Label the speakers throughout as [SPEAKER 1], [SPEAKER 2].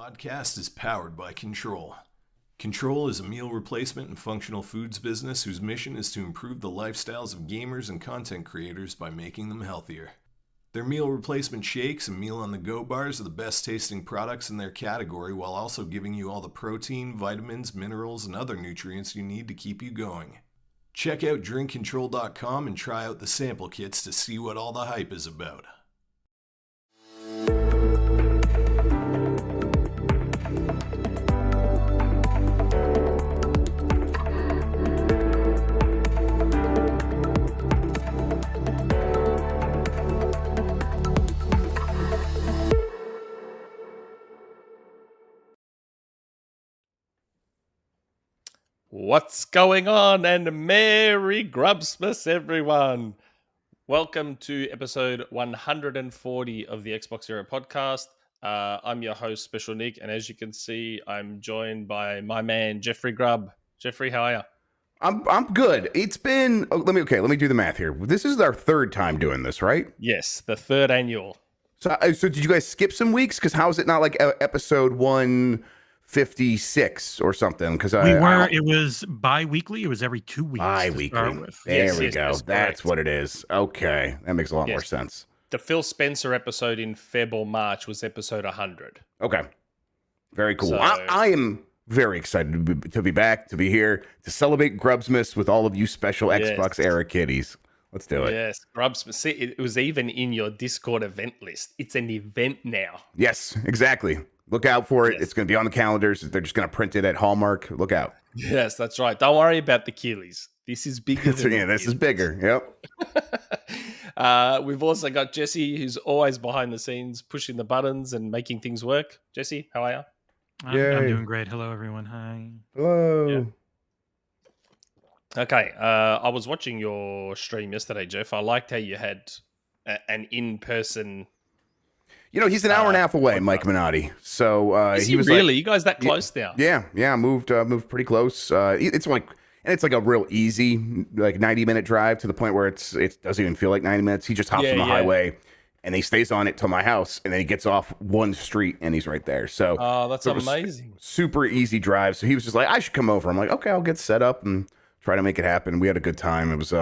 [SPEAKER 1] podcast is powered by Control. Control is a meal replacement and functional foods business whose mission is to improve the lifestyles of gamers and content creators by making them healthier. Their meal replacement shakes and meal-on-the-go bars are the best tasting products in their category while also giving you all the protein, vitamins, minerals, and other nutrients you need to keep you going. Check out drinkcontrol.com and try out the sample kits to see what all the hype is about.
[SPEAKER 2] What's going on, and Merry Grubbsmas, everyone. Welcome to episode 140 of the XboxEra podcast. I'm your host, Special Nick, and as you can see, I'm joined by my man, Jeffrey Grubb. Jeffrey, how are you?
[SPEAKER 3] I'm good. It's been let me do the math here. This is our third time doing this, right?
[SPEAKER 2] Yes, the third annual.
[SPEAKER 3] So did you guys skip some weeks? Because how is it not like episode 156 or something? Because
[SPEAKER 4] it was bi-weekly. It was every 2 weeks.
[SPEAKER 3] Bi-weekly. There we go. That's what it is. Okay, that makes a lot more sense.
[SPEAKER 2] The Phil Spencer episode in Feb or March was episode 100.
[SPEAKER 3] Okay, very cool.
[SPEAKER 2] So,
[SPEAKER 3] I am very excited to be back, to be here, to celebrate Grubbsmas with all of you special Xbox era kiddies. Let's do it.
[SPEAKER 2] Yes, Grubbsmas. See, it was even in your Discord event list. It's an event now.
[SPEAKER 3] Yes, exactly. Look out for it. Yes. It's going to be on the calendars. They're just going to print it at Hallmark. Look out.
[SPEAKER 2] Yes, that's right. Don't worry about the Keeleys. This is bigger.
[SPEAKER 3] This is bigger.
[SPEAKER 2] Yep. We've also got Jesse, who's always behind the scenes, pushing the buttons and making things work. Jesse, how are you?
[SPEAKER 4] I'm doing great. Hello, everyone. Hi.
[SPEAKER 3] Hello.
[SPEAKER 2] Yeah. Okay. I was watching your stream yesterday, Jeff. I liked how you had an in-person.
[SPEAKER 3] You know, he's an hour and a half away, Mike Minotti. So
[SPEAKER 2] is he was really? Like, you guys that close now?
[SPEAKER 3] Yeah. Moved pretty close. It's like a real easy, like 90-minute drive to the point where it doesn't even feel like 90 minutes. He just hops on the highway and he stays on it till my house, and then he gets off one street and he's right there. So
[SPEAKER 2] that's amazing.
[SPEAKER 3] Super easy drive. So he was just like, I should come over. I'm like, okay, I'll get set up and try to make it happen. We had a good time. It was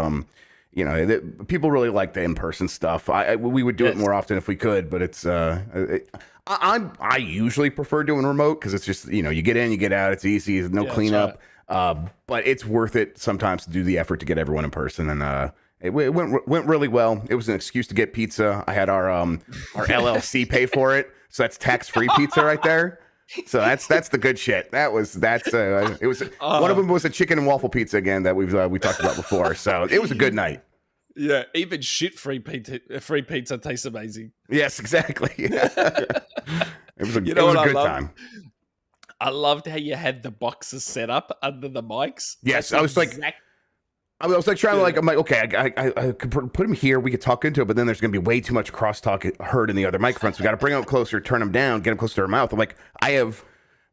[SPEAKER 3] people really like the in-person stuff. We would do it more often if we could, but it's I usually prefer doing remote because it's just, you get in, you get out, it's easy, no cleanup. Right. But it's worth it sometimes to do the effort to get everyone in person, and it went really well. It was an excuse to get pizza. I had our LLC pay for it, so that's tax-free pizza right there. So that's the good shit. It was one of them was a chicken and waffle pizza again that we talked about before. So it was a good night.
[SPEAKER 2] Yeah, even free pizza tastes amazing.
[SPEAKER 3] Yes, exactly. Yeah. It was a good time.
[SPEAKER 2] I loved how you had the boxes set up under the mics.
[SPEAKER 3] Yes, I was like trying to I'm like, okay, I could put him here. We could talk into it, but then there's going to be way too much crosstalk heard in the other microphones. We got to bring them closer, turn them down, get them closer to our mouth. I'm like, I have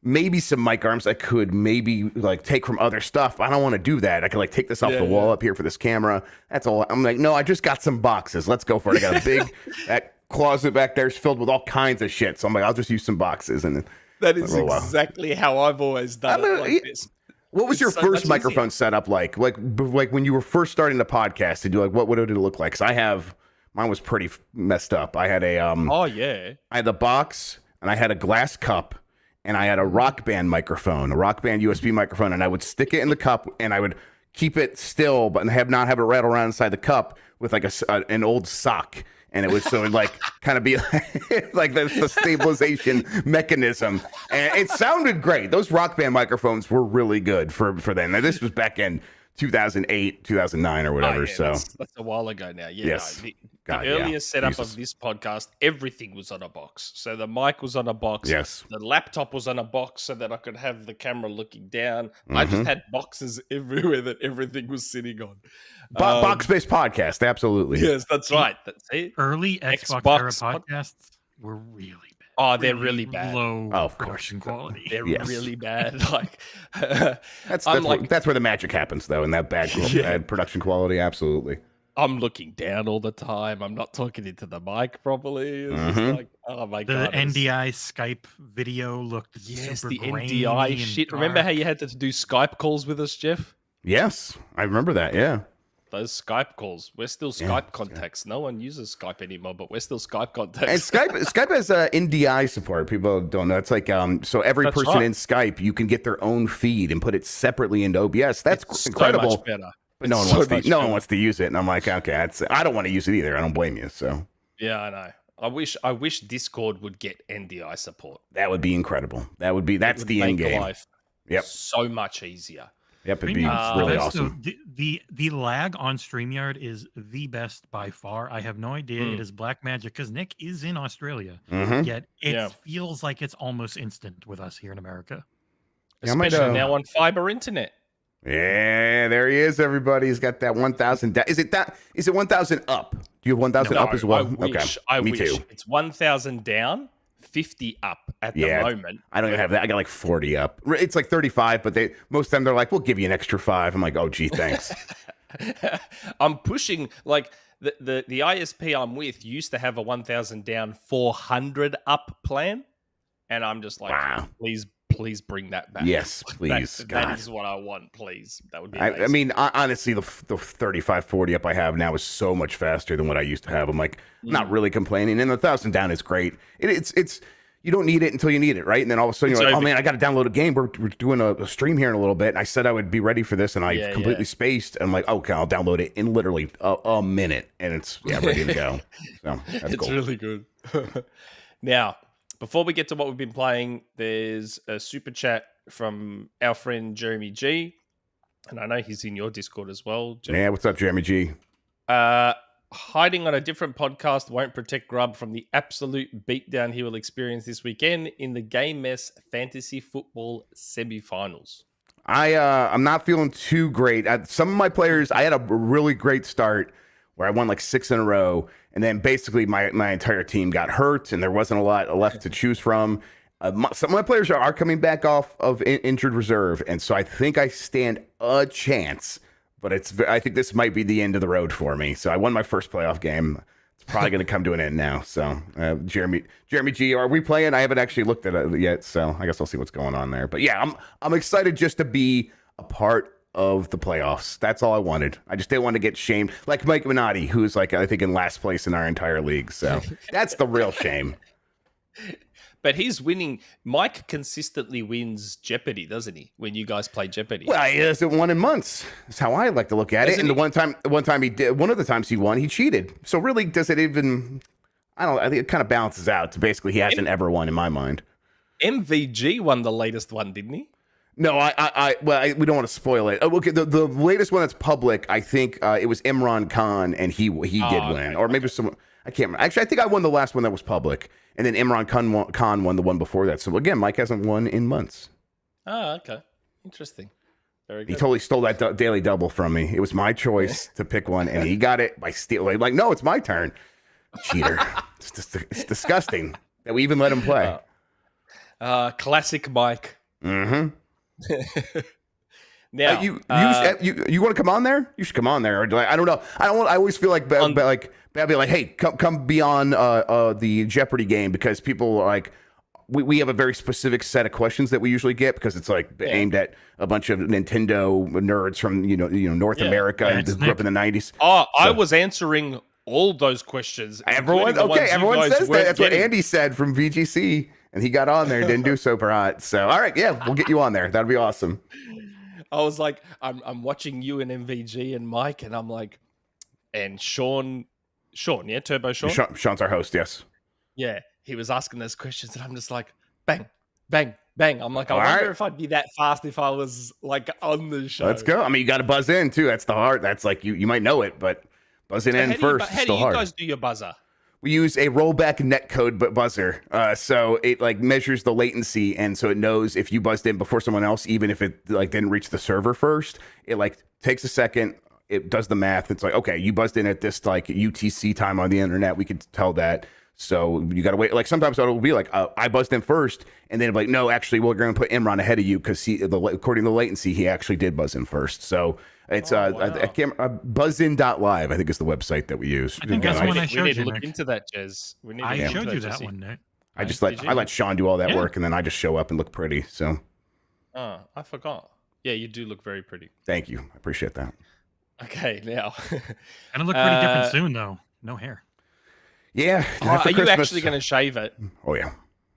[SPEAKER 3] maybe some mic arms I could maybe like take from other stuff. I don't want to do that. I could like take this off the wall up here for this camera. That's all. I'm like, no, I just got some boxes. Let's go for it. I got a big that closet back there is filled with all kinds of shit. So I'm like, I'll just use some boxes. And
[SPEAKER 2] that is exactly how I've always done it. Like this.
[SPEAKER 3] What was your first microphone setup like? Like when you were first starting the podcast, did you what did it look like? Because mine was pretty messed up. I had I had the box, and I had a glass cup, and I had a Rock Band microphone, a Rock Band USB microphone, and I would stick it in the cup, and I would keep it still, but not have it rattle around inside the cup with like an old sock. And it was so like kind of be like the stabilization mechanism, and it sounded great. Those Rock Band microphones were really good for then. Now, this was back in 2008, 2009, or whatever.
[SPEAKER 2] That's a while ago now. Yeah,
[SPEAKER 3] yes.
[SPEAKER 2] The earliest setup of this podcast, everything was on a box. So the mic was on a box.
[SPEAKER 3] Yes.
[SPEAKER 2] The laptop was on a box so that I could have the camera looking down. Mm-hmm. I just had boxes everywhere that everything was sitting on.
[SPEAKER 3] Box-based podcast, absolutely.
[SPEAKER 2] Yes, that's right.
[SPEAKER 4] Early Xbox era podcasts were really bad.
[SPEAKER 2] Oh, they're really bad.
[SPEAKER 4] Low production quality.
[SPEAKER 2] They're really bad. Like
[SPEAKER 3] that's where the magic happens, though, in that bad production quality. Absolutely.
[SPEAKER 2] I'm looking down all the time. I'm not talking into the mic properly. It's just like, oh my
[SPEAKER 4] The
[SPEAKER 2] god.
[SPEAKER 4] NDI Skype video looked
[SPEAKER 2] Yes,
[SPEAKER 4] super
[SPEAKER 2] the
[SPEAKER 4] grainy
[SPEAKER 2] NDI
[SPEAKER 4] and
[SPEAKER 2] shit. Remember how
[SPEAKER 4] dark.
[SPEAKER 2] you had to do Skype calls with us, Jeff?
[SPEAKER 3] Yes, I remember that. Yeah.
[SPEAKER 2] Those Skype calls. We're still
[SPEAKER 3] Yeah,
[SPEAKER 2] Skype contacts. No one uses Skype anymore, but we're still Skype
[SPEAKER 3] And
[SPEAKER 2] contacts.
[SPEAKER 3] Skype has NDI support. People don't know. It's like so every
[SPEAKER 2] That's
[SPEAKER 3] person
[SPEAKER 2] right.
[SPEAKER 3] in Skype, you can get their own feed and put it separately into OBS. That's
[SPEAKER 2] It's
[SPEAKER 3] incredible.
[SPEAKER 2] So much better.
[SPEAKER 3] But no one
[SPEAKER 2] It's so
[SPEAKER 3] wants
[SPEAKER 2] much
[SPEAKER 3] to. No one
[SPEAKER 2] better.
[SPEAKER 3] wants to use it, and I'm like, okay, I don't want to use it either. I don't blame you. So
[SPEAKER 2] Yeah, I know. I wish Discord would get NDI support.
[SPEAKER 3] that would be incredible. That's
[SPEAKER 2] It would
[SPEAKER 3] the end
[SPEAKER 2] make
[SPEAKER 3] game.
[SPEAKER 2] life
[SPEAKER 3] Yep.
[SPEAKER 2] so much easier.
[SPEAKER 3] Yep, it'd
[SPEAKER 4] Streamyard's
[SPEAKER 3] be
[SPEAKER 4] the
[SPEAKER 3] really
[SPEAKER 4] best, though.
[SPEAKER 3] awesome.
[SPEAKER 4] The lag on StreamYard is the best by far. I have no idea it is black magic because Nick is in Australia,
[SPEAKER 3] Mhm.
[SPEAKER 4] yet it
[SPEAKER 2] Yeah.
[SPEAKER 4] feels like it's almost instant with us here in America.
[SPEAKER 3] Yeah, I might,
[SPEAKER 2] Especially now on fiber internet.
[SPEAKER 3] Yeah, there he is. Everybody, he's got that 1,000. Is it 1,000 up? Do you have 1,000 up as well?
[SPEAKER 2] I wish. I
[SPEAKER 3] me
[SPEAKER 2] wish.
[SPEAKER 3] too.
[SPEAKER 2] It's 1,000 down, 50 up at the
[SPEAKER 3] Yeah.
[SPEAKER 2] moment.
[SPEAKER 3] I don't even have that. I got like 40 up. It's like 35, but most of the time they're like, we'll give you an extra 5. I'm like, oh, gee, thanks.
[SPEAKER 2] I'm pushing like the ISP I'm with used to have a 1,000 down, 400 up plan, and I'm just like,
[SPEAKER 3] Wow.
[SPEAKER 2] please bring that back.
[SPEAKER 3] Yes, please.
[SPEAKER 2] That
[SPEAKER 3] God.
[SPEAKER 2] is what I want. Please, that would be.
[SPEAKER 3] I
[SPEAKER 2] Amazing.
[SPEAKER 3] mean, honestly, the 35, 40 up I have now is so much faster than what I used to have. I'm like, not really complaining. And the 1,000 down is great. It's you don't need it until you need it, right? And then all of a sudden you're like, oh man, I got to download a game. We're doing a stream here in a little bit. And I said I would be ready for this, and I completely spaced. And I'm like, okay, I'll download it in literally a minute, and it's ready to go. So that's
[SPEAKER 2] it's
[SPEAKER 3] cool.
[SPEAKER 2] really good. Now, before we get to what we've been playing, there's a super chat from our friend Jeremy G, and I know he's in your Discord as well.
[SPEAKER 3] Yeah, what's up, Jeremy G?
[SPEAKER 2] Hiding on a different podcast won't protect Grubb from the absolute beatdown he will experience this weekend in the Game Mess Fantasy Football semifinals.
[SPEAKER 3] I'm not feeling too great. Some of my players, I had a really great start where I won like 6 in a row, and then basically my entire team got hurt, and there wasn't a lot left to choose from. Some of my players are coming back off of injured reserve, and so I think I stand a chance. But I think this might be the end of the road for me. So I won my first playoff game. It's probably going to come to an end now. So Jeremy G, are we playing? I haven't actually looked at it yet, so I guess I'll see what's going on there. But yeah, I'm excited just to be a part of the playoffs. That's all I wanted. I just didn't want to get shamed like Mike Minotti, who's like I think in last place in our entire league. So that's the real shame.
[SPEAKER 2] But he's winning. Mike consistently wins Jeopardy, doesn't he? When you guys play Jeopardy.
[SPEAKER 3] Well, he hasn't won in months. That's how I like to look at it. And the one time he did, one of the times he won, he cheated. So really, does it even? I don't know. I think it kind of balances out. So basically, he hasn't ever won in my mind.
[SPEAKER 2] MVG won the latest one, didn't he?
[SPEAKER 3] No, we don't want to spoil it. Oh, okay, the latest one that's public, I think it was Imran Khan, and he did win, or maybe someone. I can't remember. Actually, I think I won the last one that was public, and then Imran Khan won the one before that. So again, Mike hasn't won in months.
[SPEAKER 2] Oh, okay, interesting. Very good.
[SPEAKER 3] He totally stole that daily double from me. It was my choice to pick one, and he got it by stealing. Like, no, it's my turn. Cheater. It's disgusting that we even let him play.
[SPEAKER 2] Classic Mike.
[SPEAKER 3] Mm-hmm.
[SPEAKER 2] Now,
[SPEAKER 3] you want to come on there? You should come on there. Or I don't know. I always feel like Bad be like, hey, come be on the Jeopardy game, because people are like, we have a very specific set of questions that we usually get, because it's like aimed at a bunch of Nintendo nerds from North America and grew up in the 90s.
[SPEAKER 2] Oh, so, I was answering all those questions.
[SPEAKER 3] Everyone says that. That's what Andy said from VGC, and he got on there and didn't do super hot. So all right, yeah, we'll get you on there. That'd be awesome.
[SPEAKER 2] I was like, I'm watching you and MVG and Mike, and I'm like, and Sean, yeah, Turbo Sean.
[SPEAKER 3] Sean's our host, yes.
[SPEAKER 2] Yeah, he was asking those questions, and I'm just like, bang, bang, bang. I'm like, I wonder if I'd be that fast if I was like on the show.
[SPEAKER 3] Let's go. I mean, you got to buzz in too. That's the hard. That's like you might know it, but buzzing in first.
[SPEAKER 2] How do you guys do your buzzer?
[SPEAKER 3] We use a rollback netcode buzzer, so it like measures the latency, and so it knows if you buzzed in before someone else, even if it like didn't reach the server first. It like takes a second. It does the math. It's like, okay, you buzzed in at this like UTC time on the internet. We could tell that. So you got to wait. Like sometimes it'll be like, I buzzed in first, and then it'll be like, no, actually, we're going to put Imran ahead of you because according to the latency, he actually did buzz in first. So it's buzzin.live, I think is the website that we use.
[SPEAKER 4] I think that's the one I showed
[SPEAKER 2] we need to
[SPEAKER 4] you,
[SPEAKER 2] look
[SPEAKER 4] Nick.
[SPEAKER 2] into that, Jez.
[SPEAKER 4] I showed you that one, Nick.
[SPEAKER 3] I just let Sean do all that work, and then I just show up and look pretty. So,
[SPEAKER 2] oh, I forgot. Yeah, you do look very pretty.
[SPEAKER 3] thank you. I appreciate that.
[SPEAKER 2] Okay, now.
[SPEAKER 4] Gonna look pretty different soon, though. No hair.
[SPEAKER 3] Yeah.
[SPEAKER 2] Are you actually going to shave it?
[SPEAKER 3] Oh yeah.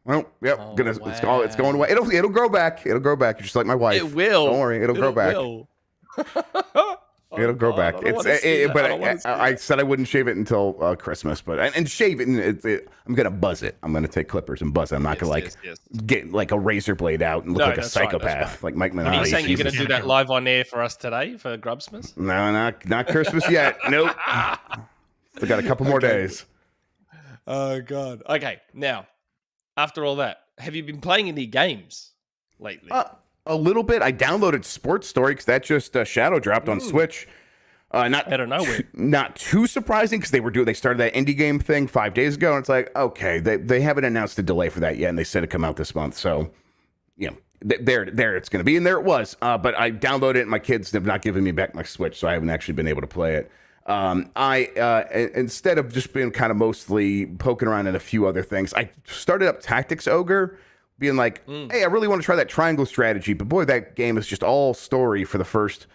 [SPEAKER 3] Well, yep.
[SPEAKER 2] Oh,
[SPEAKER 3] It's going away. It'll grow back. It'll grow back. Just like my wife.
[SPEAKER 2] It will.
[SPEAKER 3] Don't worry. It'll grow back. It'll grow back. I said I wouldn't shave it until Christmas, but and shave it. I'm gonna buzz it. I'm gonna take clippers and buzz it. I'm not gonna get like a razor blade out and look like a psychopath like Mike Minotti.
[SPEAKER 2] Are you saying you're gonna do that live on air for us today for Grubbsmas?
[SPEAKER 3] No, not Christmas yet. Nope. Still got a couple more days.
[SPEAKER 2] Oh god. Okay, now after all that, have you been playing any games lately?
[SPEAKER 3] A little bit. I downloaded Sports Story because that just shadow dropped on Switch. Not
[SPEAKER 2] out of nowhere.
[SPEAKER 3] Not too surprising because they started that indie game thing 5 days ago, and it's like, okay, they haven't announced a delay for that yet, and they said it come out this month. So, there it's going to be, and there it was. But I downloaded it, and my kids have not given me back my Switch, so I haven't actually been able to play it. Instead of just being kind of mostly poking around in a few other things, I started up Tactics Ogre, being like, hey, I really want to try that triangle strategy, but boy, that game is just all story for the first,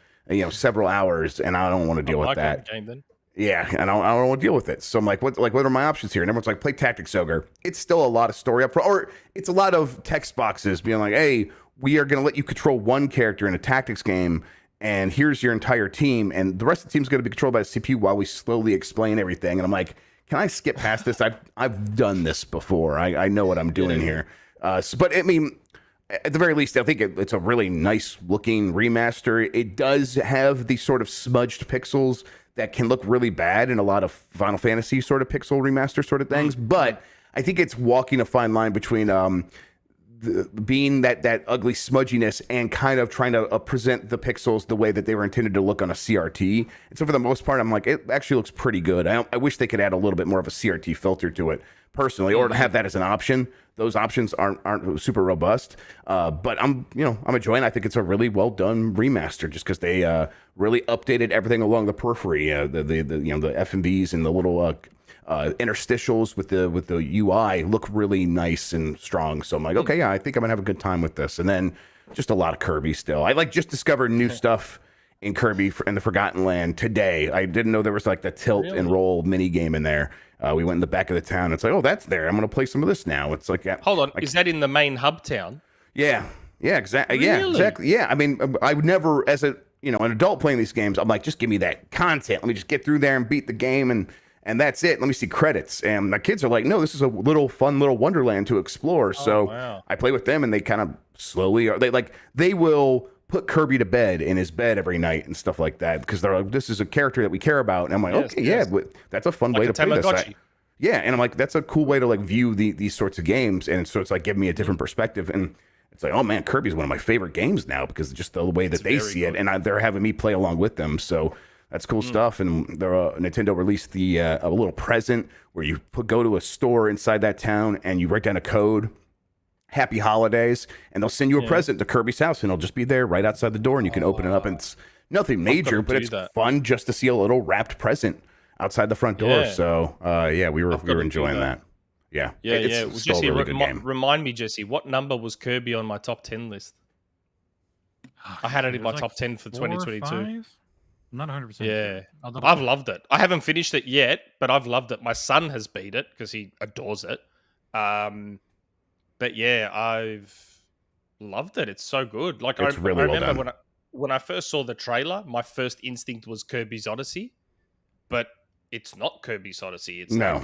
[SPEAKER 3] several hours, and I don't want to deal with that.
[SPEAKER 2] Game, then.
[SPEAKER 3] Yeah, and I don't want to deal with it. So I'm like, what are my options here? And everyone's like, play Tactics Ogre. It's still a lot of story up front, or it's a lot of text boxes being like, hey, we are going to let you control one character in a tactics game, and here's your entire team, and the rest of the team's going to be controlled by the CPU while we slowly explain everything. And I'm like, can I skip past this? I've done this before. I know what I'm doing here. But I mean, at the very least, I think it's a really nice looking remaster. It does have these sort of smudged pixels that can look really bad in a lot of Final Fantasy sort of pixel remaster sort of things. But I think it's walking a fine line between being that ugly smudginess and kind of trying to present the pixels the way that they were intended to look on a CRT. And so for the most part, I'm like, it actually looks pretty good. I wish they could add a little bit more of a CRT filter to it personally, or to have that as an option. Those options aren't super robust, but I'm enjoying it. I think it's a really well done remaster just because they really updated everything along the periphery, the FMVs and the little interstitials with the UI look really nice and strong. So I'm like, okay, yeah, I think I'm gonna have a good time with this. And then just a lot of Kirby still. I just discovered new stuff in Kirby in the Forgotten Land today. I didn't know there was like the tilt and roll mini game in there. We went in the back of the town. It's like, oh, that's there. I'm gonna play some of this now. It's like,
[SPEAKER 2] hold on, is that in the main hub town?
[SPEAKER 3] Yeah, exactly.
[SPEAKER 2] Really?
[SPEAKER 3] Yeah, exactly. Yeah, I mean, I would never, as an adult playing these games, I'm like, just give me that content. Let me just get through there and beat the game and that's it. Let me see credits. And my kids are like, no, this is a fun little wonderland to explore. So I play with them, and they kind of slowly they will put Kirby to bed in his bed every night and stuff like that because they're like, this is a character that we care about. And I'm like, that's a fun way to play this. Yeah, and I'm like, that's a cool way to view these sorts of games, and so it's like giving me a different perspective. And it's like, oh man, Kirby's one of my favorite games now because just the way that they see it, and they're having me play along with them. So that's cool stuff. And Nintendo released a little present where you go to a store inside that town and you write down a code, Happy Holidays, and they'll send you a present to Kirby's house, and it'll just be there right outside the door, and you can open it up. And it's nothing major, but it's fun just to see a little wrapped present outside the front door. So we were enjoying that. Yeah.
[SPEAKER 2] Well, Jesse,
[SPEAKER 3] really good game.
[SPEAKER 2] Remind me, Jesse, what number was Kirby on my top 10 list? I had it in my top 10 for 2022.
[SPEAKER 4] I'm not 100%.
[SPEAKER 2] Yeah. I've loved it. I haven't finished it yet, but I've loved it. My son has beat it because he adores it. But yeah, I've loved it. It's so good. Like,
[SPEAKER 3] it's really
[SPEAKER 2] I
[SPEAKER 3] well
[SPEAKER 2] remember
[SPEAKER 3] done.
[SPEAKER 2] when I first saw the trailer, my first instinct was Kirby's Odyssey, but it's not Kirby's Odyssey. It's like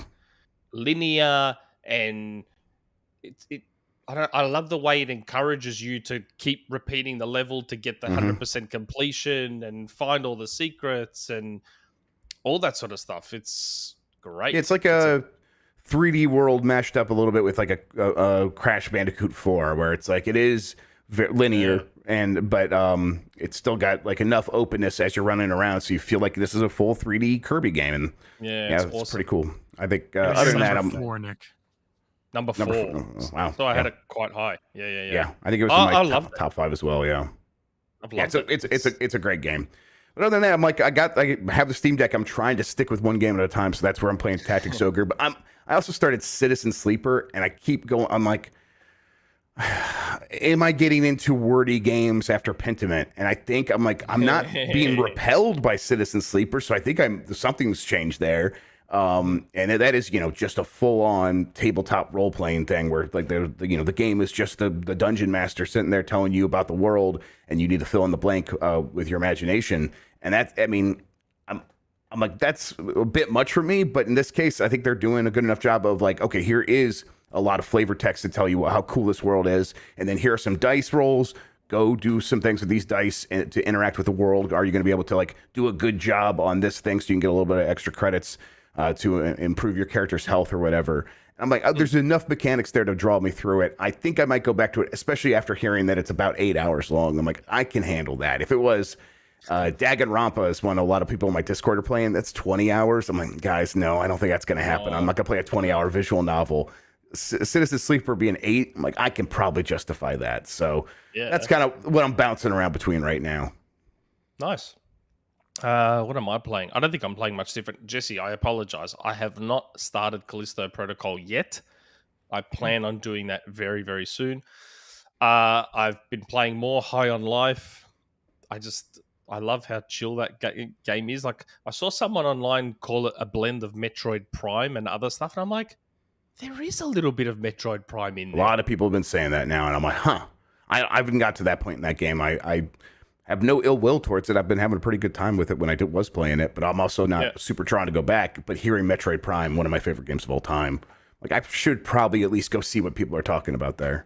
[SPEAKER 2] linear, and I love the way it encourages you to keep repeating the level to get the 100% completion and find all the secrets and all that sort of stuff. It's great.
[SPEAKER 3] It's like a 3D world mashed up a little bit with like a Crash Bandicoot 4, where it's like it is linear, but it's still got like enough openness as you're running around, so you feel like this is a full 3D Kirby game. And it's
[SPEAKER 2] awesome.
[SPEAKER 3] pretty cool. I think
[SPEAKER 4] It was
[SPEAKER 3] other
[SPEAKER 4] your
[SPEAKER 3] than that,
[SPEAKER 4] number
[SPEAKER 3] I'm
[SPEAKER 4] 4, Nick.
[SPEAKER 2] Number four.
[SPEAKER 3] Wow.
[SPEAKER 2] So I had
[SPEAKER 3] yeah.
[SPEAKER 2] it quite high. Yeah.
[SPEAKER 3] Yeah, I think it was
[SPEAKER 2] I
[SPEAKER 3] in my
[SPEAKER 2] love that.
[SPEAKER 3] top 5 as well. Yeah.
[SPEAKER 2] I've
[SPEAKER 3] Yeah,
[SPEAKER 2] loved it.
[SPEAKER 3] it's a great game. But other than that, I'm like, I have the Steam Deck. I'm trying to stick with one game at a time, so that's where I'm playing Tactics Ogre. But I also started Citizen Sleeper, and I keep going. I'm like, am I getting into wordy games after Pentiment? And I think I'm not being repelled by Citizen Sleeper, so I think something's changed there. And that is, just a full-on tabletop role-playing thing where like the game is just the dungeon master sitting there telling you about the world, and you need to fill in the blank with your imagination. And I'm like, that's a bit much for me, but in this case, I think they're doing a good enough job of like, okay, here is a lot of flavor text to tell you how cool this world is, and then here are some dice rolls. Go do some things with these dice to interact with the world. Are you going to be able to like do a good job on this thing so you can get a little bit of extra credits to improve your character's health or whatever? I'm like, there's enough mechanics there to draw me through it. I think I might go back to it, especially after hearing that it's about 8 hours long. I'm like, I can handle that. If it was Danganronpa is one a lot of people in my Discord are playing, that's 20 hours. I'm like, guys, no, I don't think that's going to happen. I'm not going to play a 20-hour visual novel. Citizen Sleeper being 8, I'm like, I can probably justify that. So that's kind of what I'm bouncing around between right now.
[SPEAKER 2] Nice. What am I playing? I don't think I'm playing much different. Jesse, I apologize. I have not started Callisto Protocol yet. I plan on doing that very, very soon. I've been playing more High on Life. I love how chill that game is. Like, I saw someone online call it a blend of Metroid Prime and other stuff, and I'm like, there is a little bit of Metroid Prime in there.
[SPEAKER 3] A lot of people have been saying that now, and I'm like, I haven't got to that point in that game. I have no ill will towards it. I've been having a pretty good time with it when I was playing it, but I'm also not super trying to go back. But hearing Metroid Prime, one of my favorite games of all time, like I should probably at least go see what people are talking about there.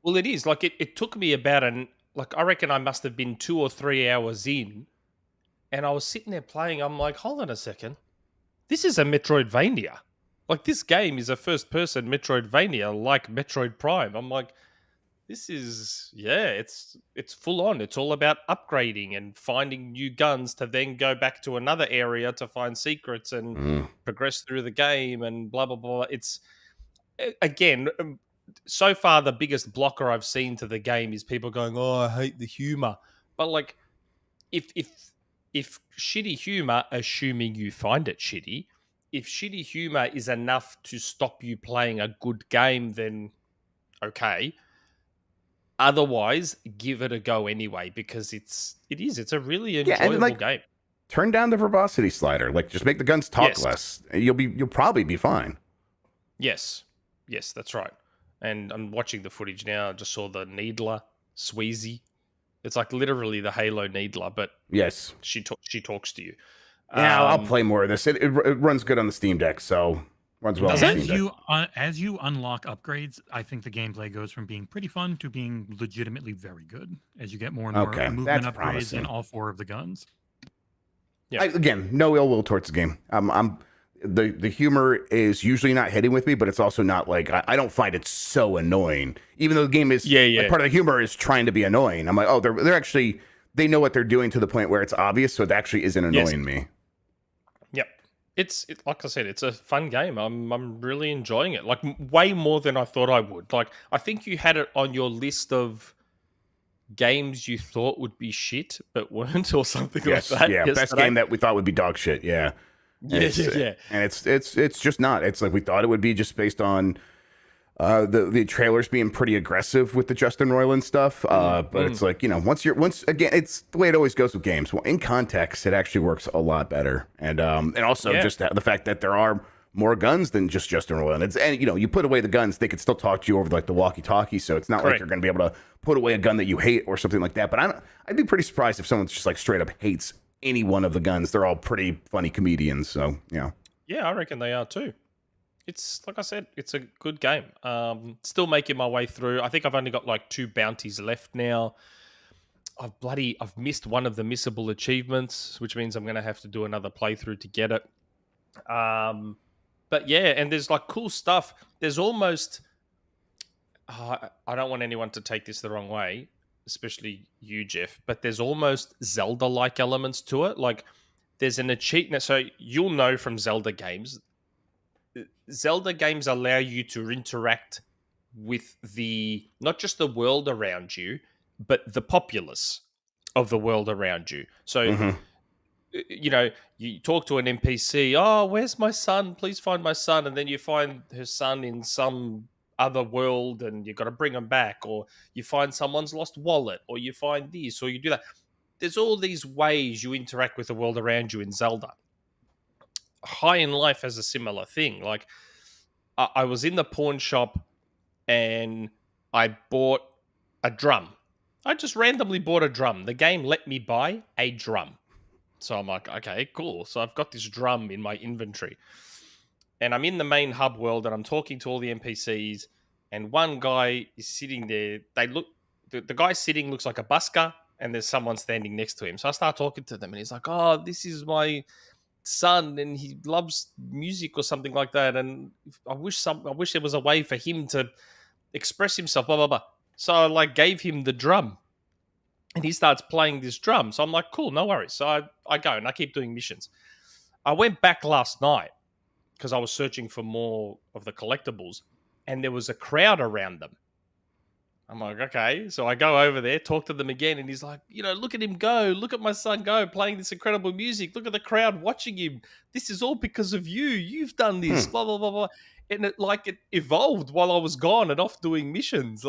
[SPEAKER 2] Well, it is. Like, it took me about I reckon I must have been 2 or 3 hours in, and I was sitting there playing. I'm like, hold on a second. This is a Metroidvania. Like, this game is a first-person Metroidvania like Metroid Prime. I'm like, this is, it's full on. It's all about upgrading and finding new guns to then go back to another area to find secrets and progress through the game and blah, blah, blah. It's, again, so far the biggest blocker I've seen to the game is people going, oh, I hate the humor. But, like, if shitty humor, assuming you find it shitty, if shitty humor is enough to stop you playing a good game, then okay. Otherwise, give it a go anyway, because it's a really enjoyable game.
[SPEAKER 3] Turn down the verbosity slider. Like, just make the guns talk less. You'll probably be fine.
[SPEAKER 2] Yes, that's right. And I'm watching the footage now. I just saw the Needler, Sweezy. It's like literally the Halo Needler, but
[SPEAKER 3] yes,
[SPEAKER 2] she talks to you.
[SPEAKER 3] Yeah, I'll play more of this. It runs good on the Steam Deck, so runs well on the Steam Deck.
[SPEAKER 4] As you unlock upgrades, I think the gameplay goes from being pretty fun to being legitimately very good as you get more and more movement upgrades in all 4 of the guns.
[SPEAKER 2] Yeah.
[SPEAKER 3] Again, no ill will towards the game. The humor is usually not hitting with me, but it's also not like I don't find it so annoying. Even though the game is like, part of the humor is trying to be annoying. I'm like, oh, they're actually, they know what they're doing to the point where it's obvious, so it actually isn't annoying me.
[SPEAKER 2] Yep. It's like I said, it's a fun game. I'm really enjoying it. Like, way more than I thought I would. Like, I think you had it on your list of games you thought would be shit but weren't, or something like that.
[SPEAKER 3] Yeah, best game that we thought would be dog shit. Yeah. And it's just not. It's like we thought it would be, just based on the trailers being pretty aggressive with the Justin Roiland stuff. But it's like, once again, it's the way it always goes with games. Well, in context, it actually works a lot better. And also just the fact that there are more guns than just Justin Roiland. And you put away the guns, they could still talk to you over like the walkie-talkie. So it's not like you're going to be able to put away a gun that you hate or something like that. But I'd be pretty surprised if someone just like straight up hates any one of the guns. They're all pretty funny comedians. So yeah, I
[SPEAKER 2] reckon they are too. It's like I said, it's a good game. Still making my way through. I think I've only got like 2 bounties left now. I've missed one of the missable achievements, which means I'm going to have to do another playthrough to get it. But yeah, and there's like cool stuff. There's almost, I don't want anyone to take this the wrong way, especially you, Jeff, but there's almost Zelda-like elements to it. Like, there's an achievement. So you'll know from Zelda games, Zelda games allow you to interact with not just the world around you, but the populace of the world around you. So, you talk to an NPC, oh, where's my son? Please find my son. And then you find her son in some other world and you've got to bring him back. Or you find someone's lost wallet, or you find this, or you do that. There's all these ways you interact with the world around you in Zelda. High in Life has a similar thing. Like, I was in the pawn shop and I bought a drum. I just randomly bought a drum. The game let me buy a drum. So I'm like, okay, cool. So I've got this drum in my inventory. And I'm in the main hub world and I'm talking to all the NPCs. And one guy is sitting there. The guy sitting looks like a busker, and there's someone standing next to him. So I start talking to them and he's like, oh, this is my son and he loves music or something like that. And I wish there was a way for him to express himself, blah, blah, blah. So I gave him the drum. And he starts playing this drum. So I'm like, cool, no worries. So I go and I keep doing missions. I went back last night because I was searching for more of the collectibles. And there was a crowd around them. I'm like, okay. So I go over there, talk to them again. And he's like, look at him go. Look at my son go, playing this incredible music. Look at the crowd watching him. This is all because of you. You've done this, blah, blah, blah, blah. And it evolved while I was gone and off doing missions.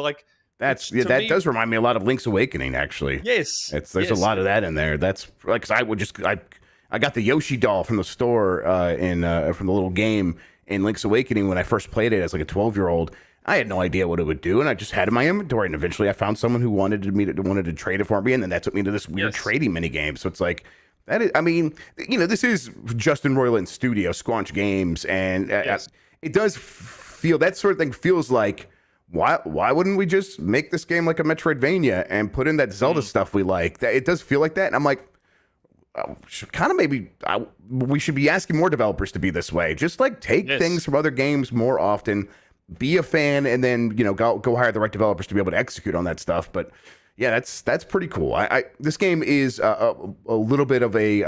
[SPEAKER 3] That does remind me a lot of Link's Awakening, actually.
[SPEAKER 2] Yes.
[SPEAKER 3] There's a lot of that in there. That's like, 'cause I got the Yoshi doll from the store from the little game in Link's Awakening when I first played it as like a 12-year-old. I had no idea what it would do, and I just had it in my inventory. And eventually, I found someone who wanted to trade it for me, and then that took me into this weird trading mini game. So it's like that is, I mean, this is Justin Roiland's studio, Squanch Games, and it does feel, that sort of thing feels like, why wouldn't we just make this game like a Metroidvania and put in that Zelda stuff we like? That it does feel like that, and I'm like, we should be asking more developers to be this way. Just take things from other games more often. Be a fan, and then go hire the right developers to be able to execute on that stuff. But yeah, that's pretty cool. This game is a little bit of a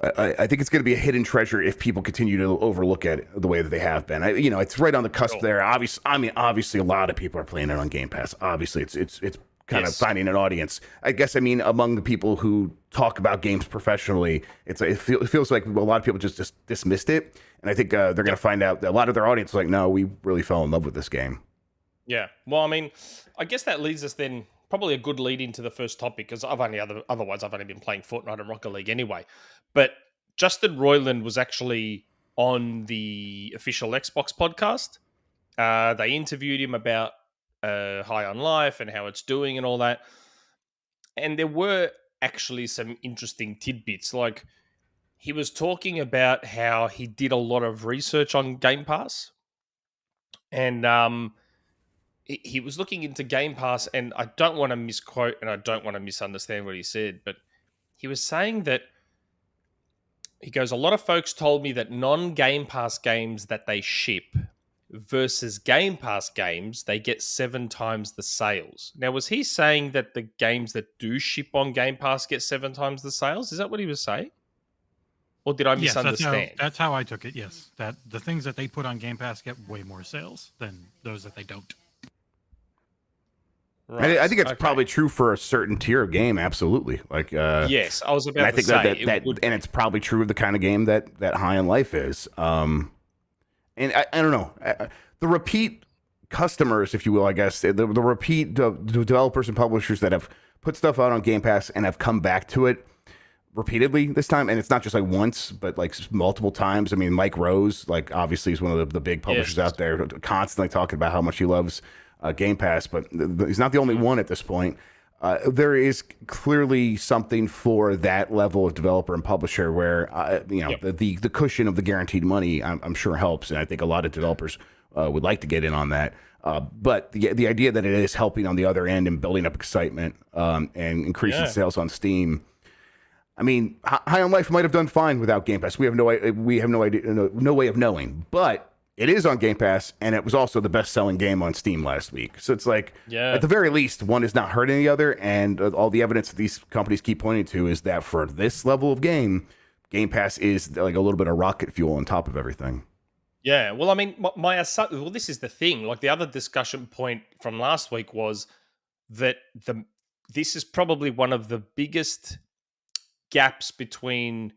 [SPEAKER 3] I think it's going to be a hidden treasure if people continue to overlook it the way that they have been. It's right on the cusp there. Obviously, a lot of people are playing it on Game Pass. Obviously, it's kind of finding an audience. Among the people who talk about games professionally, it feels like a lot of people just dismissed it. And I think they're going to find out that a lot of their audience is like, no, we really fell in love with this game.
[SPEAKER 2] Yeah. Well, I mean, I guess that leads us then probably a good lead into the first topic, because otherwise I've only been playing Fortnite and Rocket League anyway. But Justin Roiland was actually on the official Xbox podcast. They interviewed him about High on Life and how it's doing and all that. And there were actually some interesting tidbits. Like, he was talking about how he did a lot of research on Game Pass. And he was looking into Game Pass, and I don't want to misquote and I don't want to misunderstand what he said, but he was saying that, he goes, a lot of folks told me that non-Game Pass games that they ship versus Game Pass games, they get 7 times the sales. Now, was he saying that the games that do ship on Game Pass get 7 times the sales? Is that what he was saying? Or did I misunderstand?
[SPEAKER 4] Yes, that's how I took it, yes. That the things that they put on Game Pass get way more sales than those that they don't.
[SPEAKER 3] Right. I think it's probably true for a certain tier of game, absolutely.
[SPEAKER 2] Yes, I was about to say.
[SPEAKER 3] And it's probably true of the kind of game that High on Life is. And I don't know. The repeat customers, if you will, I guess, the repeat developers and publishers that have put stuff out on Game Pass and have come back to it repeatedly this time, and it's not just once, but multiple times. I mean, Mike Rose, obviously, is one of the big publishers out there, constantly talking about how much he loves Game Pass, but he's not the only one at this point. There is clearly something for that level of developer and publisher where the cushion of the guaranteed money, I'm sure, helps, and I think a lot of developers would like to get in on that. But the idea that it is helping on the other end and building up excitement and increasing sales on Steam. I mean, High on Life might have done fine without Game Pass. We have no idea, no way of knowing. But it is on Game Pass, and it was also the best-selling game on Steam last week. So it's at the very least, one is not hurting the other, and all the evidence that these companies keep pointing to is that for this level of Game Pass is like a little bit of rocket fuel on top of everything.
[SPEAKER 2] Yeah, well, I mean, well, this is the thing. Like the other discussion point from last week was that this is probably one of the biggest gaps between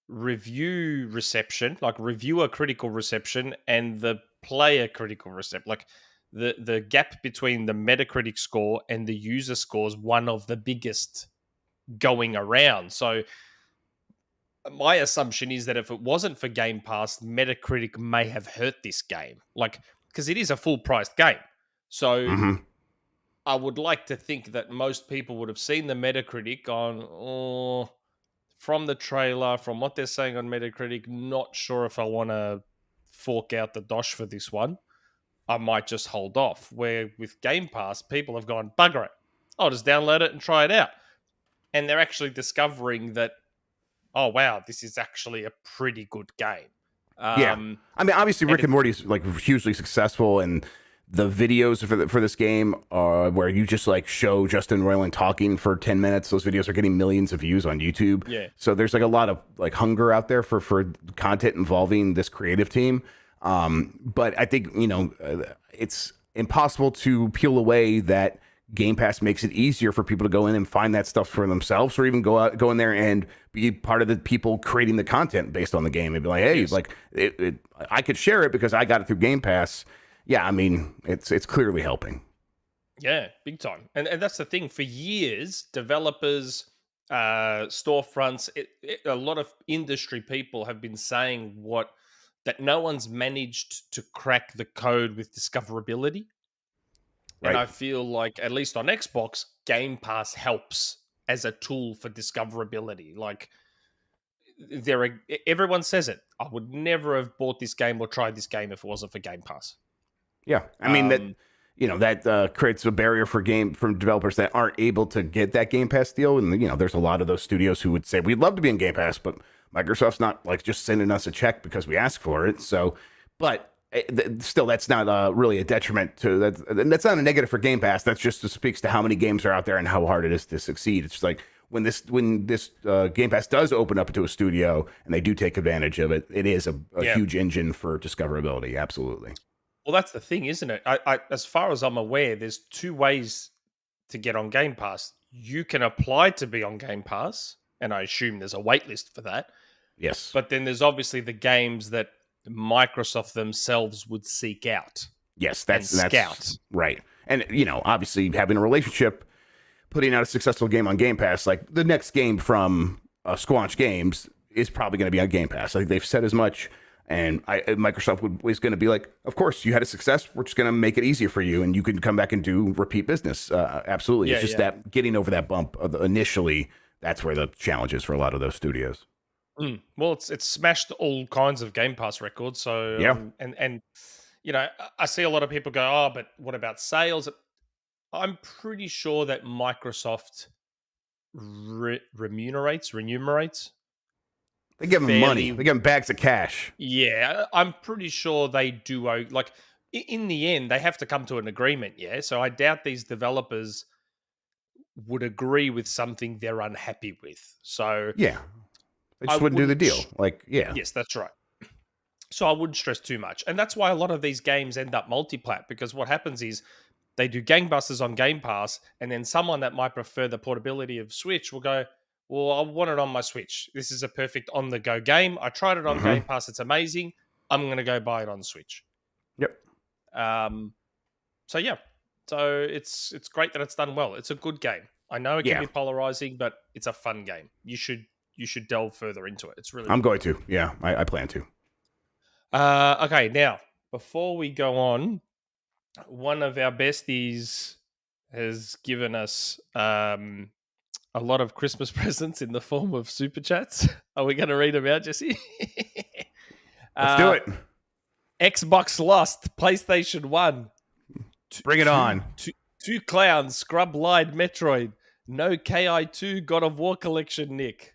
[SPEAKER 2] review reception, like reviewer critical reception, and the player critical reception. Like the gap between the Metacritic score and the user score is one of the biggest going around. So my assumption is that if it wasn't for Game Pass, Metacritic may have hurt this game. Like, because it is a full-priced game. So I would like to think that most people would have seen the Metacritic on, from the trailer, from what they're saying on Metacritic, not sure if I want to fork out the dosh for this one. I might just hold off. Where with Game Pass, people have gone, bugger it. I'll just download it and try it out. And they're actually discovering that, oh, wow, this is actually a pretty good game.
[SPEAKER 3] Yeah. I mean, obviously, Rick and Morty is like hugely successful, and the videos for this game where you just like show Justin Roiland talking for 10 minutes. Those videos are getting millions of views on YouTube.
[SPEAKER 2] Yeah.
[SPEAKER 3] So there's like a lot of like hunger out there for content involving this creative team. But I think, it's impossible to peel away that Game Pass makes it easier for people to go in and find that stuff for themselves, or even go in there and be part of the people creating the content based on the game and be like, hey,
[SPEAKER 2] yes.
[SPEAKER 3] like I could share it because I got it through Game Pass. Yeah, I mean, it's clearly helping.
[SPEAKER 2] Yeah, big time. And that's the thing. For years, developers, storefronts, a lot of industry people have been saying that no one's managed to crack the code with discoverability. Right. And I feel like, at least on Xbox, Game Pass helps as a tool for discoverability. Like, everyone says it. I would never have bought this game or tried this game if it wasn't for Game Pass.
[SPEAKER 3] Yeah, I mean that creates a barrier for developers that aren't able to get that Game Pass deal, and there's a lot of those studios who would say we'd love to be in Game Pass, but Microsoft's not like just sending us a check because we ask for it. So, but still, that's not really a detriment to that. That's not a negative for Game Pass. That just speaks to how many games are out there and how hard it is to succeed. It's just like when this Game Pass does open up to a studio and they do take advantage of it, it is a huge engine for discoverability. Absolutely.
[SPEAKER 2] Well, that's the thing, isn't it? I as far as I'm aware, there's two ways to get on Game Pass. You can apply to be on Game Pass, and I assume there's a wait list for that.
[SPEAKER 3] Yes.
[SPEAKER 2] But then there's obviously the games that Microsoft themselves would seek out.
[SPEAKER 3] Yes, that's
[SPEAKER 2] scout.
[SPEAKER 3] Right. And, obviously having a relationship, putting out a successful game on Game Pass, like the next game from Squanch Games is probably going to be on Game Pass. I think they've said as much. And Microsoft was going to be like, of course, you had a success. We're just going to make it easier for you, and you can come back and do repeat business. Absolutely.
[SPEAKER 2] Yeah,
[SPEAKER 3] it's just that getting over that bump initially, that's where the challenge is for a lot of those studios.
[SPEAKER 2] Well, it's smashed all kinds of Game Pass records. So,
[SPEAKER 3] yeah.
[SPEAKER 2] And I see a lot of people go, oh, but what about sales? I'm pretty sure that Microsoft remunerates.
[SPEAKER 3] They give them money. They give them bags of cash.
[SPEAKER 2] Yeah, I'm pretty sure they do. Like, in the end, they have to come to an agreement, yeah? So I doubt these developers would agree with something they're unhappy with. So
[SPEAKER 3] yeah, they just wouldn't do the deal.
[SPEAKER 2] Yes, that's right. So I wouldn't stress too much. And that's why a lot of these games end up multi-plat, because what happens is they do gangbusters on Game Pass, and then someone that might prefer the portability of Switch will go, well, I want it on my Switch. This is a perfect on-the-go game. I tried it on Game Pass. It's amazing. I'm going to go buy it on Switch.
[SPEAKER 3] Yep.
[SPEAKER 2] So, yeah. So, it's great that it's done well. It's a good game. I know it can be polarizing, but it's a fun game. You should delve further into it. It's really
[SPEAKER 3] I'm going to. Yeah, I plan to.
[SPEAKER 2] Okay, now, before we go on, one of our besties has given us... a lot of Christmas presents in the form of super chats. Are we going to read them out, Jesse?
[SPEAKER 3] Let's do it.
[SPEAKER 2] Xbox Lost, PlayStation 1.
[SPEAKER 3] Bring it on.
[SPEAKER 2] Two Clowns, Scrub lied Metroid. No KI2 God of War collection, Nick.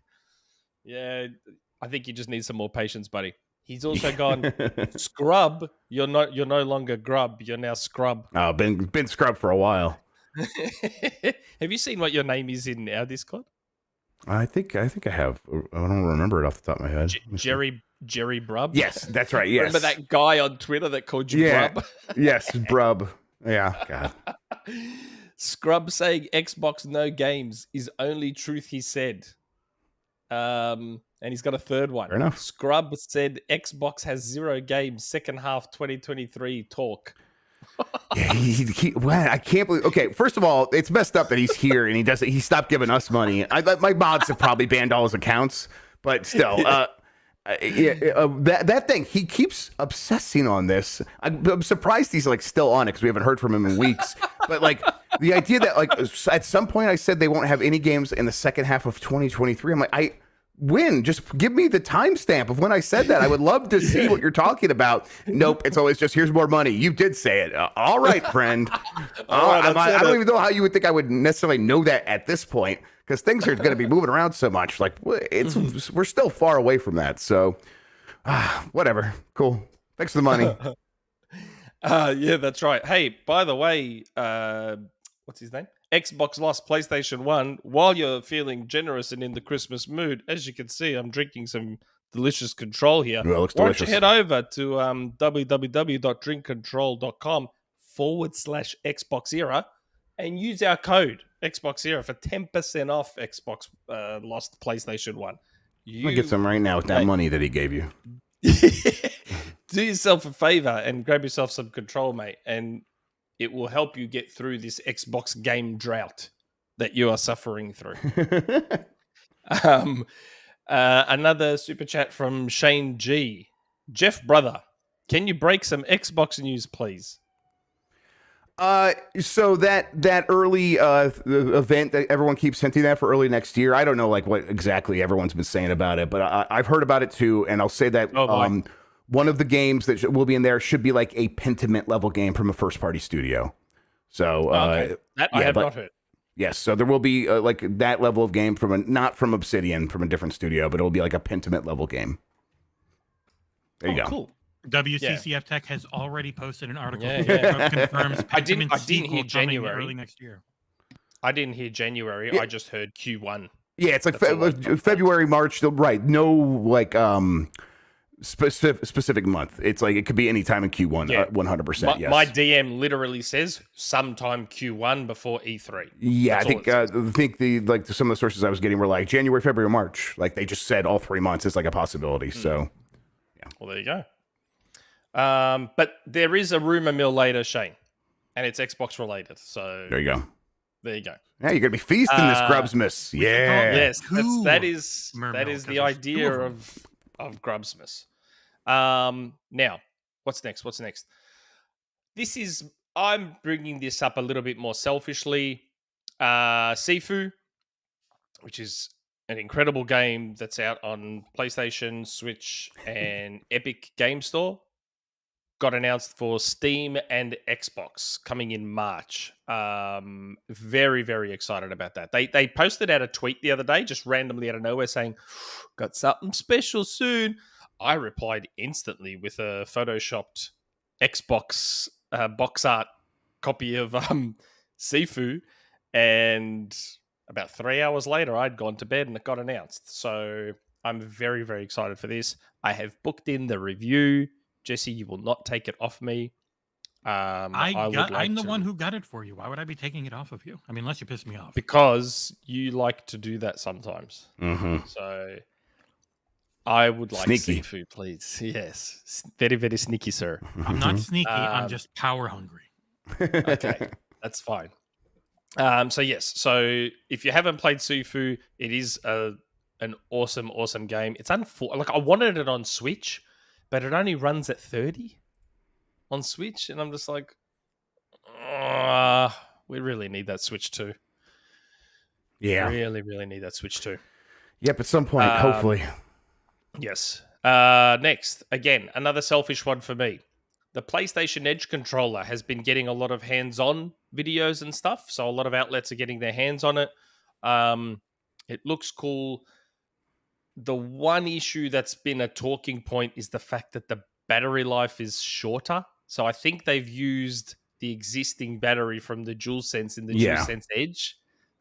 [SPEAKER 2] Yeah, I think you just need some more patience, buddy. He's also gone, Scrub, you're no longer Grubb, you're now Scrub.
[SPEAKER 3] Oh, been Scrub for a while.
[SPEAKER 2] Have you seen what your name is in our Discord?
[SPEAKER 3] I think I have. I don't remember it off the top of my head.
[SPEAKER 2] Jerry Brubb.
[SPEAKER 3] Yes, that's right. Yes.
[SPEAKER 2] Remember that guy on Twitter that called you Brubb?
[SPEAKER 3] Yes, Brubb. Yeah, God.
[SPEAKER 2] Scrub saying Xbox no games is only truth he said. And he's got a third one.
[SPEAKER 3] Fair enough.
[SPEAKER 2] Scrub said Xbox has 0 games, second half 2023 talk.
[SPEAKER 3] Yeah, well, I can't believe. Okay, first of all, it's messed up that he's here and he stopped giving us money. My mods have probably banned all his accounts, but still, that thing, he keeps obsessing on this. I'm surprised he's like still on it because we haven't heard from him in weeks. But like the idea that like at some point I said they won't have any games in the second half of 2023. I'm like, when? Just give me the timestamp of when I said that. I would love to see what you're talking about. Nope, it's always just here's more money. You did say it. All right, friend. I don't even know how you would think I would necessarily know that at this point because things are going to be moving around so much. Like we're still far away from that. So whatever. Cool. Thanks for the money.
[SPEAKER 2] Yeah, that's right. Hey, by the way, what's his name? Xbox lost PlayStation 1. While you're feeling generous and in the Christmas mood, as you can see, I'm drinking some delicious Control here.
[SPEAKER 3] Well, looks
[SPEAKER 2] Why
[SPEAKER 3] delicious.
[SPEAKER 2] don't you head over to www.drinkcontrol.com/XboxEra and use our code XboxEra for 10% off Xbox lost PlayStation 1.
[SPEAKER 3] I'm going to get some right now with that money that he gave you.
[SPEAKER 2] Do yourself a favor and grab yourself some Control, mate, and it will help you get through this Xbox game drought that you are suffering through. Another super chat from Shane G. Jeff, brother, can you break some Xbox news, please?
[SPEAKER 3] So that early event that everyone keeps hinting at for early next year, I don't know like what exactly everyone's been saying about it, but I've heard about it too, and I'll say that one of the games that will be in there should be like a Pentiment level game from a first party studio. So
[SPEAKER 2] that I have not heard.
[SPEAKER 3] Yes, so there will be like that level of game not from Obsidian, from a different studio, but it'll be like a Pentiment level game. There you go.
[SPEAKER 2] Cool.
[SPEAKER 4] WCCF Tech has already posted an article that confirms
[SPEAKER 2] I didn't hear January.
[SPEAKER 4] Early next year.
[SPEAKER 2] I didn't hear January.
[SPEAKER 3] Yeah.
[SPEAKER 2] I just heard Q1.
[SPEAKER 3] Yeah, it's like February, March. Right? No, like specific month. It's like it could be any time in Q1. 100%. Yes.
[SPEAKER 2] My DM literally says sometime Q1 before E3.
[SPEAKER 3] Yeah, I think some of the sources I was getting were like January, February, March. Like they just said all 3 months is like a possibility. So yeah.
[SPEAKER 2] Well, there you go. But there is a rumor mill later, Shane, and it's Xbox related. So
[SPEAKER 3] there you go.
[SPEAKER 2] There you go.
[SPEAKER 3] Yeah, you're gonna be feasting this Grubbsmas. Yeah.
[SPEAKER 2] Yes, that is the idea of Grubbsmas. Now, what's next? I'm bringing this up a little bit more selfishly. Sifu, which is an incredible game that's out on PlayStation, Switch, and Epic Game Store, got announced for Steam and Xbox coming in March. Very, very excited about that. They posted out a tweet the other day, just randomly out of nowhere, saying, got something special soon. I replied instantly with a photoshopped Xbox box art copy of Sifu, and about 3 hours later, I'd gone to bed and it got announced. So I'm very, very excited for this. I have booked in the review. Jesse, you will not take it off me. I'm
[SPEAKER 4] the one who got it for you. Why would I be taking it off of you? I mean, unless you piss me off.
[SPEAKER 2] Because you like to do that sometimes.
[SPEAKER 3] Mm-hmm.
[SPEAKER 2] So I would like
[SPEAKER 3] sneaky.
[SPEAKER 2] Sifu, please. Yes. Very, very sneaky, sir.
[SPEAKER 4] I'm not sneaky. I'm just power hungry.
[SPEAKER 2] Okay. That's fine. So yes. So if you haven't played Sifu, it is an awesome, awesome game. It's like I wanted it on Switch, but it only runs at 30 on Switch, and I'm just like, we really need that Switch too.
[SPEAKER 3] Yeah.
[SPEAKER 2] Really, really need that Switch too.
[SPEAKER 3] Yep, at some point, hopefully.
[SPEAKER 2] Yes. Next, again, another selfish one for me. The PlayStation Edge controller has been getting a lot of hands-on videos and stuff, so a lot of outlets are getting their hands on it. It looks cool. The one issue that's been a talking point is the fact that the battery life is shorter. So I think they've used the existing battery from the DualSense in the DualSense Edge.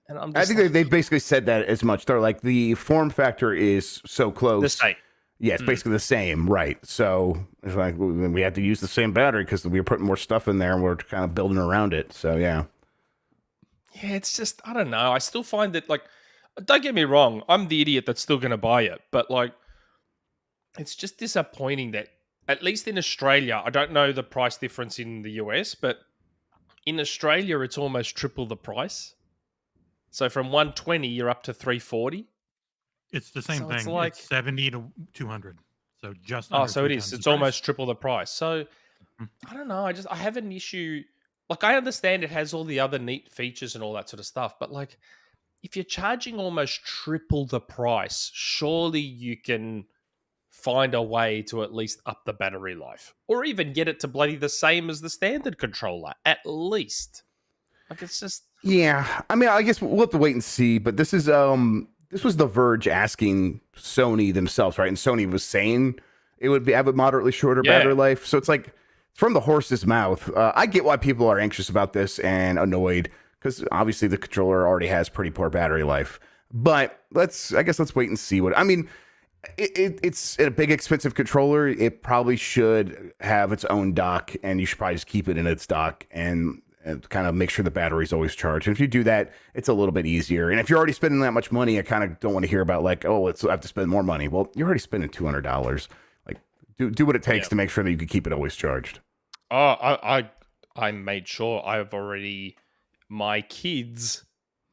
[SPEAKER 2] And I'm
[SPEAKER 3] I
[SPEAKER 2] just
[SPEAKER 3] think they basically said that as much. They're like, the form factor is so close.
[SPEAKER 2] the same.
[SPEAKER 3] Yeah, it's basically the same, right? So it's like we had to use the same battery because we were putting more stuff in there and we're kind of building around it. So yeah.
[SPEAKER 2] Yeah, it's just, I don't know. I still find that, like, don't get me wrong, I'm the idiot that's still going to buy it. But, like, it's just disappointing that, at least in Australia, I don't know the price difference in the US, but in Australia, it's almost triple the price. So from 120, you're up to 340.
[SPEAKER 4] It's the same
[SPEAKER 2] So
[SPEAKER 4] thing.
[SPEAKER 2] it's like
[SPEAKER 4] 70 to 200. So just
[SPEAKER 2] oh,
[SPEAKER 4] under
[SPEAKER 2] so it is. It's almost triple the price. So I don't know. I have an issue. Like, I understand it has all the other neat features and all that sort of stuff, but like, if you're charging almost triple the price, surely you can find a way to at least up the battery life, or even get it to bloody the same as the standard controller, at least. Like, it's just
[SPEAKER 3] Yeah, I mean, I guess we'll have to wait and see. But this was The Verge asking Sony themselves, right? And Sony was saying it would have a moderately shorter battery life. So it's like from the horse's mouth. I get why people are anxious about this and annoyed, because obviously the controller already has pretty poor battery life. But let's wait and see what. I mean, it's a big expensive controller. It probably should have its own dock, and you should probably just keep it in its dock and kind of make sure the battery's always charged. And if you do that, it's a little bit easier. And if you're already spending that much money, I kind of don't want to hear about like, oh, I have to spend more money. Well, you're already spending $200. Like, do what it takes to make sure that you can keep it always charged.
[SPEAKER 2] Oh, I made sure my kids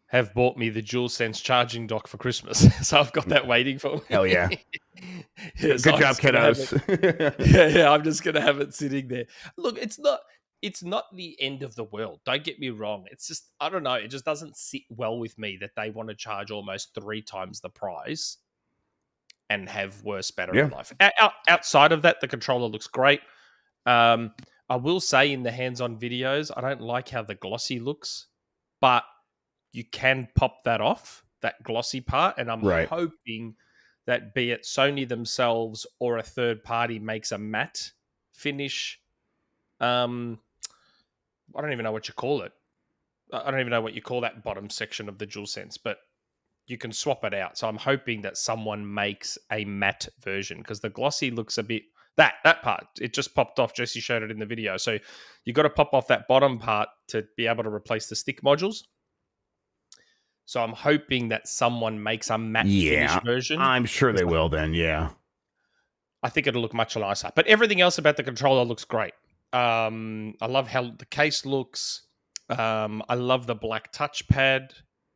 [SPEAKER 2] have bought me the DualSense charging dock for Christmas. So I've got that waiting for me.
[SPEAKER 3] Hell yeah.
[SPEAKER 2] Good
[SPEAKER 3] job, kiddos.
[SPEAKER 2] Yeah, I'm just going to have it sitting there. Look, it's not the end of the world. Don't get me wrong. It's just, I don't know. It just doesn't sit well with me that they want to charge almost 3 times the price and have worse battery life. Outside of that, the controller looks great. I will say in the hands-on videos, I don't like how the glossy looks, but you can pop that off, that glossy part. And I'm hoping that, be it Sony themselves or a third party, makes a matte finish. I don't even know what you call it. I don't even know what you call that bottom section of the DualSense, but you can swap it out. So I'm hoping that someone makes a matte version, because the glossy looks a bit... That part, it just popped off. Jesse showed it in the video. So you got to pop off that bottom part to be able to replace the stick modules. So I'm hoping that someone makes a matte finish version.
[SPEAKER 3] I'm sure they will then, yeah.
[SPEAKER 2] I think it'll look much nicer. But everything else about the controller looks great. I love how the case looks. I love the black touchpad.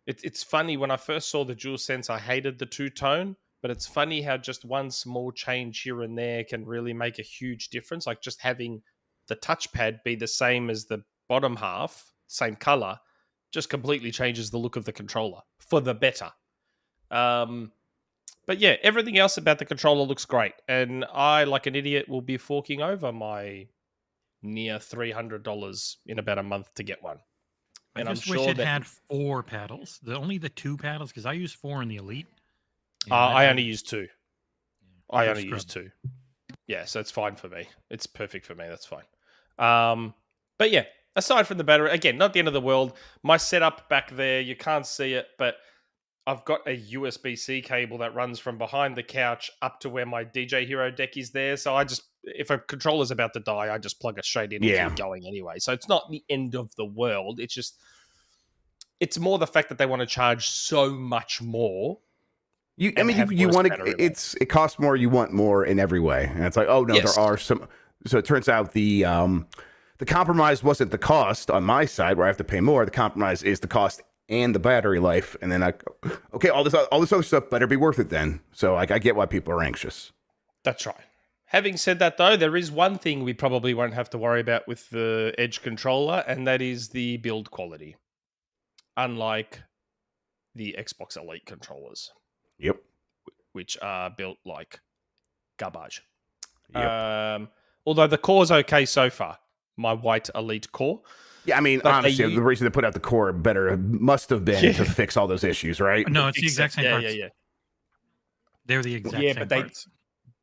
[SPEAKER 2] It's funny, when I first saw the DualSense, I hated the two-tone, but it's funny how just one small change here and there can really make a huge difference. Like, just having the touchpad be the same as the bottom half, same color, just completely changes the look of the controller for the better. But yeah, everything else about the controller looks great. And I, like an idiot, will be forking over my near $300 in about a month to get one. And
[SPEAKER 4] I just wish it had 4 paddles. Only the 2 paddles, because I use 4 in the Elite.
[SPEAKER 2] I only use 2. I only use 2. Yeah, so it's fine for me. It's perfect for me. That's fine. But yeah, aside from the battery, again, not the end of the world. My setup back there, you can't see it, but I've got a USB-C cable that runs from behind the couch up to where my DJ Hero deck is there. So if a controller's about to die, I just plug it straight in and keep going anyway. So it's not the end of the world. It's more the fact that they want to charge so much more. You
[SPEAKER 3] want to. It costs more. You want more in every way, and it's like, oh no, there are some. So it turns out the compromise wasn't the cost on my side, where I have to pay more. The compromise is the cost and the battery life, and then all this other stuff better be worth it then. So I get why people are anxious.
[SPEAKER 2] That's right. Having said that, though, there is one thing we probably won't have to worry about with the Edge controller, and that is the build quality. Unlike the Xbox Elite controllers.
[SPEAKER 3] Yep.
[SPEAKER 2] Which are built like garbage.
[SPEAKER 3] Yep.
[SPEAKER 2] Although the core's okay so far. My white Elite core.
[SPEAKER 3] Yeah, I mean, honestly, the reason they put out the core must have been to fix all those issues, right?
[SPEAKER 4] No, it's the exact same parts.
[SPEAKER 2] Yeah.
[SPEAKER 4] They're the exact same parts.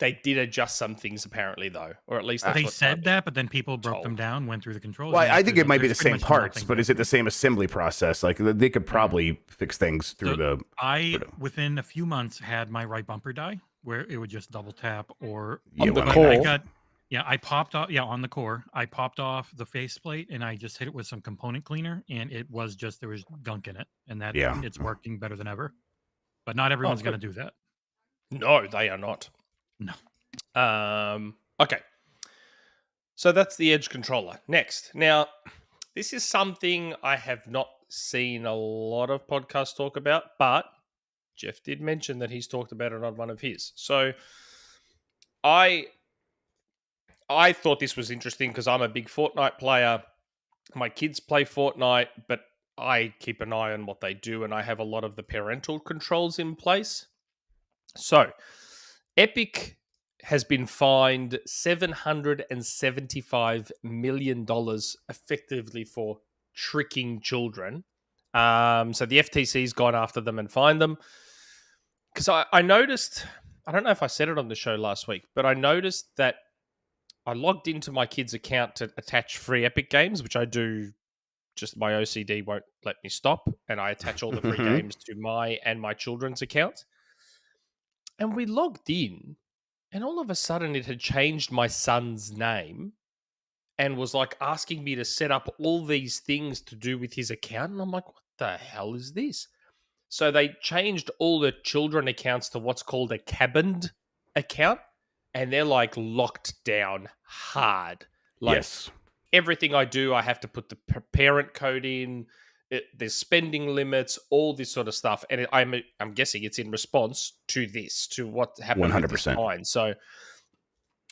[SPEAKER 2] they did adjust some things apparently, though, or at least that's
[SPEAKER 4] they
[SPEAKER 2] what
[SPEAKER 4] said that, but then people broke
[SPEAKER 2] told.
[SPEAKER 4] them down, went through the controls.
[SPEAKER 3] Well, I think it might be the
[SPEAKER 4] there's pretty
[SPEAKER 3] same
[SPEAKER 4] much
[SPEAKER 3] parts,
[SPEAKER 4] nothing
[SPEAKER 3] but is it the
[SPEAKER 4] different.
[SPEAKER 3] same assembly process? Like they could probably fix things through
[SPEAKER 4] So
[SPEAKER 3] the.
[SPEAKER 4] within a few months, had my right bumper die where it would just double tap or
[SPEAKER 2] On the
[SPEAKER 4] but
[SPEAKER 2] core.
[SPEAKER 4] I popped off. Yeah, on the core, I popped off the faceplate and I just hit it with some component cleaner, and it was just there was gunk in it, and that it's working better than ever. But not everyone's going to do that.
[SPEAKER 2] No, they are not.
[SPEAKER 4] No.
[SPEAKER 2] Okay. So that's the Edge controller. Next. Now, this is something I have not seen a lot of podcasts talk about, but Jeff did mention that he's talked about it on one of his. So I thought this was interesting because I'm a big Fortnite player. My kids play Fortnite, but I keep an eye on what they do, and I have a lot of the parental controls in place. So, Epic has been fined $775 million effectively for tricking children. So the FTC's gone after them and fined them. Because I noticed, I don't know if I said it on the show last week, but I noticed that I logged into my kid's account to attach free Epic games, which I do. Just my OCD won't let me stop, and I attach all the free games to my and my children's accounts. And we logged in, and all of a sudden it had changed my son's name and was like asking me to set up all these things to do with his account. And I'm like, what the hell is this? So they changed all the children accounts to what's called a cabined account, and they're like locked down hard. Like,
[SPEAKER 3] yes.
[SPEAKER 2] Everything I do, I have to put the parent code in. There's spending limits, all this sort of stuff, and I'm guessing it's in response to this, to what happened
[SPEAKER 3] 100%.
[SPEAKER 2] with this fine. So,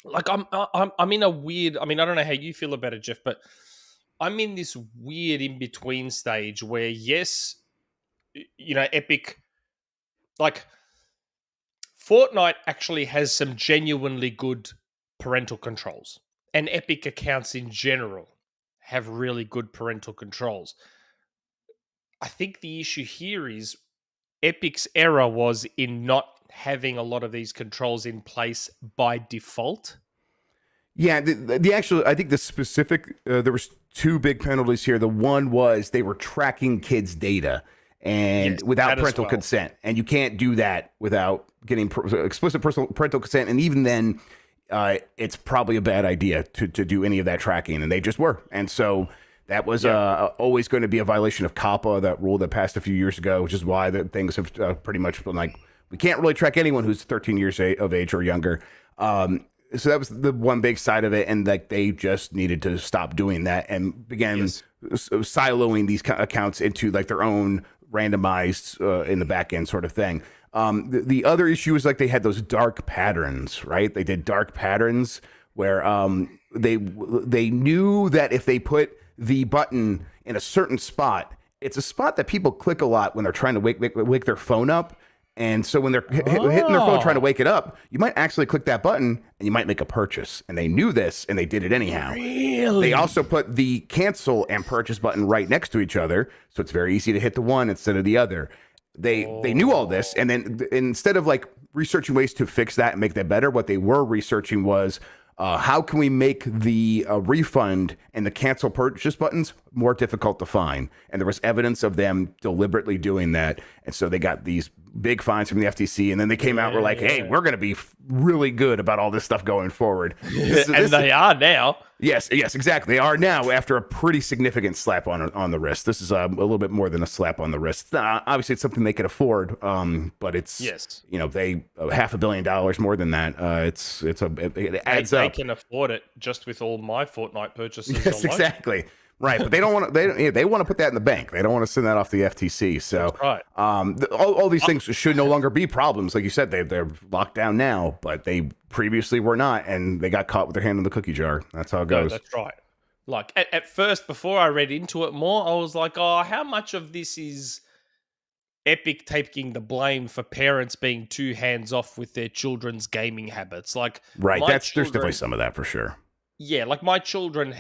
[SPEAKER 2] like, I'm in a weird. I mean, I don't know how you feel about it, Jeff, but I'm in this weird in between stage where, yes, you know, Epic, like, Fortnite actually has some genuinely good parental controls. And Epic accounts in general have really good parental controls. I think the issue here is Epic's error was in not having a lot of these controls in place by default.
[SPEAKER 3] Yeah, the actual, I think the specific, there was two big penalties here. The one was they were tracking kids' data and without parental consent. And you can't do that without getting explicit parental consent. And even then, it's probably a bad idea to do any of that tracking, and they just were. And so that was always going to be a violation of COPPA, that rule that passed a few years ago, which is why the things have pretty much been like, we can't really track anyone who's 13 years of age or younger. So that was the one big side of it, and like they just needed to stop doing that and began siloing these accounts into like their own randomized in the back end sort of thing. The other issue is like they had those dark patterns, right? They did dark patterns where they knew that if they put the button in a certain spot, it's a spot that people click a lot when they're trying to wake their phone up. And so when they're hitting their phone trying to wake it up, you might actually click that button and you might make a purchase. And they knew this and they did it anyhow.
[SPEAKER 2] Really?
[SPEAKER 3] They also put the cancel and purchase button right next to each other. So it's very easy to hit the one instead of the other. They knew all this, and then instead of like researching ways to fix that and make that better, what they were researching was how can we make the refund and the cancel purchase buttons more difficult to find? And there was evidence of them deliberately doing that, and so they got these big fines from the FTC, and then they came out and were like, hey, we're going to be really good about all this stuff going forward.
[SPEAKER 2] They are now.
[SPEAKER 3] Yes, exactly. They are now after a pretty significant slap on the wrist. This is a little bit more than a slap on the wrist. Obviously, it's something they could afford, but it's you know, they $500 million more than that. It adds up.
[SPEAKER 2] They can afford it just with all my Fortnite purchases.
[SPEAKER 3] Yes, exactly. Right, but they don't want to. They want to put that in the bank. They don't want to send that off the FTC. So, all these things should no longer be problems. Like you said, they're locked down now, but they previously were not, and they got caught with their hand in the cookie jar. That's how it goes.
[SPEAKER 2] No, that's right. Like at first, before I read into it more, I was like, "Oh, how much of this is Epic taking the blame for parents being too hands off with their children's gaming habits?" Like,
[SPEAKER 3] right, there's definitely some of that for sure.
[SPEAKER 2] Yeah, like my children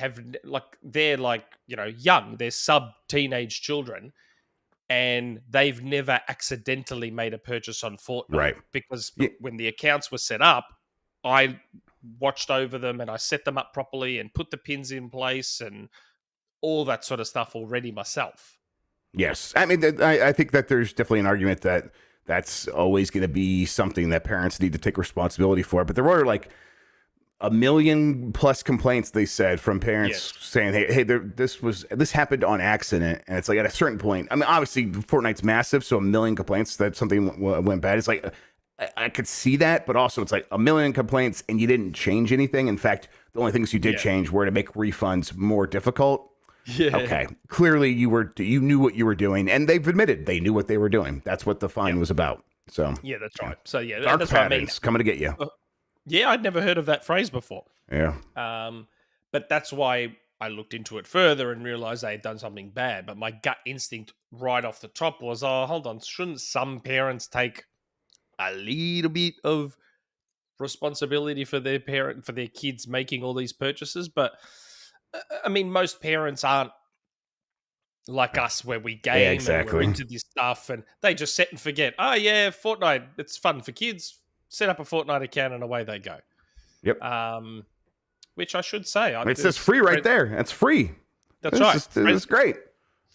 [SPEAKER 2] they're young, they're sub-teenage children, and they've never accidentally made a purchase on Fortnite.
[SPEAKER 3] Right.
[SPEAKER 2] Because when the accounts were set up, I watched over them and I set them up properly and put the pins in place and all that sort of stuff already myself.
[SPEAKER 3] Yes. I mean, I think that there's definitely an argument that that's always going to be something that parents need to take responsibility for. But there were like 1 million plus complaints, they said, from parents saying, hey, this happened on accident. And it's like at a certain point, I mean, obviously Fortnite's massive. So 1 million complaints that something went bad. It's like, I could see that, but also it's like 1 million complaints and you didn't change anything. In fact, the only things you did change were to make refunds more difficult. Yeah. Okay. Clearly you knew what you were doing, and they've admitted they knew what they were doing. That's what the fine was about. So
[SPEAKER 2] yeah, that's right. So yeah,
[SPEAKER 3] dark
[SPEAKER 2] that's
[SPEAKER 3] patterns coming to get you.
[SPEAKER 2] Yeah, I'd never heard of that phrase before.
[SPEAKER 3] Yeah.
[SPEAKER 2] But that's why I looked into it further and realized they had done something bad. But my gut instinct right off the top was, oh, hold on, shouldn't some parents take a little bit of responsibility for their kids making all these purchases? But I mean, most parents aren't like us where we game and we're into this stuff and they just set and forget. Oh yeah, Fortnite, it's fun for kids. Set up a Fortnite account and away they go.
[SPEAKER 3] Yep.
[SPEAKER 2] Which I should say.
[SPEAKER 3] It says free right there. That's free.
[SPEAKER 2] That's right.
[SPEAKER 3] It's great.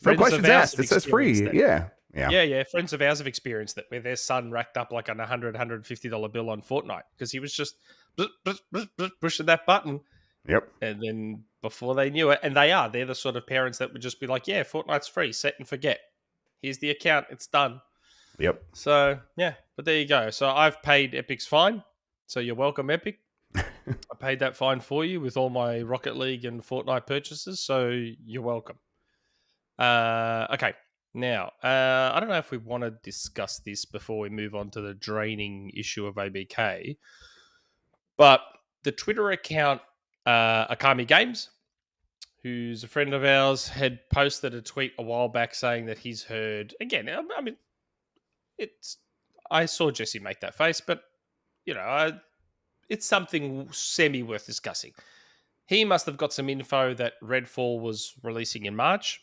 [SPEAKER 3] No questions asked. It says free. Yeah.
[SPEAKER 2] Friends of ours have experienced that where their son racked up like a $100, $150 bill on Fortnite because he was just pushing that button.
[SPEAKER 3] Yep.
[SPEAKER 2] And then before they knew it, and they're the sort of parents that would just be like, yeah, Fortnite's free, set and forget. Here's the account, it's done.
[SPEAKER 3] Yep.
[SPEAKER 2] So, yeah, but there you go. So I've paid Epic's fine. So you're welcome, Epic. I paid that fine for you with all my Rocket League and Fortnite purchases. So you're welcome. Okay. Now, I don't know if we want to discuss this before we move on to the draining issue of ABK, but the Twitter account Akami Games, who's a friend of ours, had posted a tweet a while back saying that he's heard, again, I mean, I saw Jesse make that face, but, you know, it's something semi-worth discussing. He must have got some info that Redfall was releasing in March,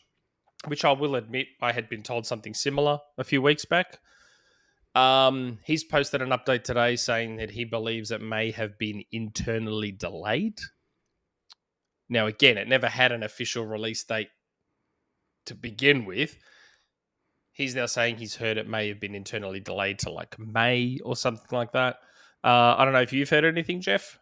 [SPEAKER 2] which I will admit I had been told something similar a few weeks back. He's posted an update today saying that he believes it may have been internally delayed. Now, again, it never had an official release date to begin with. He's now saying he's heard it may have been internally delayed to like May or something like that. I don't know if you've heard anything, Jeff,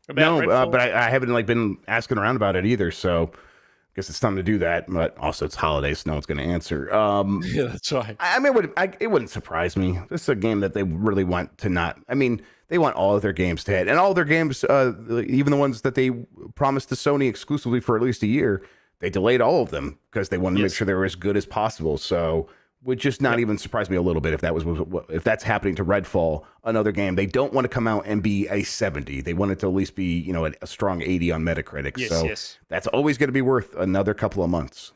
[SPEAKER 2] about Redfall?
[SPEAKER 3] But I haven't been asking around about it either. So I guess it's time to do that. But also it's holidays, so no one's going to answer.
[SPEAKER 2] Yeah, that's right.
[SPEAKER 3] I mean, it wouldn't surprise me. This is a game that they really want to not. I mean, they want all of their games to hit, and all of their games, even the ones that they promised to Sony exclusively for at least a year, they delayed all of them because they wanted to make sure they were as good as possible. So, would just not even surprise me a little bit if that's happening to Redfall, another game. They don't want to come out and be a 70. They want it to at least be, a strong 80 on Metacritic. Yes, that's always going to be worth another couple of months.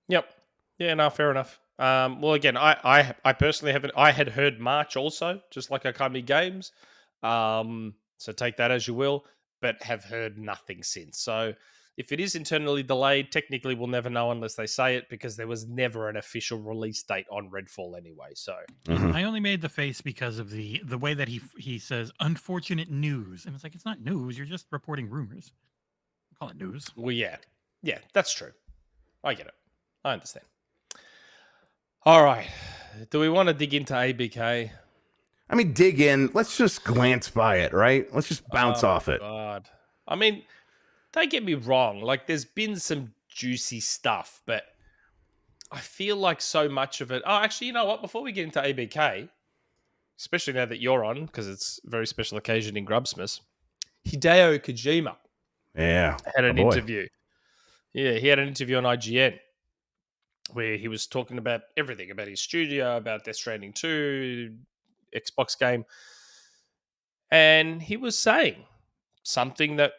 [SPEAKER 2] Yep. Yeah. No, fair enough. Well, again, I personally haven't. I had heard March also, just like Akami Games. So take that as you will, but have heard nothing since. So if it is internally delayed, technically we'll never know unless they say it, because there was never an official release date on Redfall anyway. So
[SPEAKER 4] I only made the face because of the way that he says unfortunate news, and it's like, it's not news. You're just reporting rumors. Call it news.
[SPEAKER 2] Well, yeah, that's true. I get it. I understand. All right. Do we want to dig into ABK?
[SPEAKER 3] I mean, dig in. Let's just glance by it, right? Let's just bounce off it.
[SPEAKER 2] God. I mean, don't get me wrong. Like, there's been some juicy stuff, but I feel like so much of it. Oh, actually, you know what? Before we get into ABK, especially now that you're on, because it's a very special occasion in Grubbsmas, Hideo Kojima had an interview. Yeah, he had an interview on IGN where he was talking about everything, about his studio, about Death Stranding 2, Xbox game. And he was saying something that...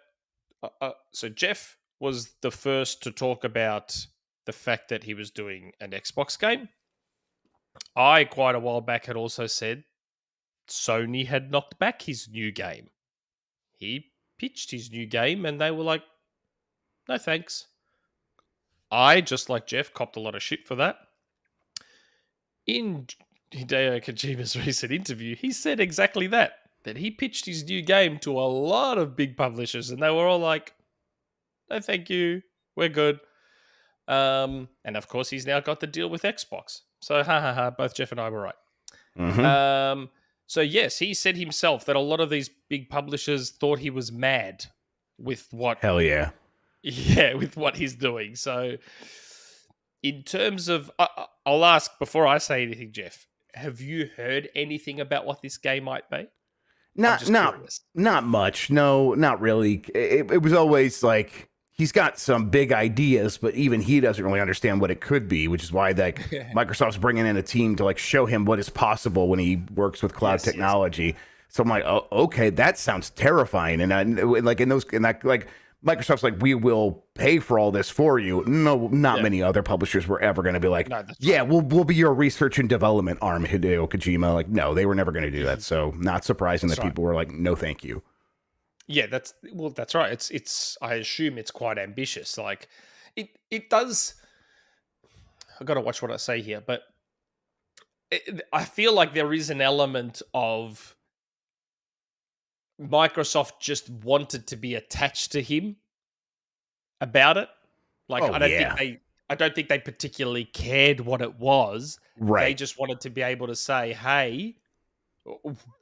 [SPEAKER 2] so Jeff was the first to talk about the fact that he was doing an Xbox game. I, quite a while back, had also said Sony had knocked back his new game. He pitched his new game and they were like, no thanks. I, just like Jeff, copped a lot of shit for that. In Hideo Kojima's recent interview, he said exactly that. that he pitched his new game to a lot of big publishers, and they were all like, "No, thank you, we're good." And of course, he's now got the deal with Xbox. So, both Jeff and I were right.
[SPEAKER 3] Mm-hmm.
[SPEAKER 2] So yes, he said himself that a lot of these big publishers thought he was mad with what.
[SPEAKER 3] Hell yeah.
[SPEAKER 2] Yeah, with what he's doing. So, in terms of, I'll ask before I say anything, Jeff. Have you heard anything about what this game might be?
[SPEAKER 3] Not much. No, not really. It was always like he's got some big ideas, but even he doesn't really understand what it could be, which is why like Microsoft's bringing in a team to like show him what is possible when he works with cloud technology. Yes. So I'm like, oh, okay, that sounds terrifying. And Microsoft's like, we will pay for all this for you. No, not many other publishers were ever going to be like, we'll be your research and development arm, Hideo Kojima. Like, no, they were never going to do that. So not surprising that people were like, no, thank you.
[SPEAKER 2] Yeah, that's right. It's I assume it's quite ambitious. Like it does. I've got to watch what I say here, but I feel like there is an element of Microsoft just wanted to be attached to him about it. Like I don't think they particularly cared what it was.
[SPEAKER 3] Right.
[SPEAKER 2] They just wanted to be able to say, "Hey,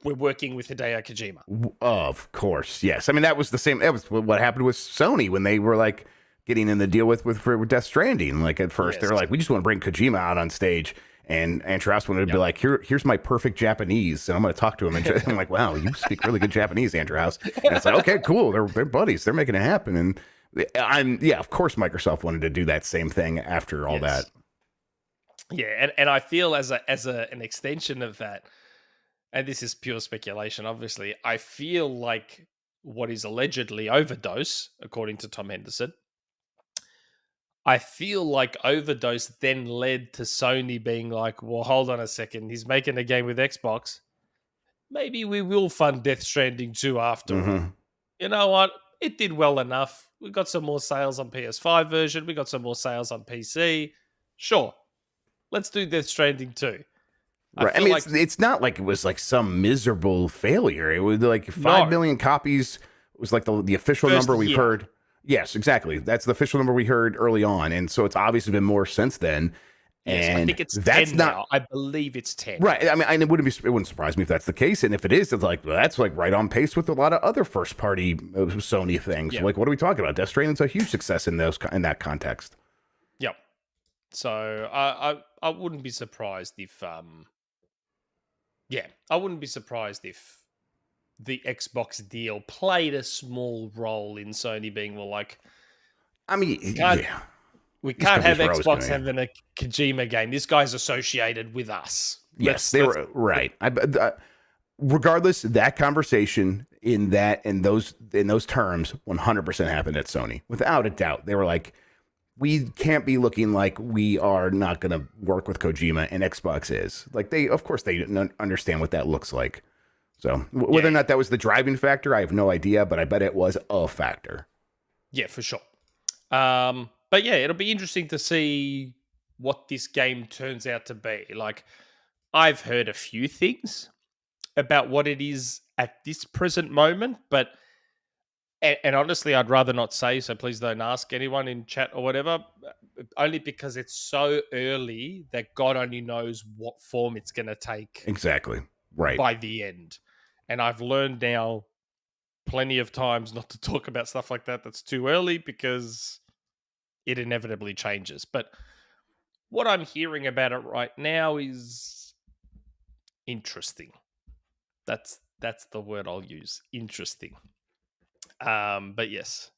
[SPEAKER 2] we're working with Hideo Kojima."
[SPEAKER 3] Of course, yes. I mean, that was the same. That was what happened with Sony when they were like getting in the deal with Death Stranding. Like at first, they were like, "We just want to bring Kojima out on stage." And Andrew House wanted to be like, here's my perfect Japanese, and I'm going to talk to him. And I'm like, wow, you speak really good Japanese, Andrew House. And it's like, okay, cool. They're buddies. They're making it happen. And of course, Microsoft wanted to do that same thing after all that.
[SPEAKER 2] Yeah, and I feel as an extension of that, and this is pure speculation, obviously, I feel like what is allegedly Overdose, according to Tom Henderson, I feel like Overdose then led to Sony being like, well, hold on a second. He's making a game with Xbox. Maybe we will fund Death Stranding 2 after all. You know what? It did well enough. We got some more sales on PS5 version. We got some more sales on PC. Sure. Let's do Death Stranding 2.
[SPEAKER 3] Right. I mean, it's not like it was like some miserable failure. It was like 5 million copies was like the official number we've heard. Yes, exactly. That's the official number we heard early on, and so it's obviously been more since then. And
[SPEAKER 2] I think it's 10 now. I believe it's 10.
[SPEAKER 3] Right. I mean, it wouldn't surprise me if that's the case. And if it is, it's like that's like right on pace with a lot of other first party Sony things. Yeah. Like, what are we talking about? Death Stranding's a huge success in that context.
[SPEAKER 2] Yep. So I wouldn't be surprised if I wouldn't be surprised if the Xbox deal played a small role in Sony being more like,
[SPEAKER 3] I mean,
[SPEAKER 2] we can't have Xbox having a Kojima game. This guy's associated with us.
[SPEAKER 3] Yes, they were right. Regardless, that conversation in those terms 100% happened at Sony, without a doubt. They were like, we can't be looking like we are not going to work with Kojima, and Xbox is. Like, of course they understand what that looks like. So whether or not that was the driving factor, I have no idea, but I bet it was a factor.
[SPEAKER 2] Yeah, for sure. But yeah, it'll be interesting to see what this game turns out to be. Like, I've heard a few things about what it is at this present moment, but and honestly, I'd rather not say, so please don't ask anyone in chat or whatever, only because it's so early that God only knows what form it's going to take.
[SPEAKER 3] Exactly. Right.
[SPEAKER 2] By the end. And I've learned now plenty of times not to talk about stuff like that that's too early because it inevitably changes. But what I'm hearing about it right now is interesting. That's the word I'll use. Interesting. But yes.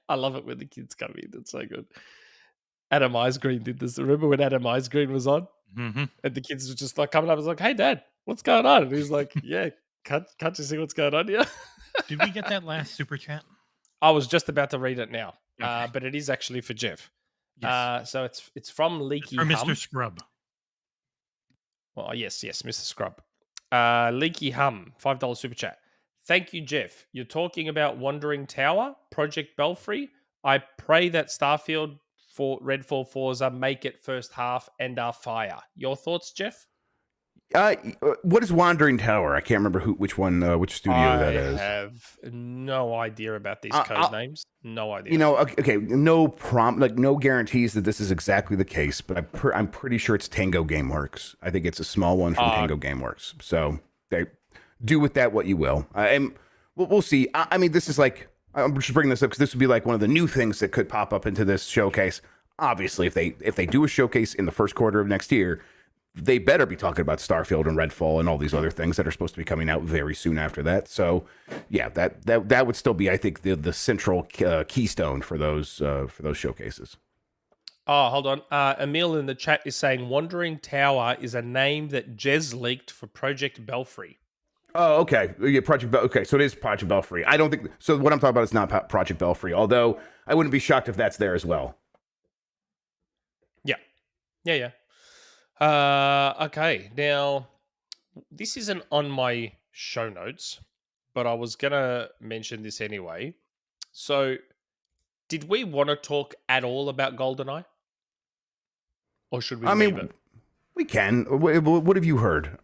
[SPEAKER 2] I love it when the kids come in. It's so good. Adam Icegreen did this. Remember when Adam Icegreen was on? Mm-hmm. And the kids were just like coming up and was like, hey, Dad, what's going on? And he's like, yeah, can't you see what's going on here?
[SPEAKER 4] Did we get that last super chat?
[SPEAKER 2] I was just about to read it now,
[SPEAKER 4] okay.
[SPEAKER 2] But it is actually for Jeff.
[SPEAKER 4] Yes.
[SPEAKER 2] So it's from Leaky Hum.
[SPEAKER 4] Mr. Scrub.
[SPEAKER 2] Well, yes, Mr. Scrub. Leaky Hum, $5 super chat. Thank you, Jeff. You're talking about Wandering Tower, Project Belfry. I pray that Starfield for Redfall Forza make it first half and are fire. Your thoughts, Jeff?
[SPEAKER 3] What is Wandering Tower? I can't remember which studio that is.
[SPEAKER 2] I have no idea about these code names. No idea.
[SPEAKER 3] You know, okay, no guarantees that this is exactly the case, but I'm pretty sure it's Tango Gameworks. I think it's a small one from Tango Gameworks. So they do with that what you will. And we'll see. I mean, this is like, I'm just bringing this up because this would be like one of the new things that could pop up into this showcase. Obviously, if they do a showcase in the first quarter of next year, they better be talking about Starfield and Redfall and all these other things that are supposed to be coming out very soon after that. So, yeah, that would still be, I think, the central keystone for those showcases.
[SPEAKER 2] Oh, hold on. Emil in the chat is saying Wandering Tower is a name that Jez leaked for Project Belfry.
[SPEAKER 3] Oh, okay. Yeah, okay, so it is Project Belfry. I don't think so. What I'm talking about is not Project Belfry, although I wouldn't be shocked if that's there as well.
[SPEAKER 2] Yeah. Okay, now this isn't on my show notes, but I was gonna mention this anyway. So, did we want to talk at all about Goldeneye, or should we leave it?
[SPEAKER 3] We can. What have you heard?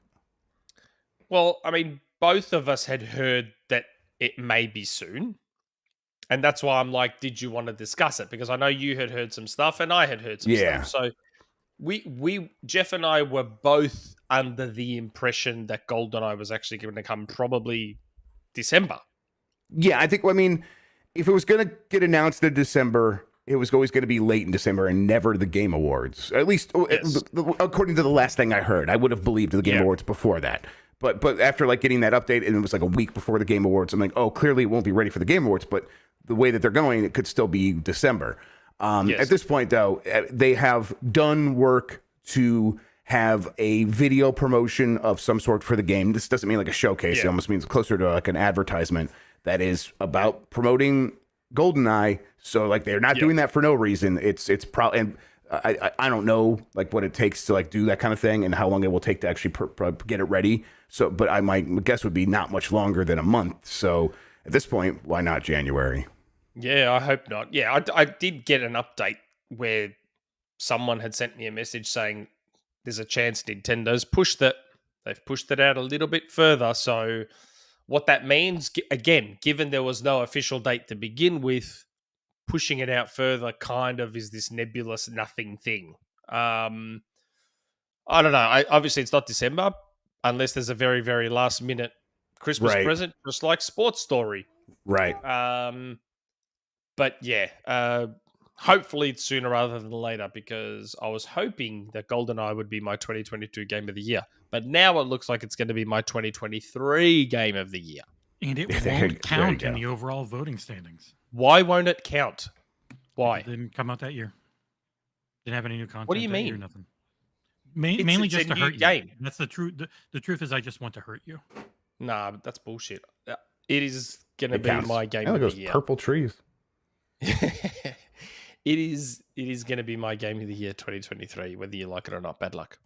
[SPEAKER 2] Well, I mean, both of us had heard that it may be soon, and that's why I'm like, did you want to discuss it? Because I know you had heard some stuff, and I had heard some stuff. So. Jeff and I were both under the impression that GoldenEye was actually going to come probably December.
[SPEAKER 3] Yeah, I mean, if it was going to get announced in December, it was always going to be late in December and never the Game Awards. At least, according to the last thing I heard, I would have believed the Game Awards before that. But after like getting that update, and it was like a week before the Game Awards, I'm like, oh, clearly it won't be ready for the Game Awards. But the way that they're going, it could still be December. At this point, though, they have done work to have a video promotion of some sort for the game. This doesn't mean like a showcase. It almost means closer to like an advertisement that is about promoting GoldenEye. So like they're not doing that for no reason. It's probably, and I don't know like what it takes to like do that kind of thing and how long it will take to actually get it ready. So, but my guess would be not much longer than a month. So at this point, why not January?
[SPEAKER 2] Yeah, I hope not. Yeah, I did get an update where someone had sent me a message saying there's a chance Nintendo's pushed it. They've pushed it out a little bit further. So what that means, again, given there was no official date to begin with, pushing it out further kind of is this nebulous nothing thing. I don't know. Obviously, it's not December unless there's a very, very last minute Christmas present, just like Sports Story.
[SPEAKER 3] Right.
[SPEAKER 2] But yeah, hopefully it's sooner rather than later because I was hoping that GoldenEye would be my 2022 Game of the Year. But now it looks like it's going to be my 2023 Game of the Year.
[SPEAKER 4] And it won't count in the overall voting standings.
[SPEAKER 2] Why won't it count? Why?
[SPEAKER 4] It didn't come out that year. Didn't have any new content.
[SPEAKER 2] What do you mean?
[SPEAKER 4] Year, nothing. Mainly just to hurt
[SPEAKER 2] you.
[SPEAKER 4] That's the truth. The truth is I just want to hurt you.
[SPEAKER 2] Nah, that's bullshit. It is going to be my Game of the Year.
[SPEAKER 3] Purple trees.
[SPEAKER 2] It is going to be my Game of the Year 2023, whether you like it or not. Bad luck.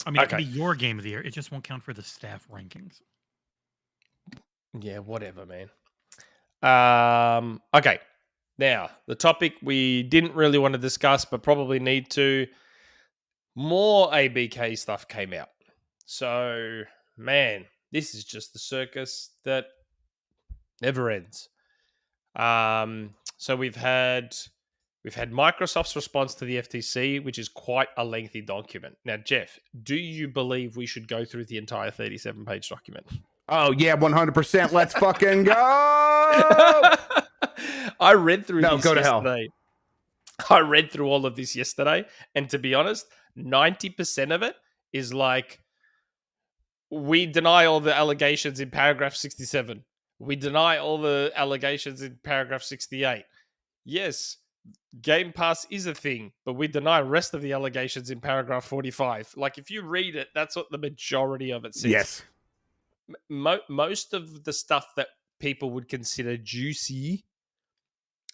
[SPEAKER 4] I mean, it can be your Game of the Year. It just won't count for the staff rankings.
[SPEAKER 2] Yeah, whatever, man. Okay. Now, the topic we didn't really want to discuss, but probably need to. More ABK stuff came out. So, man, this is just the circus that never ends. So we've had Microsoft's response to the FTC, which is quite a lengthy document. Now, Jeff, do you believe we should go through the entire 37-page document?
[SPEAKER 3] Oh yeah, 100%. Let's fucking go.
[SPEAKER 2] I read through this
[SPEAKER 3] go to
[SPEAKER 2] yesterday. Hell. I read through all of this yesterday, and to be honest, 90% of it is like, we deny all the allegations in paragraph 67. We deny all the allegations in paragraph 68. Yes, Game Pass is a thing, but we deny the rest of the allegations in paragraph 45. Like, if you read it, that's what the majority of it says.
[SPEAKER 3] Yes.
[SPEAKER 2] Most of the stuff that people would consider juicy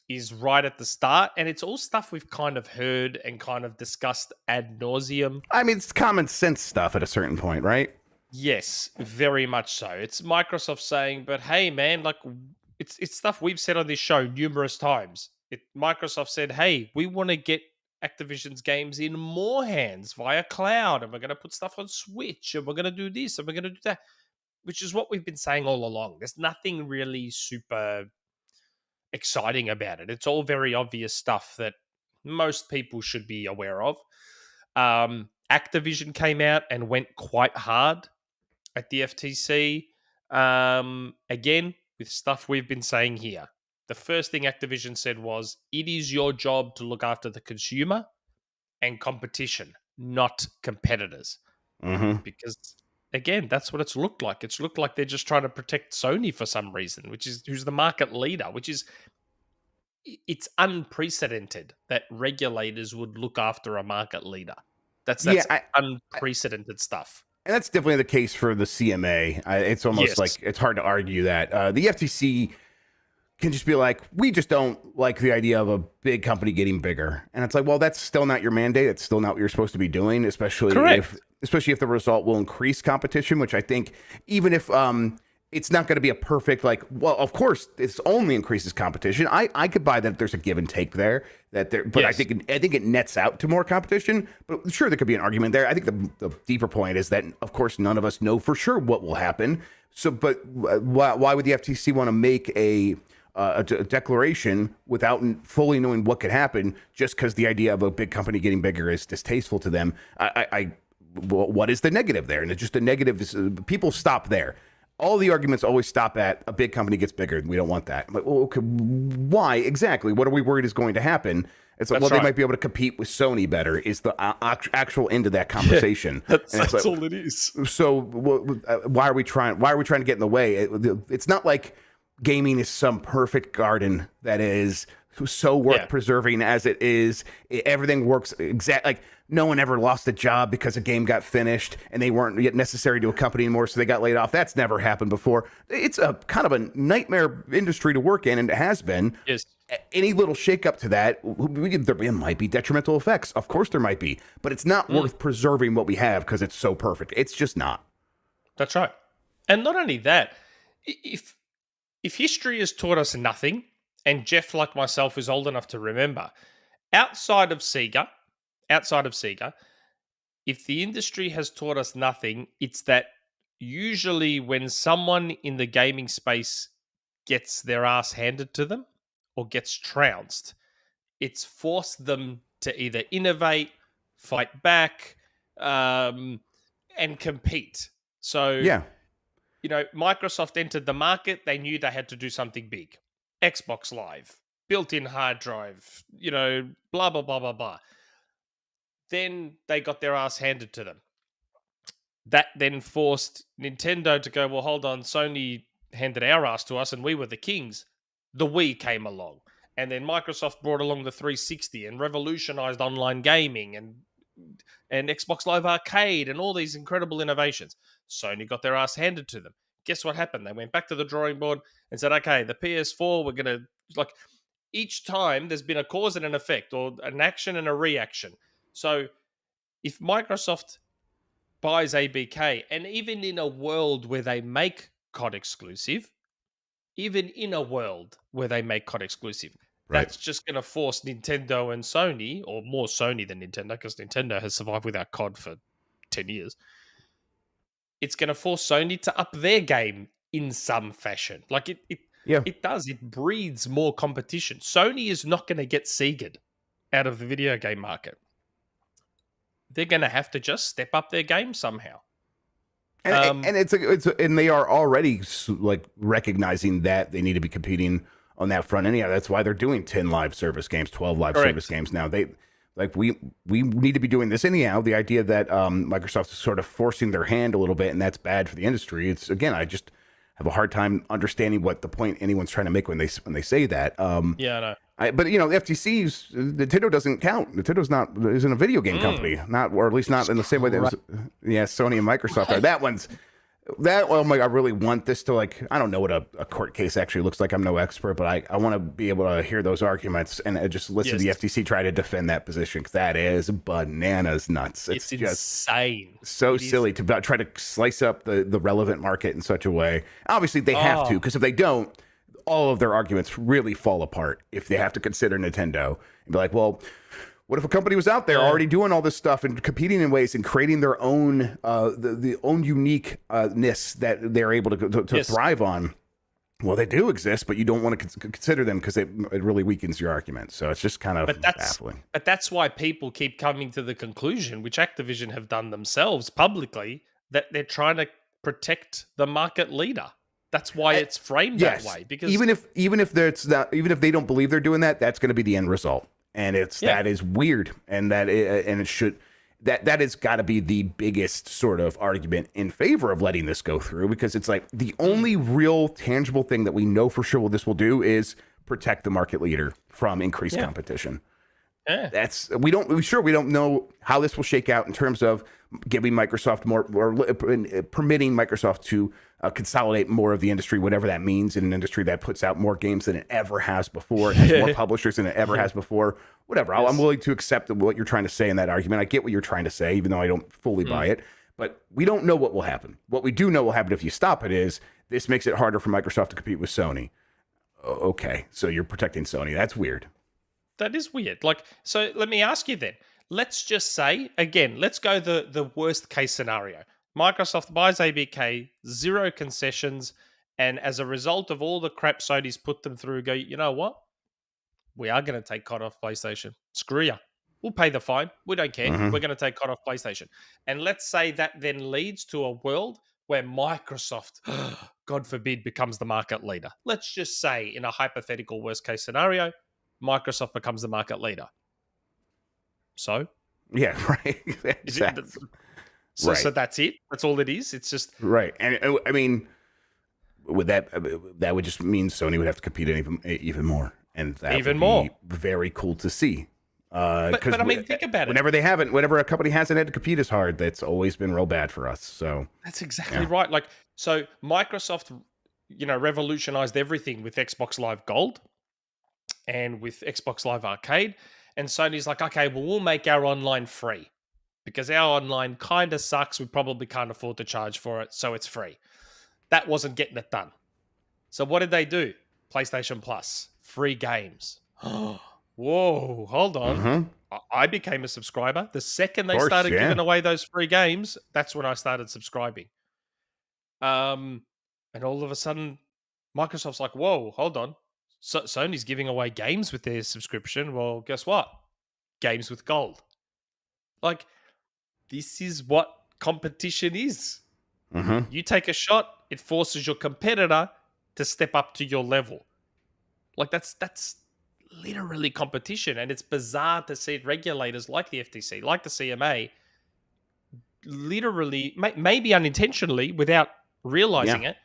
[SPEAKER 2] is right at the start, and it's all stuff we've kind of heard and kind of discussed ad nauseum.
[SPEAKER 3] I mean, it's common sense stuff at a certain point, right?
[SPEAKER 2] Yes, very much so. It's Microsoft saying, but hey, man, like it's stuff we've said on this show numerous times. Microsoft said, hey, we want to get Activision's games in more hands via cloud, and we're going to put stuff on Switch, and we're going to do this, and we're going to do that, which is what we've been saying all along. There's nothing really super exciting about it. It's all very obvious stuff that most people should be aware of. Activision came out and went quite hard at the FTC. Again, with stuff we've been saying here. The first thing Activision said was, it is your job to look after the consumer and competition, not competitors.
[SPEAKER 3] Mm-hmm.
[SPEAKER 2] Because, again, that's what it's looked like. It's looked like they're just trying to protect Sony for some reason, who's the market leader, it's unprecedented that regulators would look after a market leader. That's unprecedented stuff.
[SPEAKER 3] And that's definitely the case for the CMA. It's almost like it's hard to argue that. The FTC can just be like, we just don't like the idea of a big company getting bigger. And it's like, well, that's still not your mandate. It's still not what you're supposed to be doing, especially if the result will increase competition, which I think even if it's not going to be a perfect, well, of course, this only increases competition. I could buy that there's a give and take there. But yes. I think it nets out to more competition. But sure, there could be an argument there. I think the deeper point is that, of course, none of us know for sure what will happen. So, but why would the FTC want to make a declaration without fully knowing what could happen, just because the idea of a big company getting bigger is distasteful to them? What is the negative there? And it's just the negative is people stop there. All the arguments always stop at a big company gets bigger. We don't want that. But, well, okay, why exactly? What are we worried is going to happen? It's like, they might be able to compete with Sony better. Is the actual end of that conversation?
[SPEAKER 2] That's all it is.
[SPEAKER 3] So why are we trying? Why are we trying to get in the way? It's not like gaming is some perfect garden that is so worth preserving as it is. Everything works exactly. Like, no one ever lost a job because a game got finished and they weren't yet necessary to a company anymore, so they got laid off. That's never happened before. It's a kind of a nightmare industry to work in, and it has been.
[SPEAKER 2] Yes.
[SPEAKER 3] Any little shakeup to that, there might be detrimental effects. Of course there might be, but it's not worth preserving what we have because it's so perfect. It's just not.
[SPEAKER 2] That's right. And not only that, if history has taught us nothing, and Jeff, like myself, is old enough to remember, outside of Sega, if the industry has taught us nothing, it's that usually when someone in the gaming space gets their ass handed to them or gets trounced, it's forced them to either innovate, fight back, and compete. So, Microsoft entered the market. They knew they had to do something big. Xbox Live, built-in hard drive, blah, blah, blah, blah, blah. Then they got their ass handed to them. That then forced Nintendo to go, well, hold on, Sony handed our ass to us and we were the kings. The Wii came along. And then Microsoft brought along the 360 and revolutionized online gaming and Xbox Live Arcade and all these incredible innovations. Sony got their ass handed to them. Guess what happened? They went back to the drawing board and said, okay, the PS4, we're going to, each time there's been a cause and an effect, or an action and a reaction. So if Microsoft buys ABK, and even in a world where they make COD exclusive, that's just going to force Nintendo and Sony, or more Sony than Nintendo, because Nintendo has survived without COD for 10 years. It's going to force Sony to up their game in some fashion. It does. It breeds more competition. Sony is not going to get Sega'd out of the video game market. They're going to have to just step up their game somehow.
[SPEAKER 3] And and they are already recognizing that they need to be competing on that front. And that's why they're doing 10 live service games, 12 live service games now. We need to be doing this anyhow. The idea that Microsoft is sort of forcing their hand a little bit, and that's bad for the industry. It's, again, I just have a hard time understanding what the point anyone's trying to make when they say that.
[SPEAKER 2] I know.
[SPEAKER 3] But the FTC's Nintendo doesn't count. Nintendo isn't a video game company, or at least not in the same way that Sony and Microsoft are. I really want this to I don't know what a court case actually looks like. I'm no expert, but I want to be able to hear those arguments and just listen to the FTC try to defend that position, because that is bananas nuts. It's just
[SPEAKER 2] insane.
[SPEAKER 3] So silly to try to slice up the relevant market in such a way. Obviously, they have to, because if they don't, all of their arguments really fall apart if they have to consider Nintendo and be like, well, What if a company was out there already doing all this stuff and competing in ways and creating their own the own uniqueness that they're able to thrive on? Well, they do exist, but you don't want to consider them because it really weakens your argument. So it's just kind of baffling.
[SPEAKER 2] But that's why people keep coming to the conclusion, which Activision have done themselves publicly, that they're trying to protect the market leader. That's why it's framed that way. Because
[SPEAKER 3] even if they don't believe they're doing that, that's going to be the end result, and that is weird, and it should. That has got to be the biggest sort of argument in favor of letting this go through, because it's like the only real tangible thing that we know for sure what this will do is protect the market leader from increased competition. Yeah. We don't know how this will shake out in terms of giving Microsoft more or permitting Microsoft to consolidate more of the industry, whatever that means, in an industry that puts out more games than it ever has before. It has more publishers than it ever has before. Whatever. Yes. I'm willing to accept what you're trying to say in that argument. I get what you're trying to say, even though I don't fully buy it. But we don't know what will happen. What we do know will happen if you stop it is this makes it harder for Microsoft to compete with Sony. Okay, so you're protecting Sony. That's weird.
[SPEAKER 2] That is weird. So let me ask you then. Let's just say, again, let's go the worst case scenario. Microsoft buys ABK, 0 concessions, and as a result of all the crap Sony's put them through, go, you know what? We are going to take COD off PlayStation. Screw ya. We'll pay the fine. We don't care. We're going to take COD off PlayStation. And let's say that then leads to a world where Microsoft, God forbid, becomes the market leader. Let's just say, in a hypothetical worst case scenario, Microsoft becomes the market leader. So?
[SPEAKER 3] Yeah, right. Exactly.
[SPEAKER 2] So that's it? That's all it is? It's just...
[SPEAKER 3] Right. And I mean, would that would just mean Sony would have to compete even more. And that would be very cool to see.
[SPEAKER 2] But I mean, think about it.
[SPEAKER 3] Whenever a company hasn't had to compete as hard, that's always been real bad for us. So
[SPEAKER 2] that's exactly right. So Microsoft, revolutionized everything with Xbox Live Gold and with Xbox Live Arcade. And Sony's like, okay, well, we'll make our online free because our online kind of sucks. We probably can't afford to charge for it, so it's free. That wasn't getting it done. So what did they do? PlayStation Plus, free games. Whoa, hold on. I became a subscriber. The second they started giving away those free games, that's when I started subscribing. And all of a sudden, Microsoft's like, whoa, hold on. Sony's giving away games with their subscription. Well, guess what? Games with gold. This is what competition is. You take a shot, it forces your competitor to step up to your level. That's literally competition, and it's bizarre to see regulators like the FTC, like the CMA, literally, maybe unintentionally, without realizing it,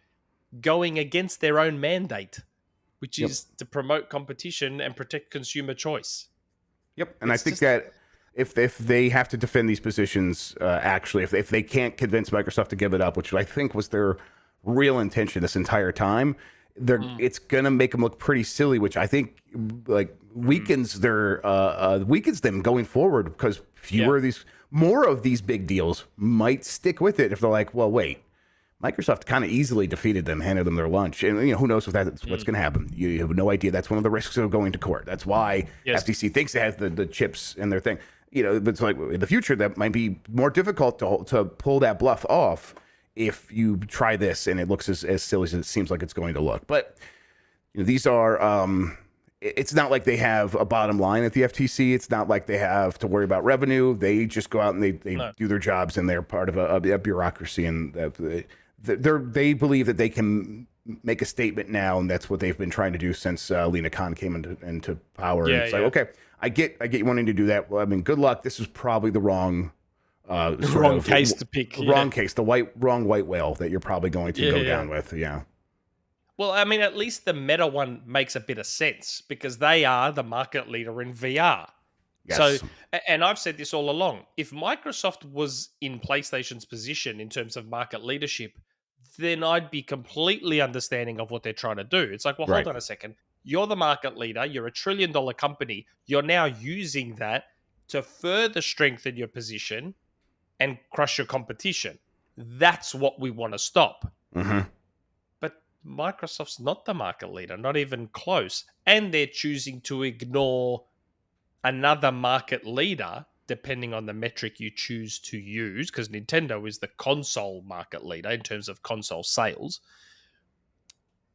[SPEAKER 2] going against their own mandate, which is to promote competition and protect consumer choice.
[SPEAKER 3] Yep, and I think that if they have to defend these positions, actually, if they can't convince Microsoft to give it up, which I think was their real intention this entire time, it's gonna make them look pretty silly, which I think weakens them going forward, because more of these big deals might stick with it if they're like, well, wait, Microsoft kind of easily defeated them, handed them their lunch, and who knows if that's what's going to happen. You have no idea. That's one of the risks of going to court. That's why FTC thinks it has the chips in their thing. But it's like in the future that might be more difficult to pull that bluff off if you try this and it looks as silly as it seems like it's going to look. But these are it's not like they have a bottom line at the FTC. It's not like they have to worry about revenue. They just go out and they do their jobs, and they're part of a bureaucracy, and they believe that they can make a statement now, and that's what they've been trying to do since Lena Khan came into power. And it's like, okay, I get you wanting to do that. Well, I mean, good luck. This is probably the wrong
[SPEAKER 2] case to pick.
[SPEAKER 3] Wrong case, wrong white whale that you're probably going to go down with. Yeah.
[SPEAKER 2] Well, I mean, at least the Meta one makes a bit of sense because they are the market leader in VR.
[SPEAKER 3] Yes.
[SPEAKER 2] So, and I've said this all along, if Microsoft was in PlayStation's position in terms of market leadership, then I'd be completely understanding of what they're trying to do. It's like, well, hold on a second. You're the market leader. You're a $1 trillion company. You're now using that to further strengthen your position and crush your competition. That's what we want to stop. But Microsoft's not the market leader, not even close. And they're choosing to ignore another market leader, depending on the metric you choose to use, because Nintendo is the console market leader in terms of console sales,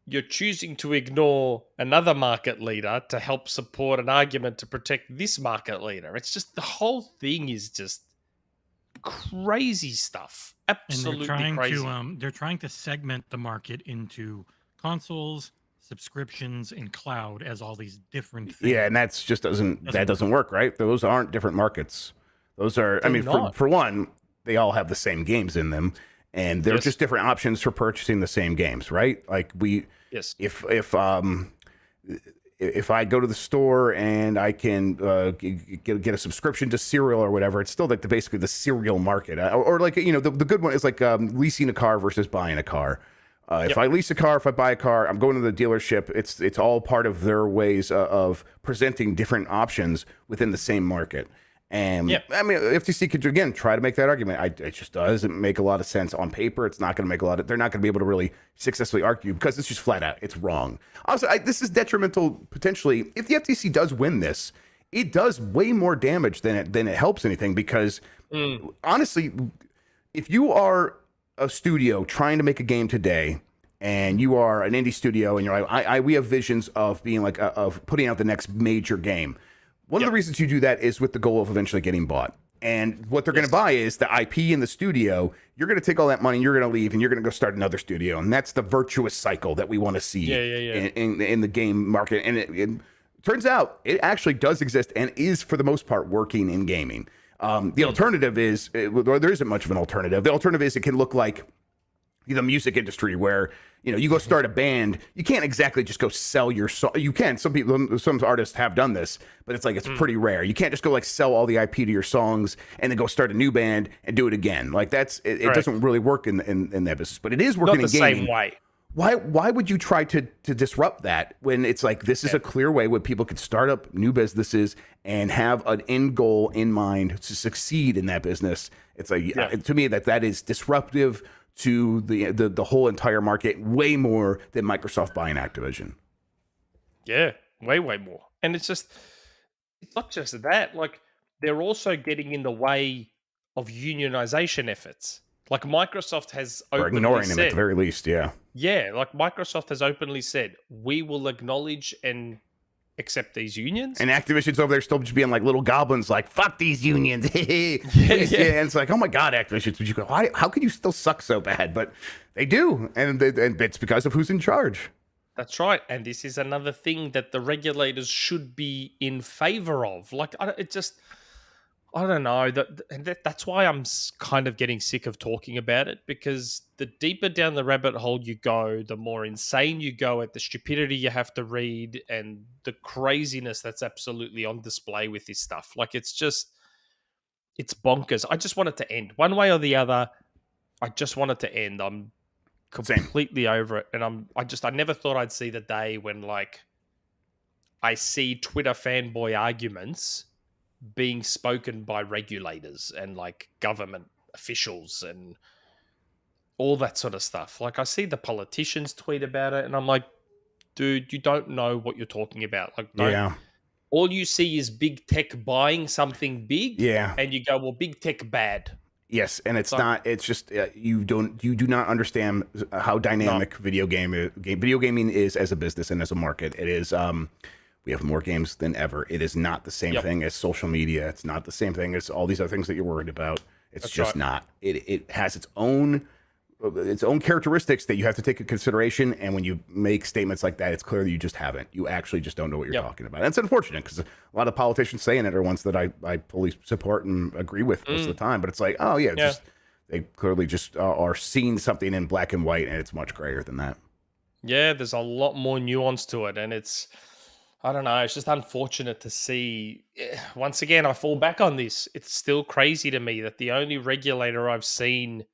[SPEAKER 2] you're choosing to ignore another market leader to help support an argument to protect this market leader. It's just the whole thing is just crazy stuff. Absolutely crazy.
[SPEAKER 4] They're trying to segment the market into consoles, subscriptions, and cloud as all these different things.
[SPEAKER 3] Yeah, and that's just doesn't work, right? Those aren't different markets. Those are, I mean, for one, they all have the same games in them, and they're just different options for purchasing the same games, right? Like if I go to the store and I can get a subscription to cereal or whatever, it's still like basically the cereal market. Or like, you know, the good one is like leasing a car versus buying a car. If I lease a car, if I buy a car, I'm going to the dealership. It's all part of their ways of presenting different options within the same market. And I mean, FTC could again try to make that argument. It just doesn't make a lot of sense on paper. It's not going to make a lot of. They're not going to be able to really successfully argue because it's just flat out. It's wrong. Also, this is detrimental potentially. If the FTC does win this, it does way more damage than it helps anything. Because honestly, if you are a studio trying to make a game today, and you are an indie studio, and you're like, we have visions of being like of putting out the next major game. One of the reasons you do that is with the goal of eventually getting bought. And what they're going to buy is the IP in the studio. You're going to take all that money, you're going to leave, and you're going to go start another studio. And that's the virtuous cycle that we want to see in the game market. And it turns out it actually does exist and is, for the most part, working in gaming. The alternative is, well, there isn't much of an alternative. The alternative is it can look like the music industry where, you know, you go start a band, you can't exactly just go sell your song. You can, some artists have done this, but it's like, it's pretty rare. You can't just go like sell all the IP to your songs and then go start a new band and do it again. Like it doesn't really work in that business, but it is working in gaming.
[SPEAKER 2] Same way.
[SPEAKER 3] Why would you try to disrupt that when it's like, this is a clear way where people could start up new businesses and have an end goal in mind to succeed in that business? It's like, to me, that is disruptive to the whole entire market, way more than Microsoft buying Activision.
[SPEAKER 2] Yeah, way more. And it's not just that. Like, they're also getting in the way of unionization efforts. Like, Microsoft has openly
[SPEAKER 3] or ignoring them at the very least. Yeah,
[SPEAKER 2] like Microsoft has openly said, we will acknowledge and accept these unions.
[SPEAKER 3] And Activision's over there still just being like little goblins, like, fuck these unions. And it's like, oh my God, Activision, would you go, how could you still suck so bad? But they do. And it's because of who's in charge.
[SPEAKER 2] Kind right. And this is another thing that the regulators should be in favor of. Like, I don't know. That's why I'm kind of getting sick of talking about it, because the deeper down the rabbit hole you go, the more insane you go at the stupidity you have to read and the craziness that's absolutely on display with this stuff. Like, it's bonkers. I just want it to end one way or the other. I just want it to end. I'm completely over it. And I never thought I'd see the day when, like, I see Twitter fanboy arguments being spoken by regulators and like government officials and all that sort of stuff. Like, I see the politicians tweet about it and I'm like, dude, you don't know what you're talking about. Like, all you see is big tech buying something big. And you go, well, big tech bad.
[SPEAKER 3] Yes. And it's not, it's just, you do not understand how dynamic video gaming is as a business and as a market. It is, we have more games than ever. It is not the same thing as social media. It's not the same thing as all these other things that you're worried about. It's just not. It has its own characteristics that you have to take into consideration. And when you make statements like that, it's clear that you just haven't. You actually just don't know what you're talking about. And it's unfortunate because a lot of politicians saying it are ones that I fully support and agree with most of the time. But it's like, oh yeah, just they clearly just are seeing something in black and white, and it's much grayer than that.
[SPEAKER 2] Yeah, there's a lot more nuance to it, and it's, I don't know, it's just unfortunate to see. Once again, I fall back on this. It's still crazy to me that the only regulator I've seen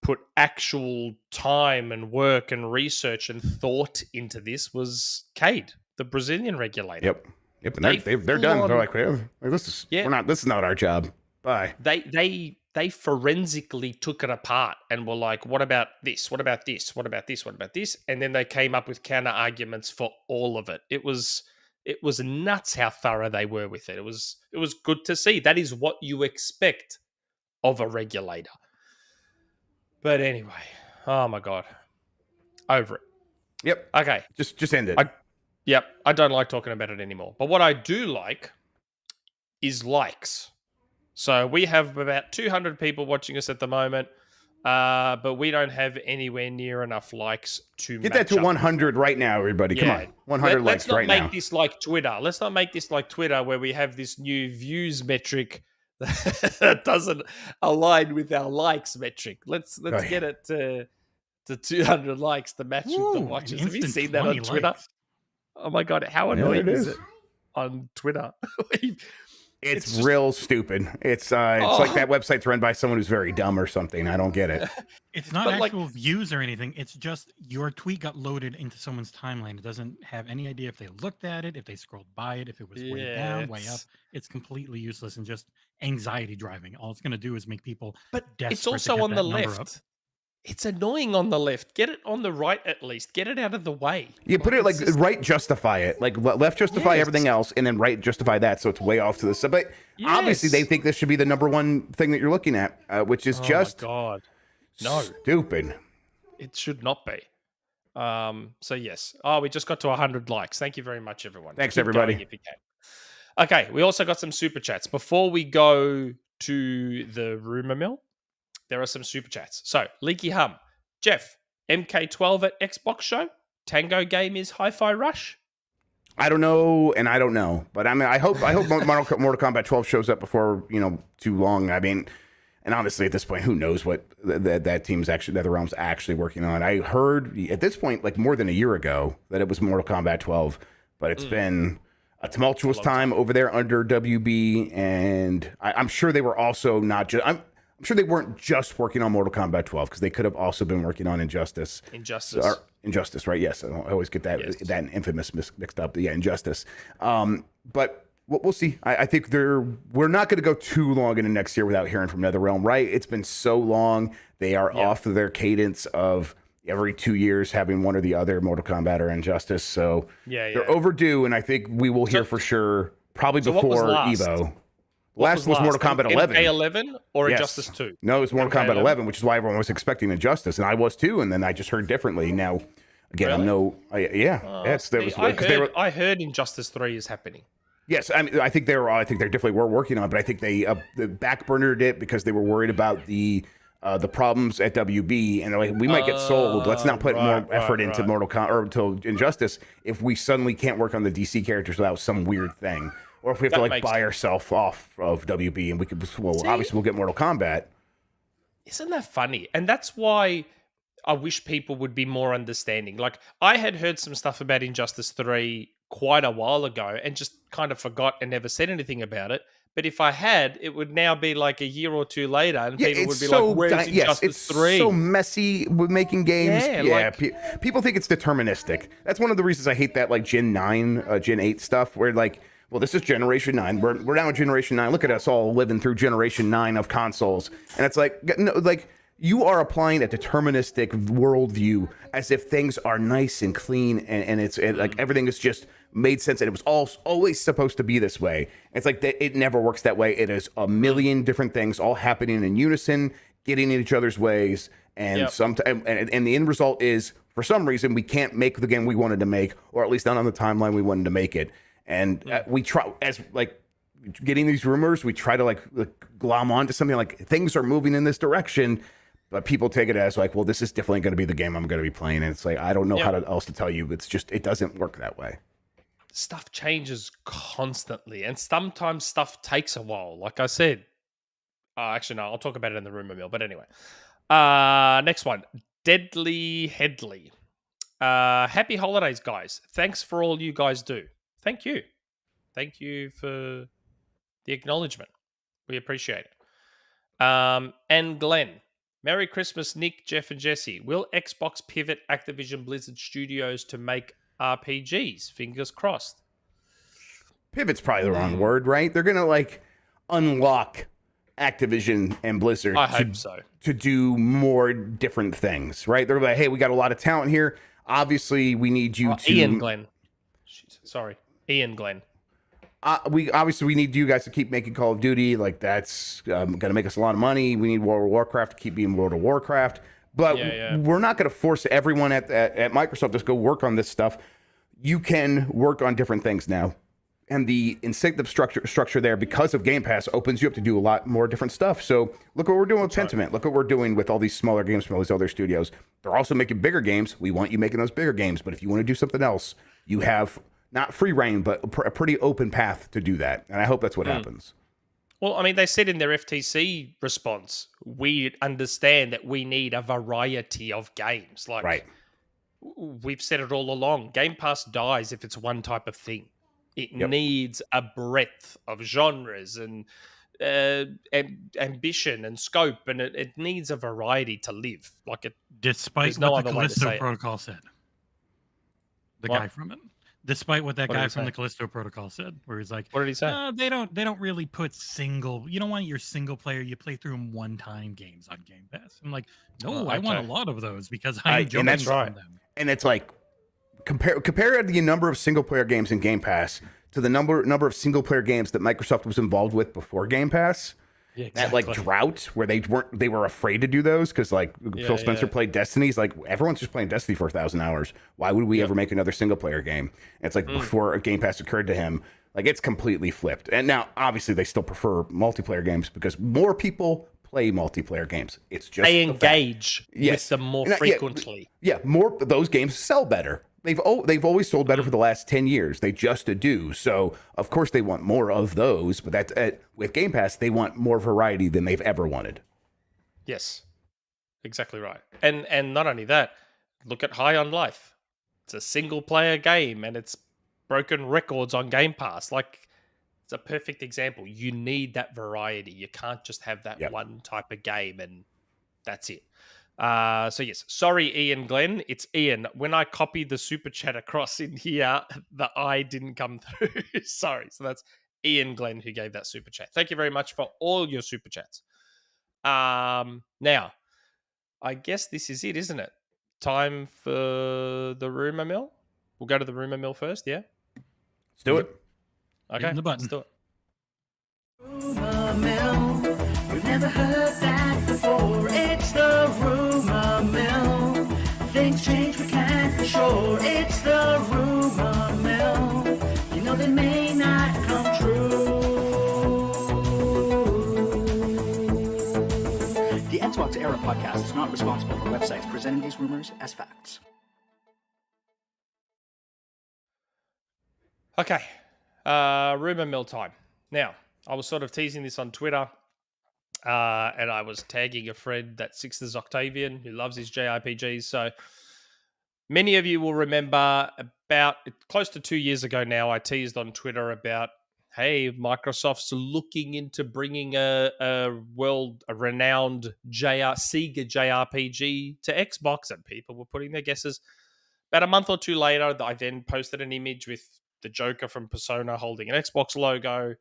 [SPEAKER 2] put actual time and work and research and thought into this was CADE, the Brazilian regulator.
[SPEAKER 3] Yep. And they're done. They're like, this is not our job. Bye.
[SPEAKER 2] They forensically took it apart and were like, what about this? What about this? What about this? What about this? And then they came up with counter arguments for all of it. It was It was nuts how thorough they were with it. It was good to see. That is what you expect of a regulator. But anyway, oh my God. Over it.
[SPEAKER 3] Yep.
[SPEAKER 2] Okay.
[SPEAKER 3] Just end it.
[SPEAKER 2] I don't like talking about it anymore. But what I do like is likes. So we have about 200 people watching us at the moment, but we don't have anywhere near enough likes to
[SPEAKER 3] get that to 100 right now, everybody. Come on, 100 likes right now.
[SPEAKER 2] Let's not make this like Twitter. Let's not make this like Twitter, where we have this new views metric that doesn't align with our likes metric. Let's get it to 200 likes to match with the watches. Have you seen that on Twitter?
[SPEAKER 4] Likes.
[SPEAKER 2] Oh my God, how annoying is it on Twitter?
[SPEAKER 3] It's real stupid. It's like that website's run by someone who's very dumb or something. I don't get it.
[SPEAKER 4] It's not actual views or anything. It's just your tweet got loaded into someone's timeline. It doesn't have any idea if they looked at it, if they scrolled by it, if it was way down, way up. It's completely useless and just anxiety driving. All it's going to do is make people desperate.
[SPEAKER 2] It's also on the left. It's annoying on the left. Get it on the right at least. Get it out of the way.
[SPEAKER 3] You put it like right, justify it. Like left justify everything else, and then right justify that, so it's way off to the side. But obviously, they think this should be the number one thing that you're looking at, which is just stupid.
[SPEAKER 2] It should not be. So yes. Oh, we just got to 100 likes. Thank you very much, everyone.
[SPEAKER 3] Thanks, everybody.
[SPEAKER 2] If you can. Okay, we also got some super chats. Before we go to the Rumourmill, there are some super chats. So, Leaky Hum, Jeff, MK12 at Xbox show? Tango game is Hi-Fi Rush?
[SPEAKER 3] I don't know, and I don't know. But I mean, I hope Mortal Kombat 12 shows up before, too long. I mean, and honestly, at this point, who knows what that team's actually, that the realm's actually working on. I heard at this point, like more than a year ago, that it was Mortal Kombat 12, but it's been a tumultuous time over there under WB, and I'm sure they were also not just... I'm sure they weren't just working on Mortal Kombat 12, because they could have also been working on Injustice. Injustice, right? Yes, I always get that and Infamous mixed up. Yeah, Injustice. But we'll see. I think we're not going to go too long into next year without hearing from NetherRealm, right? It's been so long. They are off of their cadence of every 2 years having one or the other, Mortal Kombat or Injustice. So they're overdue, and I think we will hear for sure probably before EVO. Last was Mortal Kombat 11.
[SPEAKER 2] MK11 or Injustice 2?
[SPEAKER 3] No, it was Mortal Kombat 11, which is why everyone was expecting Injustice, and I was too, and then I just heard differently. Now, again,
[SPEAKER 2] really? I heard Injustice 3 is happening.
[SPEAKER 3] Yes, I mean, I think they definitely were working on it, but I think they backburnered it because they were worried about the problems at WB, and they're like, we might get sold. Let's not put more effort into Mortal Kombat or into Injustice if we suddenly can't work on the DC characters without some weird thing. Or if we have to buy ourselves off of WB, and we could, obviously we'll get Mortal Kombat.
[SPEAKER 2] Isn't that funny? And that's why I wish people would be more understanding. Like, I had heard some stuff about Injustice 3 quite a while ago and just kind of forgot and never said anything about it. But if I had, it would now be like a year or two later, and people would be like, where's Injustice 3?
[SPEAKER 3] It's so messy with making games. People think it's deterministic. That's one of the reasons I hate that, like, Gen 9, Gen 8 stuff, where, like, well, this is Generation 9. We're now in Generation 9. Look at us all living through Generation 9 of consoles. And it's like, no, like, you are applying a deterministic worldview as if things are nice and clean, and it's like everything is just made sense, and it was always supposed to be this way. It's like it never works that way. It is a million different things all happening in unison, getting in each other's ways, and and the end result is, for some reason, we can't make the game we wanted to make, or at least not on the timeline we wanted to make it. And we try, as like getting these rumors, we try to like glom onto something like things are moving in this direction, but people take it as like, well, this is definitely going to be the game I'm going to be playing. And it's like, I don't know how else to tell you. It's just, it doesn't work that way.
[SPEAKER 2] Stuff changes constantly, and sometimes stuff takes a while. Like I said, actually, no, I'll talk about it in the Rumourmill. But anyway, next one, Deadly Headley. Happy holidays, guys. Thanks for all you guys do. Thank you. Thank you for the acknowledgement. We appreciate it. And Glenn, Merry Christmas, Nick, Jeff, and Jesse. Will Xbox pivot Activision Blizzard Studios to make RPGs? Fingers crossed.
[SPEAKER 3] Pivot's probably the wrong word, right? They're going to like unlock Activision and Blizzard to do more different things, right? They're like, hey, we got a lot of talent here. Obviously, we need you to...
[SPEAKER 2] Ian Glenn. Sorry. Ian Glenn.
[SPEAKER 3] We need you guys to keep making Call of Duty. Like, that's going to make us a lot of money. We need World of Warcraft to keep being World of Warcraft. But we're not going to force everyone at Microsoft to go work on this stuff. You can work on different things now. And the incentive structure there, because of Game Pass, opens you up to do a lot more different stuff. So look what we're doing with Pentiment. Right. Look what we're doing with all these smaller games from all these other studios. They're also making bigger games. We want you making those bigger games. But if you want to do something else, you have not free reign, but a pretty open path to do that. And I hope that's what happens.
[SPEAKER 2] Well, I mean, they said in their FTC response, we understand that we need a variety of games. Like,
[SPEAKER 3] right.
[SPEAKER 2] We've said it all along. Game Pass dies if it's one type of thing. It needs a breadth of genres and ambition and scope, and it needs a variety to live. Like,
[SPEAKER 4] despite what the Callisto Protocol said, guy from it. Despite what that guy from the Callisto Protocol said, where he's like,
[SPEAKER 2] "What did he say?
[SPEAKER 4] They don't really put single. You don't want your single player. You play through them one time games on Game Pass." I'm like, no, I want a lot of those because I enjoy them.
[SPEAKER 3] And it's like compare the number of single player games in Game Pass to the number of single player games that Microsoft was involved with before Game Pass. Yeah, exactly. That like drought where they were afraid to do those because like Phil Spencer played Destiny. He's like, everyone's just playing Destiny for 1,000 hours. Why would we ever make another single player game? And it's like before a Game Pass occurred to him, like it's completely flipped. And now obviously they still prefer multiplayer games because more people play multiplayer games. It's just
[SPEAKER 2] they engage with them more frequently.
[SPEAKER 3] More those games sell better. They've always sold better for the last 10 years. They just do. So, of course, they want more of those. But that's with Game Pass, they want more variety than they've ever wanted.
[SPEAKER 2] Yes, exactly right. And not only that, look at High on Life. It's a single-player game, and it's broken records on Game Pass. Like, it's a perfect example. You need that variety. You can't just have that one type of game, and that's it. So yes, sorry, Ian Glenn. It's Ian. When I copied the super chat across in here, the I didn't come through. Sorry. So that's Ian Glenn who gave that super chat. Thank you very much for all your super chats. Now, I guess this is it, isn't it? Time for the rumor mill. We'll go to the rumor mill first. Yeah.
[SPEAKER 3] Let's do it.
[SPEAKER 2] Okay.
[SPEAKER 4] The button.
[SPEAKER 2] Let's do it.
[SPEAKER 5] Rumor mill. We've never heard that before. It's the rumor mill. Things change, we can't be sure. It's the rumor mill. You know they may not come true.
[SPEAKER 6] The XboxEra podcast is not responsible for websites presenting these rumors as facts.
[SPEAKER 2] Okay. Rumor mill time. Now, I was sort of teasing this on Twitter. And I was tagging a friend that Sixers Octavian, who loves his JRPGs. So many of you will remember about close to 2 years ago now, I teased on Twitter about, hey, Microsoft's looking into bringing a renowned Sega JRPG to Xbox, and people were putting their guesses. About a month or two later, I then posted an image with the Joker from Persona holding an Xbox logo,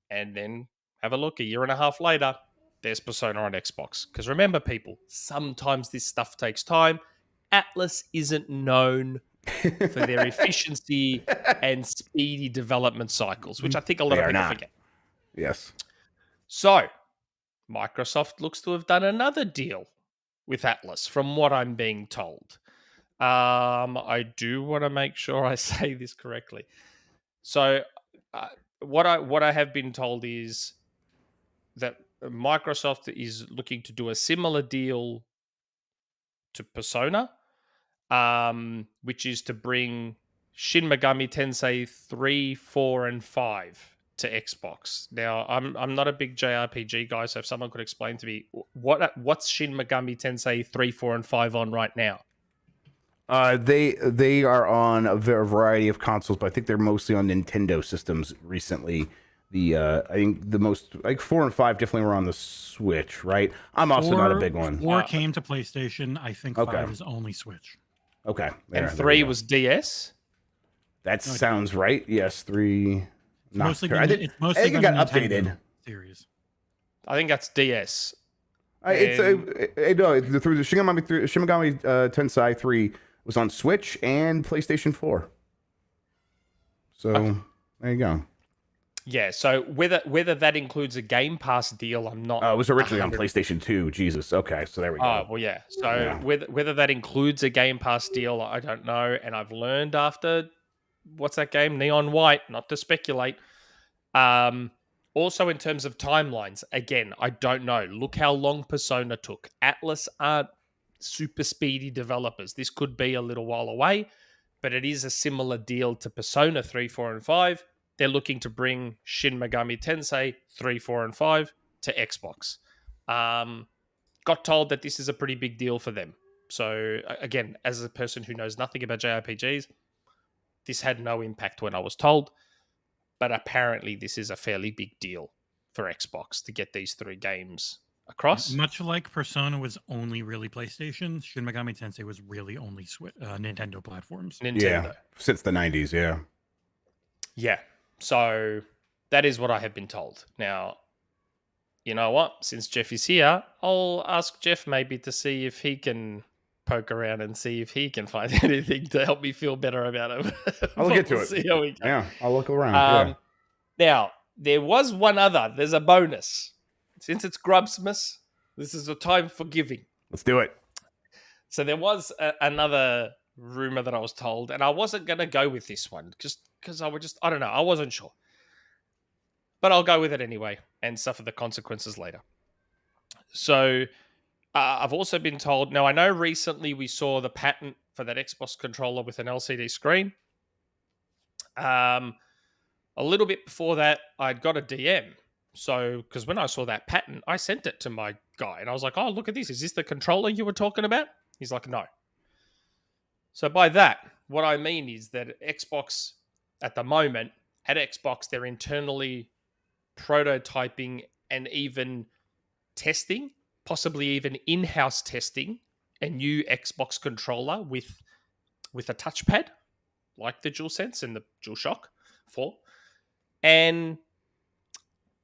[SPEAKER 2] and then have a look, a year and a half later, there's Persona on Xbox. Because remember, people, sometimes this stuff takes time. Atlus isn't known for their efficiency and speedy development cycles, which I think a lot of people forget.
[SPEAKER 3] Yes.
[SPEAKER 2] So, Microsoft looks to have done another deal with Atlus, from what I'm being told. I do want to make sure I say this correctly. So, what I have been told is that Microsoft is looking to do a similar deal to Persona, which is to bring Shin Megami Tensei 3, 4, and 5 to Xbox. Now, I'm not a big JRPG guy, so if someone could explain to me, what's Shin Megami Tensei 3, 4, and 5 on right now?
[SPEAKER 3] They are on a variety of consoles, but I think they're mostly on Nintendo systems recently. I think the most, like 4 and 5 definitely were on the Switch, right? I'm also not a big one.
[SPEAKER 4] 4 came to PlayStation. I think 5 is only Switch.
[SPEAKER 3] Okay.
[SPEAKER 2] And 3 was DS?
[SPEAKER 3] That sounds right. Yes, 3.
[SPEAKER 4] I think it got updated. Series.
[SPEAKER 2] I think that's DS.
[SPEAKER 3] No, through the Shin Megami Tensei 3 was on Switch and PlayStation 4. So there you go.
[SPEAKER 2] Yeah, so whether that includes a Game Pass deal, I'm not.
[SPEAKER 3] Oh, it was originally on
[SPEAKER 2] 100%.
[SPEAKER 3] PlayStation 2. Jesus. Okay, so there we go.
[SPEAKER 2] Oh, well, yeah. So whether that includes a Game Pass deal, I don't know. And I've learned after, what's that game? Neon White, not to speculate. Also, in terms of timelines, again, I don't know. Look how long Persona took. Atlus aren't super speedy developers. This could be a little while away, but it is a similar deal to Persona 3, 4, and 5. They're looking to bring Shin Megami Tensei 3, 4, and 5 to Xbox. Got told that this is a pretty big deal for them. So, again, as a person who knows nothing about JRPGs, this had no impact when I was told. But apparently this is a fairly big deal for Xbox to get these 3 games across.
[SPEAKER 4] Much like Persona was only really PlayStation, Shin Megami Tensei was really only Nintendo platforms.
[SPEAKER 2] Nintendo.
[SPEAKER 3] Yeah, since the 90s, yeah.
[SPEAKER 2] Yeah. So that is what I have been told. Now, you know what? Since Jeff is here, I'll ask Jeff maybe to see if he can poke around and see if he can find anything to help me feel better about it.
[SPEAKER 3] I'll get to it.
[SPEAKER 2] See how we go.
[SPEAKER 3] Yeah, I'll look around.
[SPEAKER 2] Now, there was one other. There's a bonus. Since it's Grubbsmas, this is a time for giving.
[SPEAKER 3] Let's do it.
[SPEAKER 2] So there was another rumor that I was told, and I wasn't going to go with this one just because I don't know. I wasn't sure. But I'll go with it anyway and suffer the consequences later. So I've also been told, now I know recently we saw the patent for that Xbox controller with an LCD screen. A little bit before that, I'd got a DM. So, because when I saw that patent, I sent it to my guy and I was like, oh, look at this. Is this the controller you were talking about? He's like, no. So by that, what I mean is that Xbox at the moment, at Xbox, they're internally prototyping and even testing, possibly even in-house testing, a new Xbox controller with a touchpad, like the DualSense and the DualShock 4. And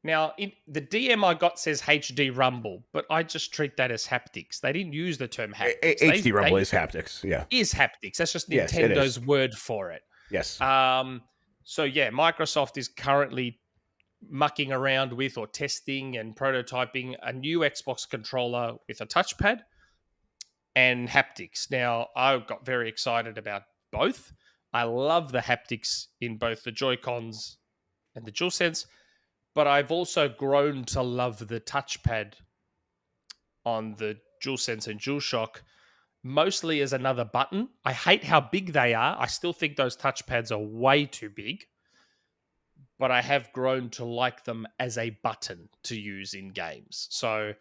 [SPEAKER 2] now, the DM I got says HD Rumble, but I just treat that as haptics. They didn't use the term haptics.
[SPEAKER 3] HD Rumble is haptics, yeah.
[SPEAKER 2] Is haptics. That's just
[SPEAKER 3] Yes,
[SPEAKER 2] Nintendo's word for it.
[SPEAKER 3] Yes.
[SPEAKER 2] So, yeah, Microsoft is currently mucking around with or testing and prototyping a new Xbox controller with a touchpad and haptics. Now, I got very excited about both. I love the haptics in both the Joy-Cons and the DualSense, but I've also grown to love the touchpad on the DualSense and DualShock, mostly as another button. I hate how big they are. I still think those touchpads are way too big, but I have grown to like them as a button to use in games. So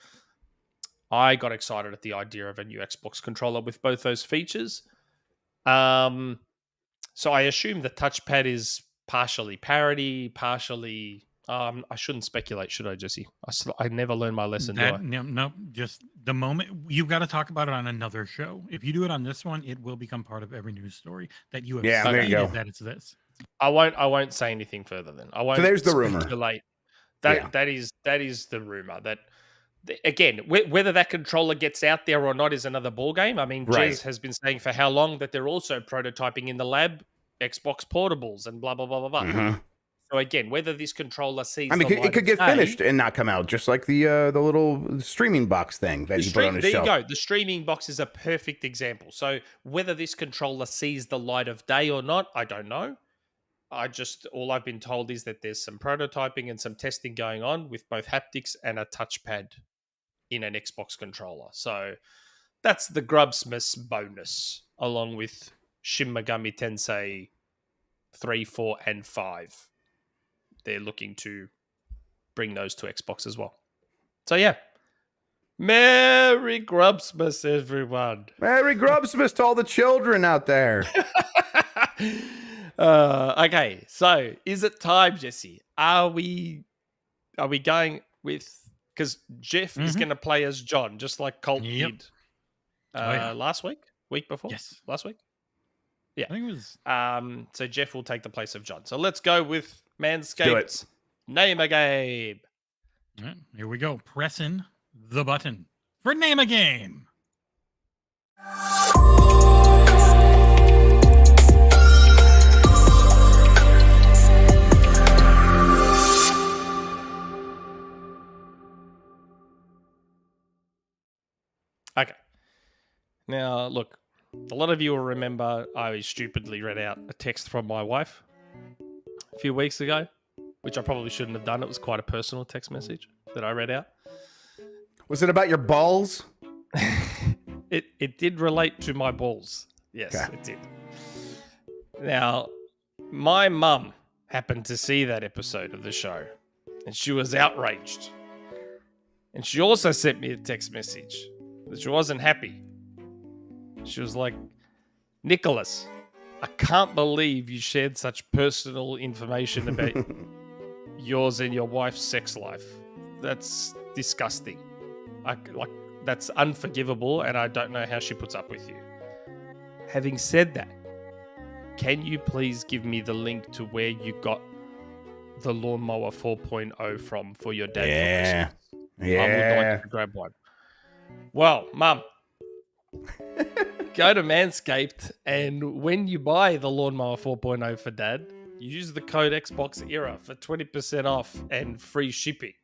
[SPEAKER 2] I got excited at the idea of a new Xbox controller with both those features. So I assume the touchpad is partially parity, partially... I shouldn't speculate, should I, Jesse? I never learned my lesson, do I?
[SPEAKER 4] No, just the moment. You've got to talk about it on another show. If you do it on this one, it will become part of every news story that you have
[SPEAKER 3] there you go.
[SPEAKER 4] that it's this.
[SPEAKER 2] I won't say anything further then. I won't.
[SPEAKER 3] So there's the rumor.
[SPEAKER 2] That is the rumor. That, again, whether that controller gets out there or not is another ballgame. I mean, Jez has been saying for how long that they're also prototyping in the lab Xbox portables and blah, blah, blah, blah, blah.
[SPEAKER 3] Mm-hmm.
[SPEAKER 2] So again, whether this controller sees,
[SPEAKER 3] I mean, it could get finished and not come out, just like the little streaming box thing that you put on his shelf.
[SPEAKER 2] There you go. The streaming box is a perfect example. So whether this controller sees the light of day or not, I don't know. All I've been told is that there's some prototyping and some testing going on with both haptics and a touchpad in an Xbox controller. So that's the Grubbsmas bonus, along with Shin Megami Tensei 3, 4, and 5. They're looking to bring those to Xbox as well. So, yeah. Merry Grubbsmas, everyone.
[SPEAKER 3] Merry Grubbsmas to all the children out there.
[SPEAKER 2] Okay, so is it time, Jesse? Are we going with... Because Jeff is going to play as John, just like Colt did last week? Week before?
[SPEAKER 4] Yes.
[SPEAKER 2] Last week? Yeah.
[SPEAKER 4] I think it was...
[SPEAKER 2] So Jeff will take the place of John. So let's go with Manscaped. Name a game.
[SPEAKER 4] All right, here we go. Pressing the button for name a game.
[SPEAKER 2] Now, look, a lot of you will remember I stupidly read out a text from my wife a few weeks ago, which I probably shouldn't have done. It was quite a personal text message that I read out.
[SPEAKER 3] Was it about your balls?
[SPEAKER 2] It did relate to my balls. Yes,
[SPEAKER 3] Okay.
[SPEAKER 2] it did. Now, my mum happened to see that episode of the show, and she was outraged. And she also sent me a text message that she wasn't happy. She was like, Nicholas, I can't believe you shared such personal information about yours and your wife's sex life. That's disgusting. That's unforgivable, and I don't know how she puts up with you. Having said that, can you please give me the link to where you got the Lawnmower 4.0 from for your dad?
[SPEAKER 3] Yeah.
[SPEAKER 2] I would like to grab one. Well, Mum, go to Manscaped, and when you buy the Lawnmower 4.0 for Dad, use the code XboxEra for 20% off and free shipping.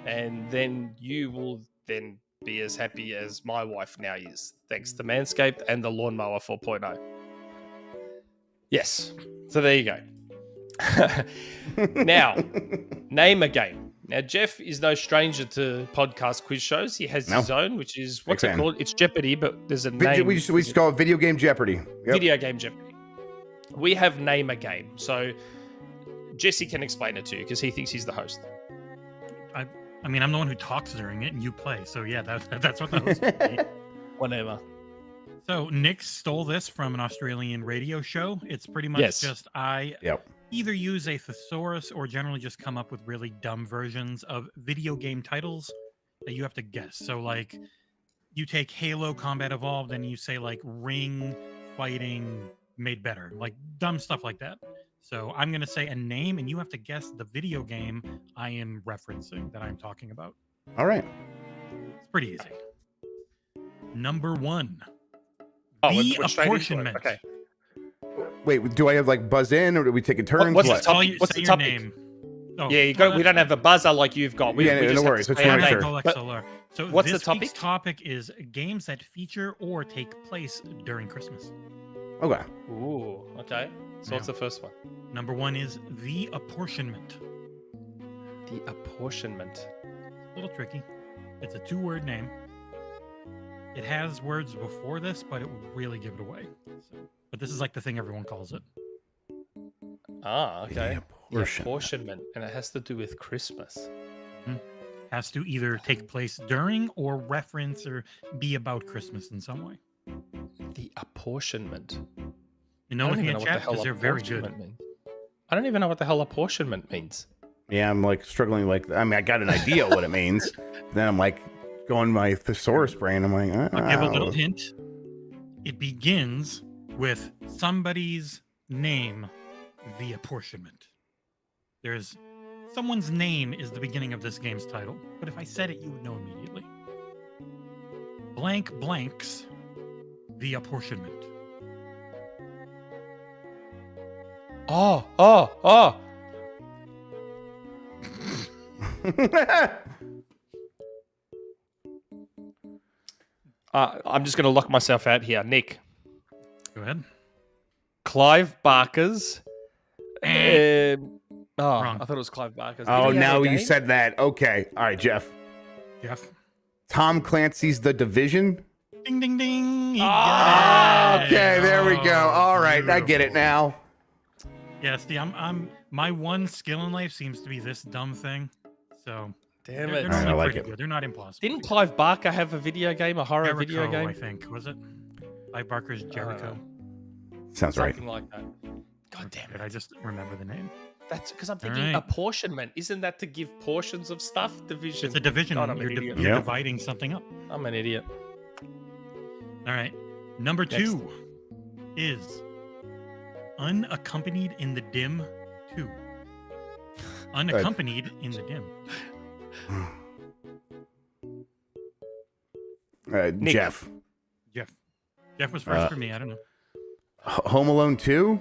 [SPEAKER 2] And then you will then be as happy as my wife now is, thanks to Manscaped and the Lawnmower 4.0. Yes. So there you go. Now, name a game. Now, Jeff is no stranger to podcast quiz shows. He has his own, which is, what's it called? It's Jeopardy, but there's a name.
[SPEAKER 3] We just call it Video Game Jeopardy. Yep.
[SPEAKER 2] Video Game Jeopardy. We have name a game. So Jesse can explain it to you because he thinks he's the host.
[SPEAKER 4] I mean, I'm the one who talks during it, and you play. So yeah, that's what the host would be.
[SPEAKER 2] Whatever.
[SPEAKER 4] So Nick stole this from an Australian radio show. It's pretty much just either use a thesaurus or generally just come up with really dumb versions of video game titles that you have to guess. So like you take Halo Combat Evolved and you say like Ring Fighting Made Better, like dumb stuff like that. So I'm going to say a name and you have to guess the video game I am referencing that I'm talking about.
[SPEAKER 3] All right.
[SPEAKER 4] It's pretty easy. Number 1.
[SPEAKER 2] The
[SPEAKER 4] apportionment.
[SPEAKER 2] Okay.
[SPEAKER 3] Wait, do I have like buzz in or do we take a turn?
[SPEAKER 2] What's the topic? What's the topic?
[SPEAKER 4] Name. Oh,
[SPEAKER 2] yeah, you got. We don't have a buzzer like you've got. We
[SPEAKER 3] no
[SPEAKER 2] just
[SPEAKER 3] worries.
[SPEAKER 2] have
[SPEAKER 3] Let's make
[SPEAKER 2] sure.
[SPEAKER 4] So
[SPEAKER 2] what's
[SPEAKER 4] this
[SPEAKER 2] the topic?
[SPEAKER 4] week's topic is games that feature or take place during Christmas.
[SPEAKER 3] Okay.
[SPEAKER 2] Ooh, okay. So what's the first one?
[SPEAKER 4] Number 1 is the apportionment.
[SPEAKER 2] The apportionment.
[SPEAKER 4] A little tricky. It's a 2-word name. It has words before this, but it would really give it away. But this is like the thing everyone calls it.
[SPEAKER 2] Ah, okay. The apportionment. And it has to do with Christmas.
[SPEAKER 4] Has to either take place during or reference or be about Christmas in some way.
[SPEAKER 2] The apportionment.
[SPEAKER 4] You know, looking at chat because they're very good.
[SPEAKER 2] Means. I don't even know what the hell apportionment means.
[SPEAKER 3] Yeah, I'm like struggling. Like, I mean, I got an idea what it means. Then I'm like going my thesaurus brain. I'm like,
[SPEAKER 4] I'll give a little hint. It begins with somebody's name, the apportionment. There's someone's name is the beginning of this game's title, but if I said it, you would know immediately. Blank blanks, the apportionment.
[SPEAKER 2] Oh. I'm just going to lock myself out here. Nick.
[SPEAKER 4] Go ahead.
[SPEAKER 2] Clive Barker's.
[SPEAKER 4] Wrong.
[SPEAKER 2] I thought it was Clive Barker's.
[SPEAKER 3] Oh, now you said that. Okay. All right, Jeff. Tom Clancy's The Division.
[SPEAKER 4] Ding, ding, ding.
[SPEAKER 3] Okay, there we go. All right, beautiful. I get it now.
[SPEAKER 4] Yeah, see, I'm my one skill in life seems to be this dumb thing. So
[SPEAKER 2] damn it,
[SPEAKER 4] I
[SPEAKER 3] like it.
[SPEAKER 4] Good. They're not impossible.
[SPEAKER 2] Didn't Clive Barker have a video game, a horror
[SPEAKER 4] Jericho,
[SPEAKER 2] video game?
[SPEAKER 4] I think was it Clive Barker's Jericho?
[SPEAKER 3] Sounds right.
[SPEAKER 2] Something like that. God damn it!
[SPEAKER 4] I just remember the name.
[SPEAKER 2] That's because I'm thinking apportionment. Isn't that to give portions of stuff? Division.
[SPEAKER 4] It's a division.
[SPEAKER 2] God,
[SPEAKER 4] you're dividing something up.
[SPEAKER 2] I'm an idiot.
[SPEAKER 4] All right. Number 2 is Unaccompanied in the Dim 2. Unaccompanied in the Dim.
[SPEAKER 3] Jeff.
[SPEAKER 4] Jeff was first for me. I don't know.
[SPEAKER 3] Home Alone 2?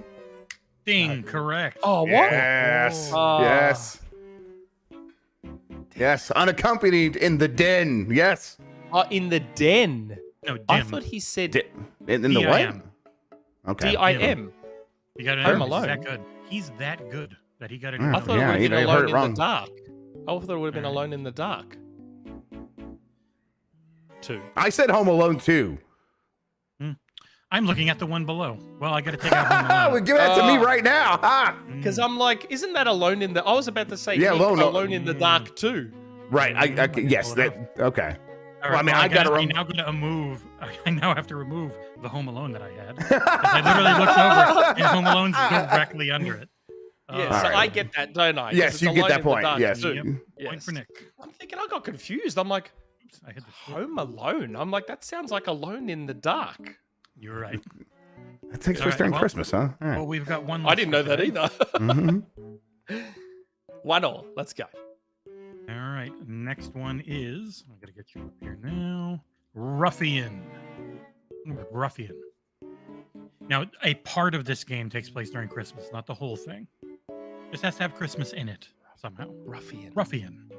[SPEAKER 4] Ding, correct.
[SPEAKER 2] Oh, what?
[SPEAKER 3] Yes. Yes. Unaccompanied in the Den. Yes.
[SPEAKER 2] Oh, in the Den.
[SPEAKER 4] No, dim.
[SPEAKER 2] I thought he said
[SPEAKER 3] In the what?
[SPEAKER 4] D-I-M.
[SPEAKER 3] Okay.
[SPEAKER 2] D-I-M.
[SPEAKER 4] You got it.
[SPEAKER 2] Home
[SPEAKER 4] He's
[SPEAKER 2] Alone.
[SPEAKER 4] that good. He's that good that he got it.
[SPEAKER 3] Yeah.
[SPEAKER 2] I thought
[SPEAKER 3] Yeah,
[SPEAKER 2] it would
[SPEAKER 3] you
[SPEAKER 2] have
[SPEAKER 3] know,
[SPEAKER 2] been
[SPEAKER 3] you heard
[SPEAKER 2] Alone
[SPEAKER 3] it
[SPEAKER 2] in
[SPEAKER 3] wrong.
[SPEAKER 2] the Dark. I thought it would have been
[SPEAKER 4] Alright.
[SPEAKER 2] Alone in the Dark. 2.
[SPEAKER 3] I said Home Alone 2.
[SPEAKER 4] I'm looking at the one below. Well, I got to take out Home Alone.
[SPEAKER 3] Well, give that to me
[SPEAKER 2] Oh.
[SPEAKER 3] right now. Ha!
[SPEAKER 2] Because I'm like, isn't that Alone in the... I was about to say,
[SPEAKER 3] Yeah,
[SPEAKER 2] Alone in the Dark 2.
[SPEAKER 3] Right. Yes.
[SPEAKER 4] Pull it
[SPEAKER 3] That. Okay.
[SPEAKER 4] All
[SPEAKER 3] Well, I mean, I
[SPEAKER 4] gotta
[SPEAKER 3] gotta
[SPEAKER 4] I now got to remove. I now have to remove the Home Alone that I had. 'Cause I literally looked over, and Home Alone's directly under it.
[SPEAKER 2] Yeah,
[SPEAKER 3] All
[SPEAKER 2] so
[SPEAKER 3] right.
[SPEAKER 2] I get that, don't I? 'Cause
[SPEAKER 3] Yes,
[SPEAKER 2] it's
[SPEAKER 3] you get
[SPEAKER 2] Alone
[SPEAKER 3] that
[SPEAKER 2] in the
[SPEAKER 3] point.
[SPEAKER 2] Dark
[SPEAKER 3] Yes.
[SPEAKER 2] 2.
[SPEAKER 4] Yep.
[SPEAKER 2] Yes.
[SPEAKER 4] Point for Nick.
[SPEAKER 2] I'm thinking I got confused. I'm like,
[SPEAKER 4] Oops, I had to
[SPEAKER 2] Home Alone? I'm like, that sounds like Alone in the Dark.
[SPEAKER 4] You're right.
[SPEAKER 3] That takes
[SPEAKER 4] All
[SPEAKER 3] place
[SPEAKER 4] right,
[SPEAKER 3] during
[SPEAKER 4] well-
[SPEAKER 3] Christmas, huh? All right.
[SPEAKER 4] Well, we've got one.
[SPEAKER 2] I
[SPEAKER 4] left
[SPEAKER 2] didn't
[SPEAKER 4] for
[SPEAKER 2] know that
[SPEAKER 4] today.
[SPEAKER 2] either.
[SPEAKER 3] Mhm.
[SPEAKER 2] 1-1. Let's go.
[SPEAKER 4] All right. Next one is. I got to get you up here now. Ruffian. Ruffian. Now, a part of this game takes place during Christmas, not the whole thing. Just has to have Christmas in it somehow.
[SPEAKER 2] Ruffian.
[SPEAKER 4] Ruffian.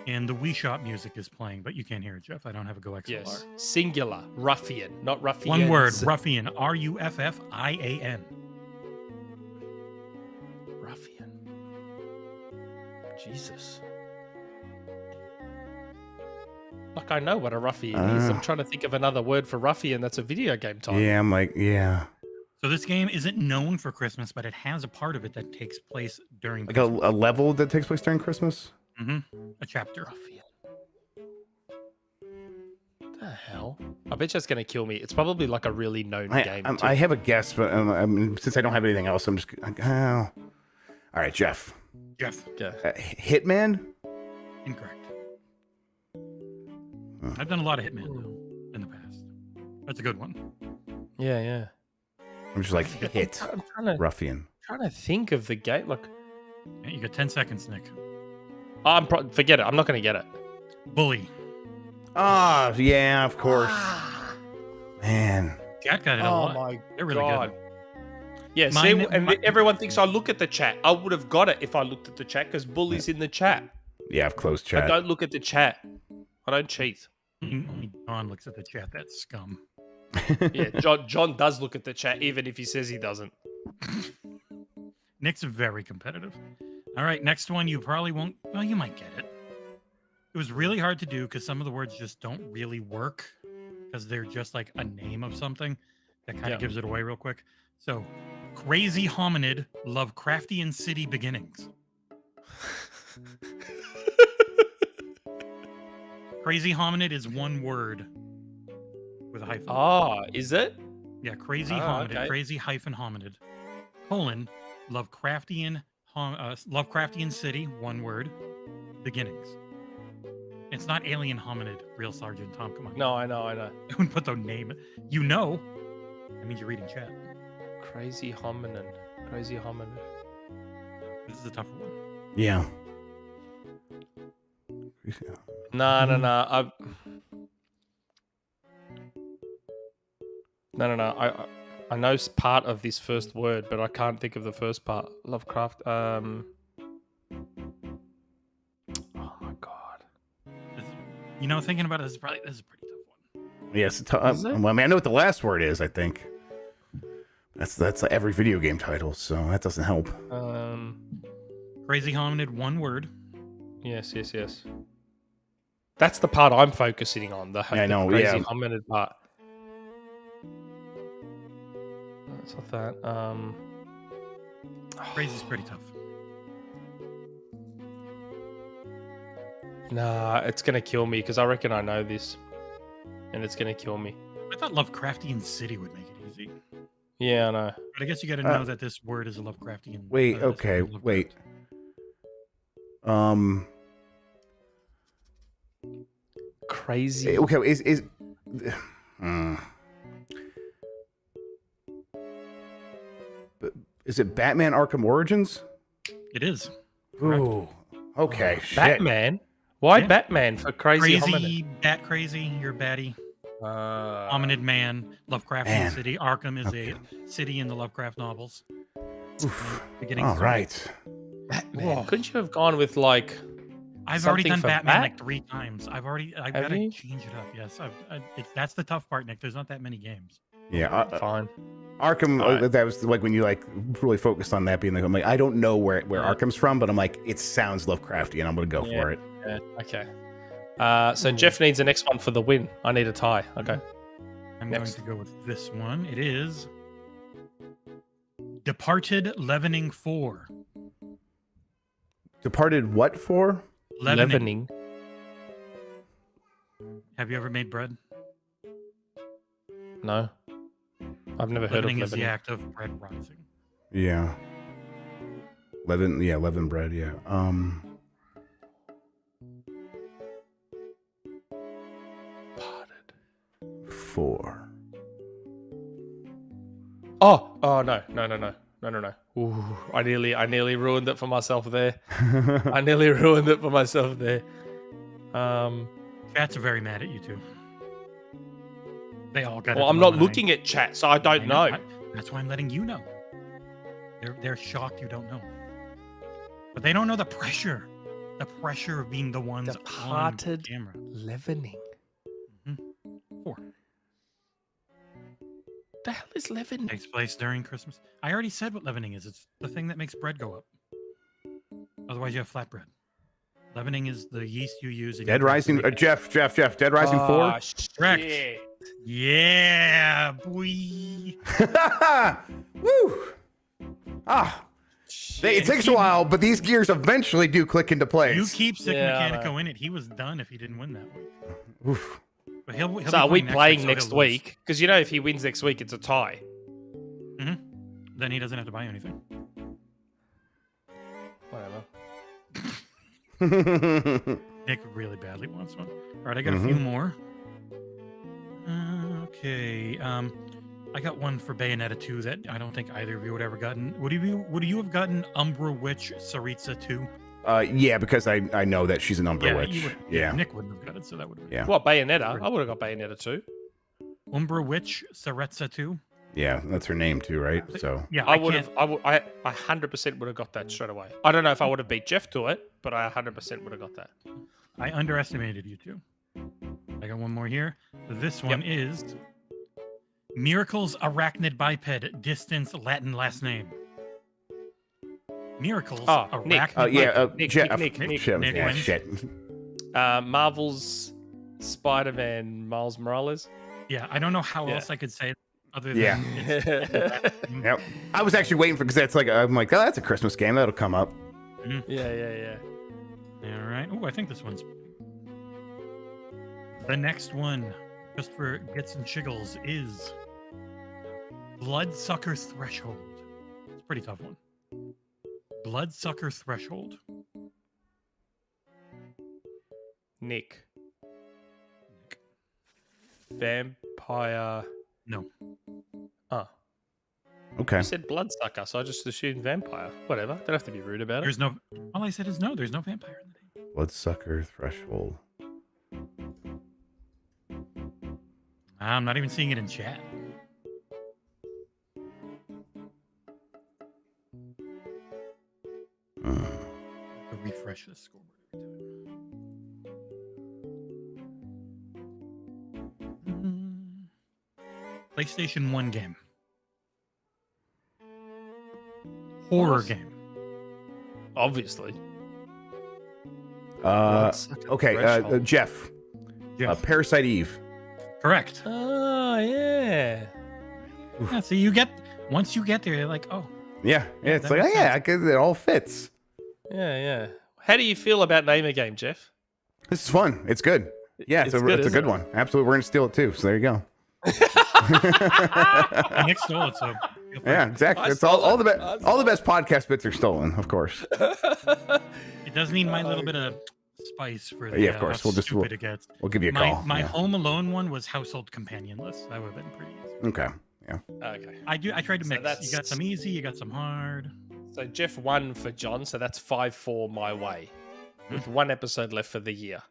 [SPEAKER 4] And the Wii Shop music is playing, but you can't hear it, Jeff. I don't have a Go XLR.
[SPEAKER 2] Yes. Singular. Ruffian, not ruffian.
[SPEAKER 4] One word, ruffian. Ruffian.
[SPEAKER 2] Ruffian. Jesus. Like, I know what a ruffian is. I'm trying to think of another word for ruffian that's a video game title.
[SPEAKER 3] Yeah, I'm like, yeah.
[SPEAKER 4] So this game isn't known for Christmas, but it has a part of it that takes place during
[SPEAKER 3] Like a
[SPEAKER 4] Christmas.
[SPEAKER 3] level that takes place during Christmas?
[SPEAKER 4] A chapter.
[SPEAKER 2] Ruffian. What the hell? I bet you it's going to kill me. It's probably like a really known game. too.
[SPEAKER 3] I have a guess, but since I don't have anything else, I'm just. All right, Jeff.
[SPEAKER 4] Jeff.
[SPEAKER 2] Okay.
[SPEAKER 3] Hitman?
[SPEAKER 4] Incorrect. I've done a lot of Hitman though, in the past. That's a good one.
[SPEAKER 2] Yeah, yeah.
[SPEAKER 3] I'm just like, hit.
[SPEAKER 2] I'm
[SPEAKER 3] Ruffian.
[SPEAKER 2] trying to think of the game. Look,
[SPEAKER 4] Yeah, you got 10 seconds, Nick.
[SPEAKER 2] forget it. I'm not going to get it.
[SPEAKER 4] Bully.
[SPEAKER 3] Ah, yeah, of course. Man.
[SPEAKER 4] Cat got it a
[SPEAKER 2] Oh
[SPEAKER 4] lot.
[SPEAKER 2] my
[SPEAKER 4] They're really
[SPEAKER 2] God.
[SPEAKER 4] good.
[SPEAKER 2] Yeah,
[SPEAKER 4] Mine-
[SPEAKER 2] see, and
[SPEAKER 4] mi-
[SPEAKER 2] everyone thinks I look at the chat. I would have got it if I looked at the chat because Bully's in the chat.
[SPEAKER 3] Yeah, I've closed
[SPEAKER 2] I
[SPEAKER 3] chat.
[SPEAKER 2] don't look at the chat. I don't cheat.
[SPEAKER 4] Only John looks at the chat. That's scum.
[SPEAKER 2] Yeah, John does look at the chat even if he says he doesn't.
[SPEAKER 4] Nick's very competitive. All right, next one. You probably won't. Well, you might get it. It was really hard to do because some of the words just don't really work because they're just like a name of something that kind of gives it away real quick. So, crazy hominid, Lovecraftian city beginnings. Crazy hominid is one word with a hyphen.
[SPEAKER 2] Oh, is it?
[SPEAKER 4] Yeah, crazy
[SPEAKER 2] Ah,
[SPEAKER 4] hominid,
[SPEAKER 2] okay.
[SPEAKER 4] crazy hyphen hominid, colon, Lovecraftian city, one word, beginnings. It's not alien hominid, real Sergeant Tom. Come on.
[SPEAKER 2] No, I know.
[SPEAKER 4] I wouldn't put the name. You know. That means you're reading chat.
[SPEAKER 2] Crazy hominin. Crazy hominin.
[SPEAKER 4] This is a tougher one.
[SPEAKER 3] Yeah.
[SPEAKER 2] No. No. I know part of this first word, but I can't think of the first part. Lovecraft. Oh my God.
[SPEAKER 4] You know, thinking about it, this is a pretty tough one.
[SPEAKER 3] Yes.
[SPEAKER 2] Is it?
[SPEAKER 3] Well, I mean, I know what the last word is, I think. That's every video game title, so that doesn't help.
[SPEAKER 4] Crazy hominid, one word.
[SPEAKER 2] Yes. That's the part I'm focusing on. The
[SPEAKER 3] I know,
[SPEAKER 2] crazy
[SPEAKER 3] yeah.
[SPEAKER 2] hominid part. It's not that.
[SPEAKER 4] Crazy's pretty tough.
[SPEAKER 2] Nah, it's gonna kill me because I reckon I know this, and it's gonna kill me.
[SPEAKER 4] I thought Lovecraftian city would make it easy.
[SPEAKER 2] Yeah, I know.
[SPEAKER 4] But I guess you got to know that this word is a Lovecraftian.
[SPEAKER 3] Wait,
[SPEAKER 4] this
[SPEAKER 3] okay,
[SPEAKER 4] word is Lovecraft.
[SPEAKER 3] wait.
[SPEAKER 2] Crazy.
[SPEAKER 3] Okay, is it Batman Arkham Origins?
[SPEAKER 4] It is. Correct.
[SPEAKER 3] Ooh. Okay. Shit.
[SPEAKER 2] Batman. Why
[SPEAKER 4] Yeah.
[SPEAKER 2] Batman for crazy hominid?
[SPEAKER 4] Crazy, bat crazy, you're batty. Hominid man, Lovecraftian
[SPEAKER 3] Man.
[SPEAKER 4] city. Arkham is a city in the Lovecraft novels.
[SPEAKER 3] Oof.
[SPEAKER 4] Beginning
[SPEAKER 3] All right.
[SPEAKER 2] Batman. Couldn't you have gone with like
[SPEAKER 4] I've already done
[SPEAKER 2] for
[SPEAKER 4] Batman
[SPEAKER 2] Bat?
[SPEAKER 4] like 3 times. I've got to
[SPEAKER 2] you?
[SPEAKER 4] change it up. Yes, that's the tough part, Nick. There's not that many games.
[SPEAKER 3] Yeah,
[SPEAKER 2] Fine.
[SPEAKER 3] Arkham.
[SPEAKER 2] All right.
[SPEAKER 3] That was like when you like really focused on that being like, I'm like, I don't know where Arkham's from, but I'm like, it sounds Lovecrafty, and I'm gonna go for it.
[SPEAKER 2] Yeah. Okay. So Jeff needs the next one for the win. I need a tie. Okay.
[SPEAKER 4] I'm
[SPEAKER 2] Next.
[SPEAKER 4] going to go with this one. It is Departed Leavening 4.
[SPEAKER 3] Departed what for?
[SPEAKER 2] Leavening.
[SPEAKER 4] Have you ever made bread?
[SPEAKER 2] No. I've never heard of
[SPEAKER 4] Leavening is the
[SPEAKER 2] leavening.
[SPEAKER 4] act of bread rising.
[SPEAKER 3] Yeah. Leaven bread. Yeah.
[SPEAKER 2] Departed.
[SPEAKER 3] 4.
[SPEAKER 2] Oh no. Ooh, I nearly ruined it for myself there. I nearly ruined it for myself there.
[SPEAKER 4] Chats are very mad at you too. They all got.
[SPEAKER 2] Well, I'm not looking at chat, so I don't know.
[SPEAKER 4] That's why I'm letting you know. They're shocked you don't know, but they don't know the pressure of being the ones on
[SPEAKER 2] Departed
[SPEAKER 4] camera.
[SPEAKER 2] leavening.
[SPEAKER 4] 4
[SPEAKER 2] The hell is leavening?
[SPEAKER 4] takes place during Christmas. I already said what leavening is. It's the thing that makes bread go up. Otherwise, you have flat bread. Leavening is the yeast you use. In
[SPEAKER 3] Dead
[SPEAKER 4] your
[SPEAKER 3] Rising.
[SPEAKER 4] bread.
[SPEAKER 3] Jeff. Dead Rising 4.
[SPEAKER 4] Correct.
[SPEAKER 2] Shit.
[SPEAKER 4] Yeah, boy.
[SPEAKER 3] Woo! Ah, it takes a while, but these gears eventually do click into place.
[SPEAKER 4] You keep Sick
[SPEAKER 2] Yeah, I
[SPEAKER 4] Mechanico
[SPEAKER 2] know.
[SPEAKER 4] in it. He was done if he didn't win that week.
[SPEAKER 3] Oof.
[SPEAKER 4] But he'll
[SPEAKER 2] So are we playing
[SPEAKER 4] so
[SPEAKER 2] next
[SPEAKER 4] he'll lose.
[SPEAKER 2] week? Because you know, if he wins next week, it's a tie.
[SPEAKER 4] Then he doesn't have to buy anything.
[SPEAKER 2] Whatever.
[SPEAKER 4] Nick really badly wants one. All right, I got a few more. Okay. I got one for Bayonetta 2 that I don't think either of you would ever gotten. Would you have gotten Umbra Witch Saritsa 2?
[SPEAKER 3] Yeah, because I know that she's an Umbra
[SPEAKER 4] You
[SPEAKER 3] Witch.
[SPEAKER 4] would,
[SPEAKER 3] Yeah.
[SPEAKER 4] Nick wouldn't have got it, so that would have been.
[SPEAKER 3] Yeah.
[SPEAKER 2] What, Bayonetta? I would have got Bayonetta too.
[SPEAKER 4] Umbra Witch Saritsa 2?
[SPEAKER 3] Yeah, that's her name too, right? So
[SPEAKER 4] Yeah,
[SPEAKER 2] I 100% would have got that straight away. I don't know if I would have beat Jeff to it, but I 100% would have got that.
[SPEAKER 4] I underestimated you two. I got one more here. This one is Miracles Arachnid Biped Distance Latin last name. Miracles
[SPEAKER 2] Nick.
[SPEAKER 4] Arachnid
[SPEAKER 2] Nick,
[SPEAKER 3] Jeff.
[SPEAKER 2] Nick.
[SPEAKER 4] Nick
[SPEAKER 3] Yeah,
[SPEAKER 4] wins.
[SPEAKER 3] shit.
[SPEAKER 2] Marvel's Spider-Man Miles Morales.
[SPEAKER 4] Yeah, I don't know how
[SPEAKER 2] Yeah.
[SPEAKER 4] else I could say it other than
[SPEAKER 3] Yeah. Yep. I was actually waiting for because that's like I'm like, oh, that's a Christmas game that'll come up.
[SPEAKER 2] Yeah.
[SPEAKER 4] All right. Oh, I think this one's the next one, just for gets and shiggles, is Bloodsucker Threshold. It's a pretty tough one. Bloodsucker Threshold.
[SPEAKER 2] Nick. Vampire.
[SPEAKER 4] No.
[SPEAKER 2] Oh,
[SPEAKER 3] Okay.
[SPEAKER 2] you said bloodsucker, so I just assumed vampire. Whatever. Don't have to be rude about it.
[SPEAKER 4] There's no. All I said is no. There's no vampire in the name.
[SPEAKER 3] Bloodsucker Threshold.
[SPEAKER 4] I'm not even seeing it in chat. I'll refresh this scoreboard every time. PlayStation 1 game. Horror game.
[SPEAKER 2] Obviously.
[SPEAKER 3] Okay.
[SPEAKER 2] Threshold.
[SPEAKER 3] Jeff.
[SPEAKER 4] Jeff.
[SPEAKER 3] Parasite Eve.
[SPEAKER 4] Correct.
[SPEAKER 2] Oh, yeah.
[SPEAKER 4] Yeah, so you get once you get there, you're like, oh,
[SPEAKER 3] Yeah. Yeah. It's
[SPEAKER 4] that
[SPEAKER 3] like, oh,
[SPEAKER 4] makes
[SPEAKER 3] yeah, because it all fits.
[SPEAKER 2] Yeah. How do you feel about name a game, Jeff?
[SPEAKER 3] This is fun. It's good. Yeah, it's a
[SPEAKER 2] isn't
[SPEAKER 3] good
[SPEAKER 2] it?
[SPEAKER 3] one. Absolutely. We're gonna steal it too. So there you go.
[SPEAKER 4] Nick stole it, so feel free.
[SPEAKER 3] Yeah, exactly.
[SPEAKER 2] I
[SPEAKER 3] It's
[SPEAKER 2] stole
[SPEAKER 3] all
[SPEAKER 2] it.
[SPEAKER 3] the best podcast bits are stolen, of course.
[SPEAKER 4] It does need my little bit of spice for the,
[SPEAKER 3] Yeah, of course.
[SPEAKER 4] how
[SPEAKER 3] We'll just-
[SPEAKER 4] stupid it gets.
[SPEAKER 3] We'll give you a
[SPEAKER 4] My
[SPEAKER 3] call.
[SPEAKER 4] my
[SPEAKER 3] Yeah.
[SPEAKER 4] Home Alone one was Household Companion list. That would have been pretty easy.
[SPEAKER 3] Okay. Yeah.
[SPEAKER 2] Okay.
[SPEAKER 4] I tried to
[SPEAKER 2] So
[SPEAKER 4] mix. You
[SPEAKER 2] that's-
[SPEAKER 4] got some easy, you got some hard.
[SPEAKER 2] So Jeff won for John, so that's 5-4 my way. With one episode left for the year.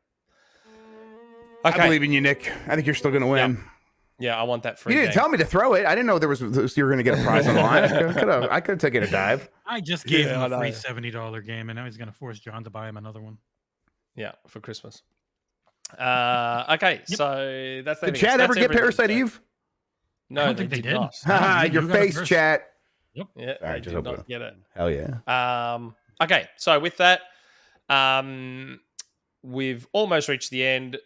[SPEAKER 3] I believe in you, Nick. I think you're still gonna win.
[SPEAKER 2] Yeah, I want that free
[SPEAKER 3] You didn't
[SPEAKER 2] game.
[SPEAKER 3] tell me to throw it. I didn't know you were gonna get a prize on the line. I could have taken a dive.
[SPEAKER 4] I just gave
[SPEAKER 2] Yeah,
[SPEAKER 4] him
[SPEAKER 2] I
[SPEAKER 4] a free
[SPEAKER 2] know.
[SPEAKER 4] $70 game, and now he's gonna force John to buy him another one.
[SPEAKER 2] Yeah, for Christmas. Okay, so that's
[SPEAKER 3] Did Chad ever get Parasite Eve?
[SPEAKER 2] No,
[SPEAKER 4] I don't think they did.
[SPEAKER 2] not.
[SPEAKER 3] Haha, your
[SPEAKER 4] You got it
[SPEAKER 3] face,
[SPEAKER 4] first.
[SPEAKER 3] chat.
[SPEAKER 2] Yeah,
[SPEAKER 3] All right,
[SPEAKER 2] they
[SPEAKER 3] just
[SPEAKER 2] did
[SPEAKER 3] open
[SPEAKER 2] not
[SPEAKER 3] it.
[SPEAKER 2] get it.
[SPEAKER 3] Hell yeah.
[SPEAKER 2] Okay, so with that, we've almost reached the end.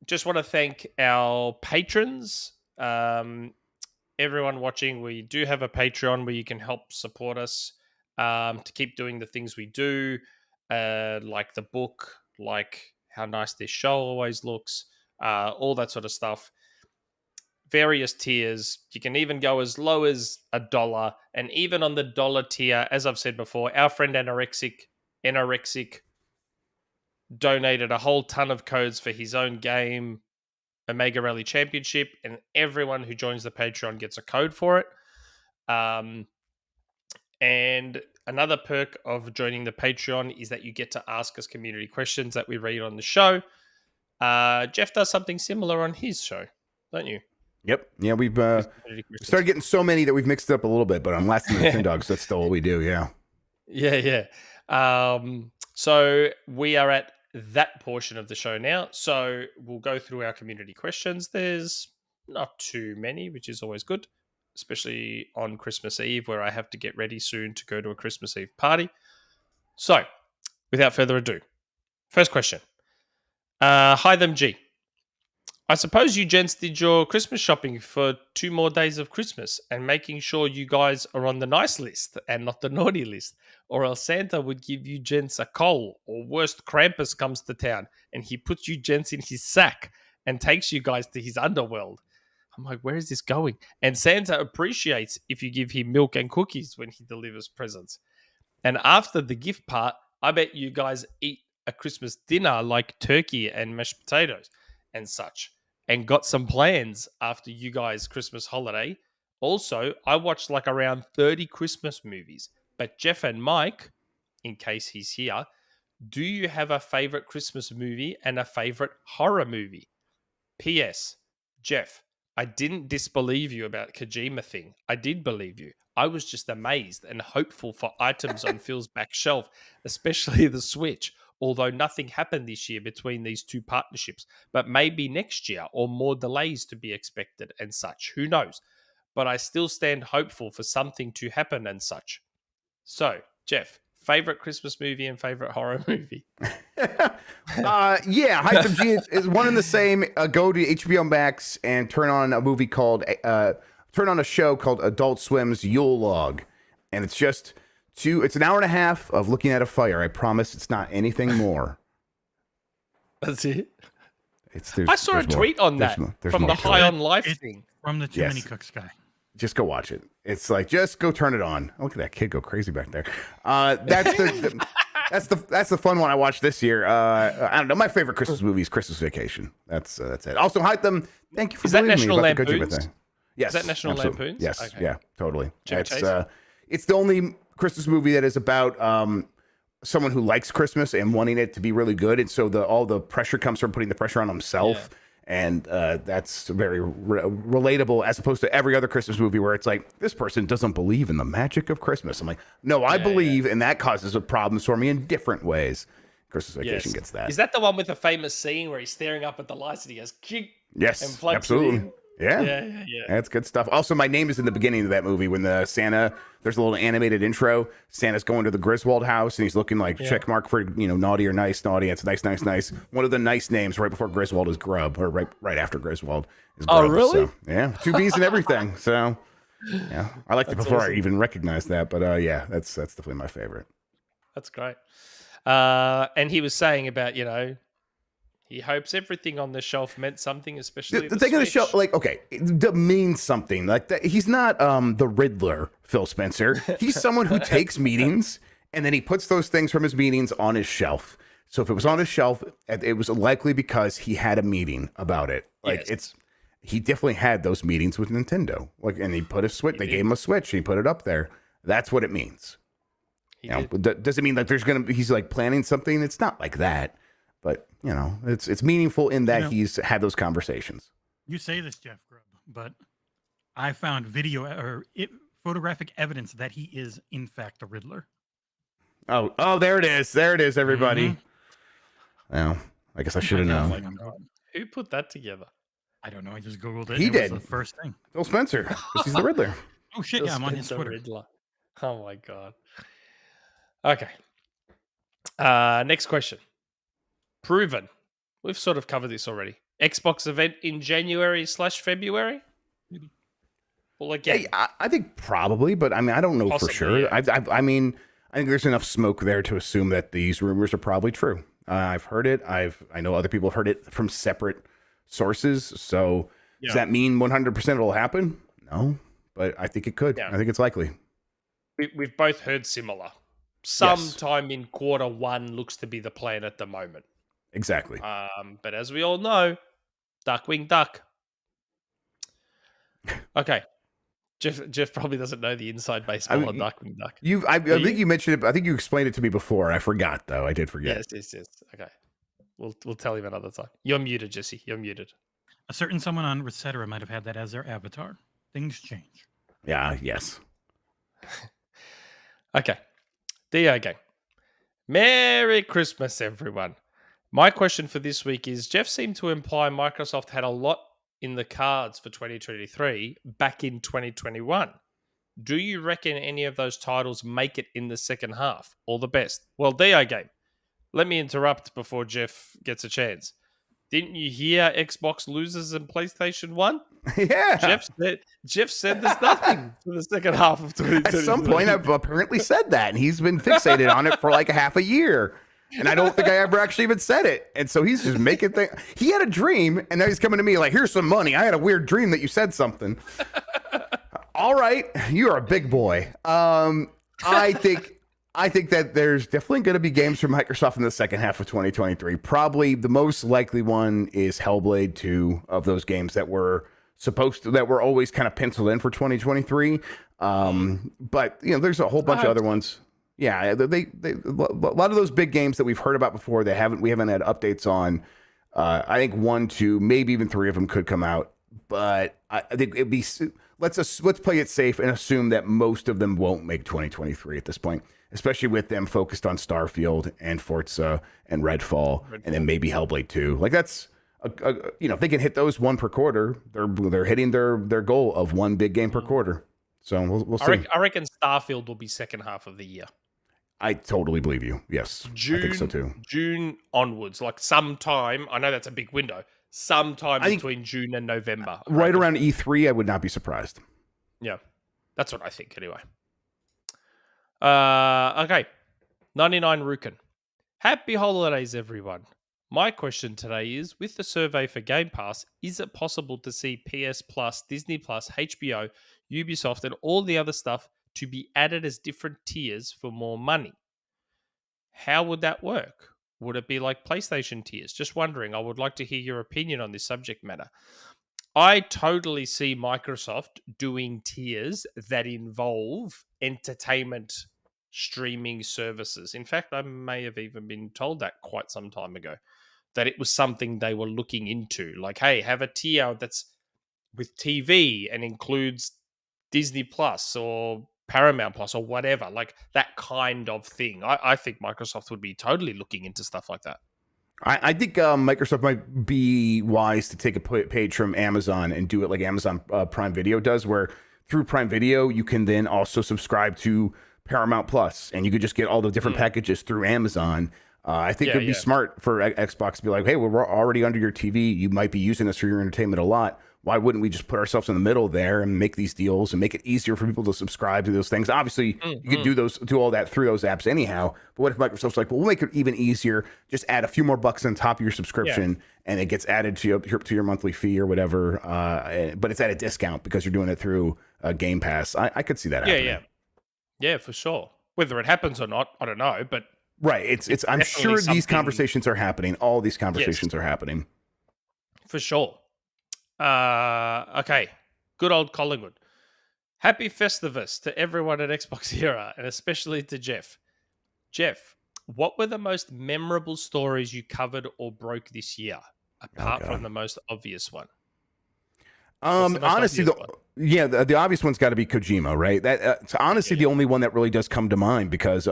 [SPEAKER 2] Just want to thank our patrons. Everyone watching, we do have a Patreon where you can help support us to keep doing the things we do, like the book, like how nice this show always looks, all that sort of stuff. Various tiers. You can even go as low as $1. And even on the dollar tier, as I've said before, our friend Anorexic donated a whole ton of codes for his own game, Omega Rally Championship, and everyone who joins the Patreon gets a code for it. And another perk of joining the Patreon is that you get to ask us community questions that we read on the show. Jeff does something similar on his show, don't you?
[SPEAKER 3] Yep. Yeah, we've started getting so many that we've mixed it up a little bit, but I'm last in the Tin Dogs. That's still what we do. Yeah.
[SPEAKER 2] Yeah. So we are at that portion of the show now. So we'll go through our community questions. There's not too many, which is always good, especially on Christmas Eve, where I have to get ready soon to go to a Christmas Eve party. So without further ado, first question. Hytham G. I suppose you gents did your Christmas shopping for 2 more days of Christmas and making sure you guys are on the nice list and not the naughty list, or else Santa would give you gents a coal, or worst, Krampus comes to town and he puts you gents in his sack and takes you guys to his underworld. I'm like, where is this going? And Santa appreciates if you give him milk and cookies when he delivers presents. And after the gift part, I bet you guys eat a Christmas dinner like turkey and mashed potatoes and such, and got some plans after you guys' Christmas holiday. Also, I watched like around 30 Christmas movies. But Jeff and Mike, in case he's here, do you have a favorite Christmas movie and a favorite horror movie? P.S. Jeff, I didn't disbelieve you about Kojima thing. I did believe you. I was just amazed and hopeful for items on Phil's back shelf, especially the Switch. Although nothing happened this year between these two partnerships, but maybe next year or more delays to be expected and such. Who knows? But I still stand hopeful for something to happen and such. So, Jeff, favorite Christmas movie and favorite horror movie?
[SPEAKER 3] Yeah, Hytham G is one and the same. Go to HBO Max and turn on a movie called, turn on a show called Adult Swim's Yule Log. And it's just... it's an hour and a half of looking at a fire. I promise it's not anything more.
[SPEAKER 2] That's it.
[SPEAKER 3] I
[SPEAKER 2] saw a tweet on that from the High on Life thing.
[SPEAKER 4] From the Too Many Cooks guy.
[SPEAKER 3] Just go watch it. It's like, just go turn it on. Look at that kid go crazy back there. That's the fun one I watched this year. I don't know. My favorite Christmas movie is Christmas Vacation. That's it. Also, Hytham, thank you for believing me about the Kojima thing. Yes.
[SPEAKER 2] Is that National Lampoons?
[SPEAKER 3] Yes.
[SPEAKER 2] Okay.
[SPEAKER 3] Yeah, totally.
[SPEAKER 2] Chase?
[SPEAKER 3] It's the only Christmas movie that is about someone who likes Christmas and wanting it to be really good, and so all the pressure comes from putting the pressure on himself, and that's very relatable as opposed to every other Christmas movie where it's like, this person doesn't believe in the magic of Christmas. I'm like, no, I believe, and that causes problems for me in different ways. Christmas Vacation gets that.
[SPEAKER 2] Is that the one with the famous scene where he's staring up at the lights and he goes, "Kick"?
[SPEAKER 3] Yes,
[SPEAKER 2] and plugs
[SPEAKER 3] absolutely.
[SPEAKER 2] it in?
[SPEAKER 3] Yeah. That's good stuff. Also, my name is in the beginning of that movie when there's a little animated intro. Santa's going to the Griswold house and he's looking like check mark for, naughty or nice, naughty. It's nice. One of the nice names right before Griswold is Grubb, or right after Griswold is Grubb.
[SPEAKER 2] Oh, really?
[SPEAKER 3] So, yeah. 2 B's and everything. So, yeah. I liked it before I even recognized that. But that's definitely my favorite.
[SPEAKER 2] That's great. And he was saying about, he hopes everything on the shelf meant something, especially
[SPEAKER 3] the thing on the
[SPEAKER 2] Switch.
[SPEAKER 3] shelf. Like, okay, it means something. Like that. He's not the Riddler, Phil Spencer. He's someone who takes meetings and then he puts those things from his meetings on his shelf. So if it was on his shelf, it was likely because he had a meeting about it. Like he definitely had those meetings with Nintendo. Like, and he put a Switch. They gave him a Switch. And he put it up there. That's what it means. Does it mean that he's like planning something? It's not like that. But, it's meaningful in that he's had those conversations.
[SPEAKER 4] You say this, Jeff Grubb, but I found photographic evidence that he is, in fact, the Riddler.
[SPEAKER 3] Oh, there it is. There it is, everybody. Well, I guess I should have known.
[SPEAKER 4] Like, I'm not-
[SPEAKER 2] Who put that together?
[SPEAKER 4] I don't know. I just googled it.
[SPEAKER 3] He
[SPEAKER 4] and it was
[SPEAKER 3] did.
[SPEAKER 4] the first thing.
[SPEAKER 3] Phil Spencer, because he's the Riddler.
[SPEAKER 4] Oh shit! Yeah, I'm on his
[SPEAKER 2] Spencer
[SPEAKER 4] Twitter.
[SPEAKER 2] Riddler. Oh my god. Okay. Next question. Proven. We've sort of covered this already. Xbox event in January/February?
[SPEAKER 4] Maybe.
[SPEAKER 2] Well, again,
[SPEAKER 3] I think probably, but I mean, I don't know
[SPEAKER 2] Possibly,
[SPEAKER 3] for sure.
[SPEAKER 2] yeah.
[SPEAKER 3] I mean, I think there's enough smoke there to assume that these rumors are probably true. I've heard it. I know other people have heard it from separate sources. So does that mean 100% it'll happen? No, but I think it could.
[SPEAKER 2] Yeah.
[SPEAKER 3] I think it's likely.
[SPEAKER 2] we've both heard similar. Sometime in Q1 looks to be the plan at the moment.
[SPEAKER 3] Exactly.
[SPEAKER 2] But as we all know, Duckwing Duck. Okay. Jeff probably doesn't know the inside baseball of Duckwing Duck.
[SPEAKER 3] I think you mentioned it. I think you explained it to me before. I forgot though. I did forget.
[SPEAKER 2] Yes. Okay. We'll tell him another time. You're muted, Jesse. You're muted.
[SPEAKER 4] A certain someone on Recetera might have had that as their avatar. Things change.
[SPEAKER 3] Yeah. Yes.
[SPEAKER 2] Okay. DeoGame. Merry Christmas, everyone. My question for this week is, Jeff seemed to imply Microsoft had a lot in the cards for 2023 back in 2021. Do you reckon any of those titles make it in the second half? All the best. Well, DeoGame, let me interrupt before Jeff gets a chance. Didn't you hear Xbox losers and PlayStation 1?
[SPEAKER 3] Yeah.
[SPEAKER 2] Jeff said there's nothing for the second half of 2023.
[SPEAKER 3] At some point, I've apparently said that, and he's been fixated on it for like a half a year. And I don't think I ever actually even said it. And so he's just making things. He had a dream, and now he's coming to me like, here's some money. I had a weird dream that you said something. All right. You are a big boy. I think that there's definitely going to be games from Microsoft in the second half of 2023. Probably the most likely one is Hellblade 2 of those games that were always kind of penciled in for 2023. But you know, there's a whole bunch of other ones. Yeah, they a lot of those big games that we've heard about before, we haven't had updates on. I think 1, 2, maybe even 3 of them could come out. But I think it'd be let's play it safe and assume that most of them won't make 2023 at this point, especially with them focused on Starfield and Forza and Redfall. And then maybe Hellblade 2. Like that's if they can hit those one per quarter, they're hitting their goal of one big game per quarter. So we'll see.
[SPEAKER 2] I reckon Starfield will be second half of the year.
[SPEAKER 3] I totally believe you. Yes, I think so too.
[SPEAKER 2] June onwards, like sometime. I know that's a big window. Sometime between June and November.
[SPEAKER 3] Right around E3, I would not be surprised.
[SPEAKER 2] Yeah, that's what I think anyway. Okay, 99 Rukin. Happy holidays, everyone. My question today is, with the survey for Game Pass, is it possible to see PS Plus, Disney Plus, HBO, Ubisoft, and all the other stuff to be added as different tiers for more money? How would that work? Would it be like PlayStation tiers? Just wondering. I would like to hear your opinion on this subject matter. I totally see Microsoft doing tiers that involve entertainment streaming services. In fact, I may have even been told that quite some time ago, that it was something they were looking into. Like, hey, have a tier that's with TV and includes Disney Plus or Paramount Plus or whatever, like that kind of thing. I think Microsoft would be totally looking into stuff like that.
[SPEAKER 3] I think Microsoft might be wise to take a page from Amazon and do it like Amazon Prime Video does, where through Prime Video, you can then also subscribe to Paramount Plus, and you could just get all the different packages through Amazon. I think it'd be smart for Xbox to be like, hey, we're already under your TV. You might be using this for your entertainment a lot. Why wouldn't we just put ourselves in the middle there and make these deals and make it easier for people to subscribe to those things? Obviously, you could do all that through those apps anyhow. But what if Microsoft's like, well, we'll make it even easier. Just add a few more bucks on top of your subscription, and it gets added to your monthly fee or whatever. But it's at a discount because you're doing it through Game Pass. I could see that happening.
[SPEAKER 2] Yeah, for sure. Whether it happens or not, I don't know. But
[SPEAKER 3] right, it's I'm sure these conversations are happening. All these conversations are happening
[SPEAKER 2] for sure. Okay, good old Collingwood. Happy Festivus to everyone at XboxEra, and especially to Jeff. Jeff, what were the most memorable stories you covered or broke this year, apart from the most obvious one?
[SPEAKER 3] Honestly, the obvious one's got to be Kojima, right? That's honestly the only one that really does come to mind because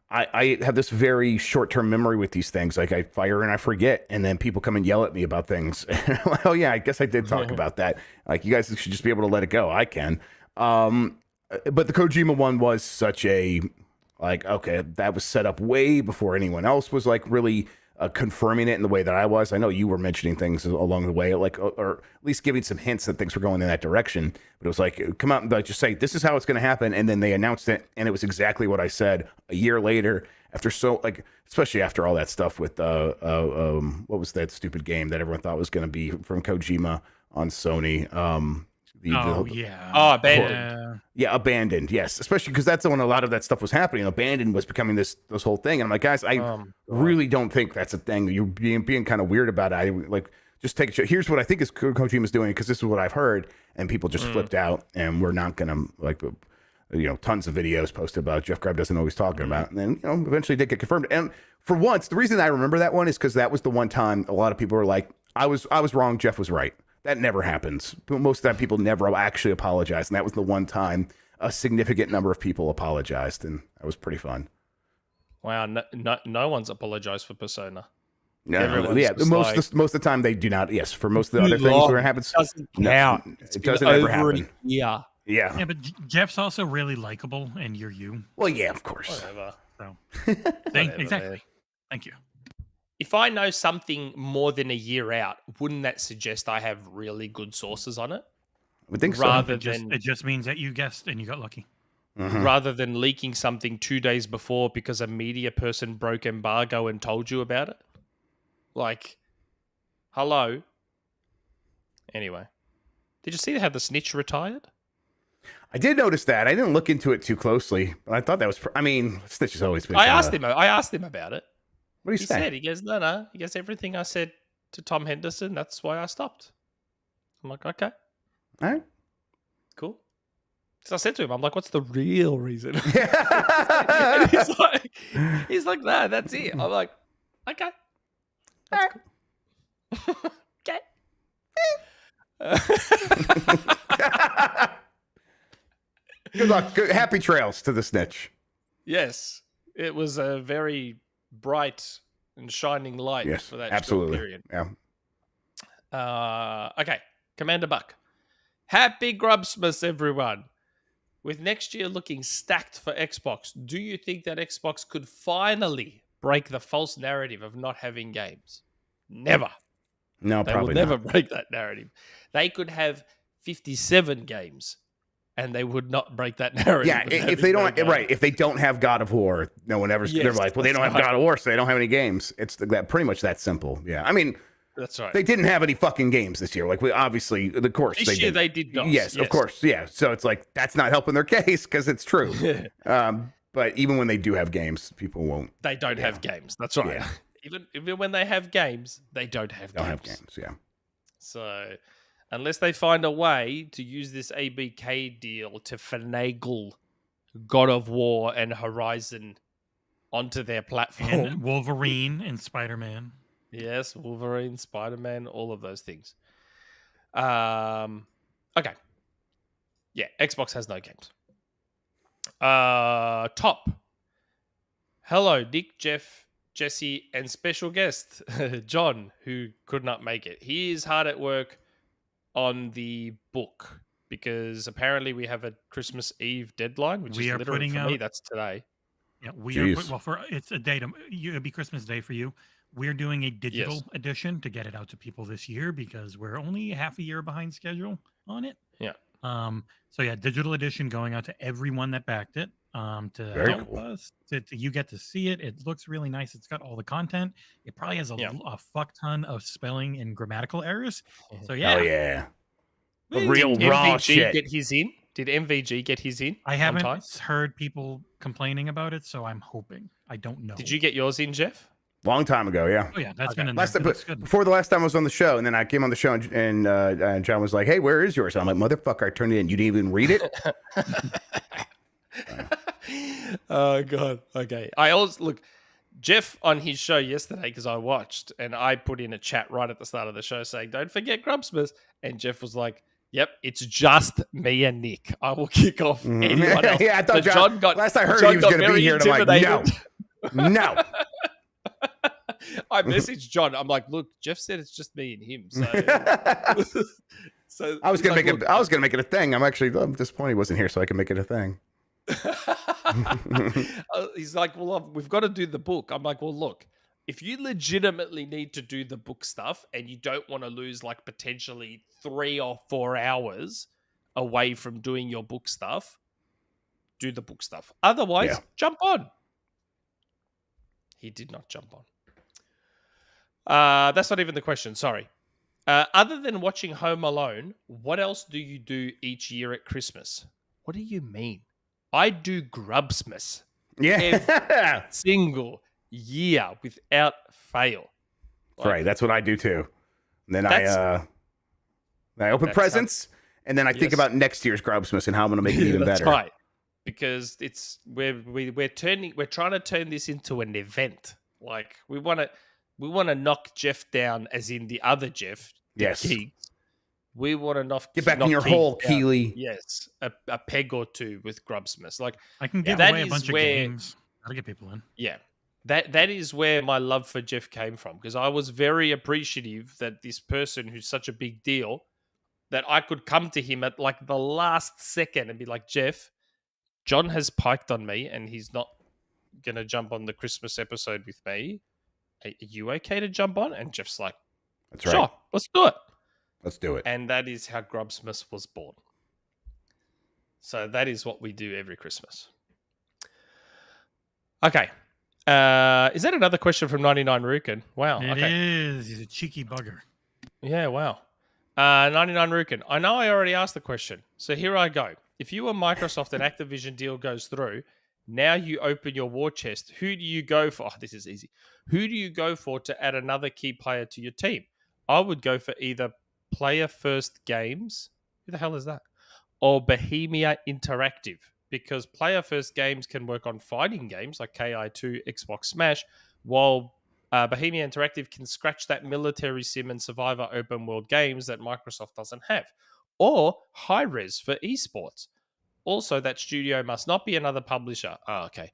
[SPEAKER 3] I have this very short-term memory with these things. Like I fire and I forget, and then people come and yell at me about things. Oh yeah, I guess I did talk about that. Like you guys should just be able to let it go. I can. But the Kojima one was such a okay, that was set up way before anyone else was like really confirming it in the way that I was. I know you were mentioning things along the way, like or at least giving some hints that things were going in that direction. But it was like, come out and like just say this is how it's going to happen, and then they announced it, and it was exactly what I said a year later. After especially after all that stuff with what was that stupid game that everyone thought was going to be from Kojima on Sony?
[SPEAKER 2] Abandoned.
[SPEAKER 3] Yeah, Abandoned. Yes, especially because that's when a lot of that stuff was happening. Abandoned was becoming this whole thing, and I'm like, guys, I really don't think that's a thing. You're being kind of weird about it. I like just take a shot. Here's what I think is Kojima's doing because this is what I've heard, and people just flipped out, and we're not gonna tons of videos posted about Jeff Grubb doesn't know what he's talking about, and then eventually did get confirmed. And for once, the reason I remember that one is because that was the one time a lot of people were like, I was wrong, Jeff was right. That never happens. Most of the time, people never actually apologize, and that was the one time a significant number of people apologized, and that was pretty fun.
[SPEAKER 2] Wow, no one's apologized for Persona.
[SPEAKER 3] No, yeah, most of the time they do not. Yes, for most of the other things where it happens, it doesn't ever happen.
[SPEAKER 2] Yeah.
[SPEAKER 3] Yeah,
[SPEAKER 4] but Jeff's also really likable, and you're you.
[SPEAKER 3] Well, yeah, of course.
[SPEAKER 2] Whatever.
[SPEAKER 4] So,
[SPEAKER 2] Whatever,
[SPEAKER 4] exactly.
[SPEAKER 2] man.
[SPEAKER 4] Thank you.
[SPEAKER 2] If I know something more than a year out, wouldn't that suggest I have really good sources on it?
[SPEAKER 3] I would think
[SPEAKER 2] Rather
[SPEAKER 3] so.
[SPEAKER 2] than
[SPEAKER 4] It just means that you guessed and you got lucky.
[SPEAKER 2] rather than leaking something 2 days before because a media person broke embargo and told you about it. Like, hello. Anyway, did you see how the snitch retired?
[SPEAKER 3] I did notice that. I didn't look into it too closely, but I thought that was. Stitch has always been.
[SPEAKER 2] I asked him about it.
[SPEAKER 3] What did he say?
[SPEAKER 2] He goes, no. He goes, everything I said to Tom Henderson, that's why I stopped. I'm like, okay.
[SPEAKER 3] All right.
[SPEAKER 2] Cool. So I said to him, I'm like, what's the real reason?
[SPEAKER 3] Yeah.
[SPEAKER 2] And he's like, nah, that's it. I'm like, okay. That's cool. Okay.
[SPEAKER 3] Good luck. Happy trails to the snitch.
[SPEAKER 2] Yes. It was a very bright and shining light for that short period.
[SPEAKER 3] Yeah.
[SPEAKER 2] Okay. Commander Buck. Happy Grubbsmas, everyone. With next year looking stacked for Xbox, do you think that Xbox could finally break the false narrative of not having games? Never.
[SPEAKER 3] No,
[SPEAKER 2] They
[SPEAKER 3] probably
[SPEAKER 2] will never
[SPEAKER 3] not.
[SPEAKER 2] break that narrative. They could have 57 games and they would not break that narrative.
[SPEAKER 3] Yeah, if they don't, if they don't have God of War, no one ever. They're like, well, they don't have God of War, so they don't have any games. It's that pretty much that simple. Yeah, I mean,
[SPEAKER 2] that's right.
[SPEAKER 3] They didn't have any fucking games this year. Like we obviously, of course,
[SPEAKER 2] this year they did not.
[SPEAKER 3] Yes, of course, yeah. So it's like that's not helping their case because it's true. But even when they do have games, people won't.
[SPEAKER 2] They don't have games. That's right.
[SPEAKER 3] Yeah.
[SPEAKER 2] Even when they have games, they don't have games.
[SPEAKER 3] Yeah.
[SPEAKER 2] So unless they find a way to use this ABK deal to finagle God of War and Horizon onto their platform.
[SPEAKER 4] And Wolverine and Spider-Man.
[SPEAKER 2] Yes, Wolverine, Spider-Man, all of those things. Okay. Yeah, Xbox has no games. Topp. Hello, Nick, Jeff, Jesse, and special guest, John, who could not make it. He is hard at work on the book because apparently we have a Christmas Eve deadline, which is literally for me, that's today.
[SPEAKER 4] Yeah, it's a day it'll be Christmas Day for you. We're doing a digital edition to get it out to people this year because we're only half a year behind schedule on it.
[SPEAKER 2] Yeah.
[SPEAKER 4] So yeah, digital edition going out to everyone that backed it. To
[SPEAKER 3] Very
[SPEAKER 4] help
[SPEAKER 3] cool.
[SPEAKER 4] us. You get to see it. It looks really nice. It's got all the content. It probably has a fuck ton of spelling and grammatical errors. So yeah.
[SPEAKER 3] Oh yeah.
[SPEAKER 2] Did
[SPEAKER 3] Real raw
[SPEAKER 2] MVG
[SPEAKER 3] shit.
[SPEAKER 2] get his in? Did MVG get his in?
[SPEAKER 4] I
[SPEAKER 2] on
[SPEAKER 4] haven't
[SPEAKER 2] time?
[SPEAKER 4] heard people complaining about it, so I'm hoping. I don't know.
[SPEAKER 2] Did you get yours in, Jeff?
[SPEAKER 3] Long time ago, yeah.
[SPEAKER 4] Oh yeah, that's
[SPEAKER 2] Okay.
[SPEAKER 4] been in
[SPEAKER 3] Last
[SPEAKER 4] there.
[SPEAKER 3] time,
[SPEAKER 4] That's good.
[SPEAKER 3] before the last time I was on the show, and then I came on the show, and John was like, "Hey, where is yours?" And I'm like, "Motherfucker, I turned it in. You didn't even read it."
[SPEAKER 2] Oh god. Okay. I also look Jeff on his show yesterday because I watched and I put in a chat right at the start of the show saying, "Don't forget Grubbsmas," and Jeff was like, "Yep, it's just me and Nick. I will kick off anyone else."
[SPEAKER 3] Yeah, I thought
[SPEAKER 2] So
[SPEAKER 3] John got. Last I heard, he was going to be here, and I'm like, "No." No.
[SPEAKER 2] I messaged John. I'm like, look, Jeff said it's just me and him. So,
[SPEAKER 3] I was gonna make it a thing. I'm disappointed he wasn't here, so I can make it a thing.
[SPEAKER 2] He's like, well, we've got to do the book. I'm like, well, look, if you legitimately need to do the book stuff and you don't want to lose like potentially 3 or 4 hours away from doing your book stuff, do the book stuff. Otherwise, jump on. He did not jump on. That's not even the question. Sorry. Other than watching Home Alone, what else do you do each year at Christmas? What do you mean? I do Grubbsmas.
[SPEAKER 3] Yeah.
[SPEAKER 2] Every single year without fail.
[SPEAKER 3] Right. That's what I do too. And then I open presents and then I think about next year's Grubbsmas and how I'm going to make it even better.
[SPEAKER 2] That's right. Because we're trying to turn this into an event. Like we want to knock Jeff down, as in the other Jeff.
[SPEAKER 3] Yes.
[SPEAKER 2] Geeks. We want to
[SPEAKER 3] get back in your hole, Keely.
[SPEAKER 2] Yes, a peg or two with Grubbsmas. Like
[SPEAKER 4] I can give away a bunch of games. Gotta get people in.
[SPEAKER 2] Yeah, that is where my love for Jeff came from, because I was very appreciative that this person who's such a big deal, that I could come to him at like the last second and be like, Jeff, John has piked on me and he's not gonna jump on the Christmas episode with me. Are you okay to jump on? And Jeff's like,
[SPEAKER 3] that's right.
[SPEAKER 2] Sure, let's do it.
[SPEAKER 3] Let's do it.
[SPEAKER 2] And that is how Grubbsmas was born. So that is what we do every Christmas. Okay. Is that another question from 99 Rukin? Wow.
[SPEAKER 4] It is. He's a cheeky bugger.
[SPEAKER 2] Yeah, wow. 99 Rukin. I know I already asked the question, so here I go. If you were Microsoft and Activision deal goes through, now you open your war chest. Who do you go for? Oh, this is easy. Who do you go for to add another key player to your team? I would go for either Player First Games. Who the hell is that? Or Bohemia Interactive. Because Player First Games can work on fighting games like KI2, Xbox Smash, while Bohemia Interactive can scratch that military sim and survivor open world games that Microsoft doesn't have. Or Hi-Res for esports. Also, that studio must not be another publisher. Okay.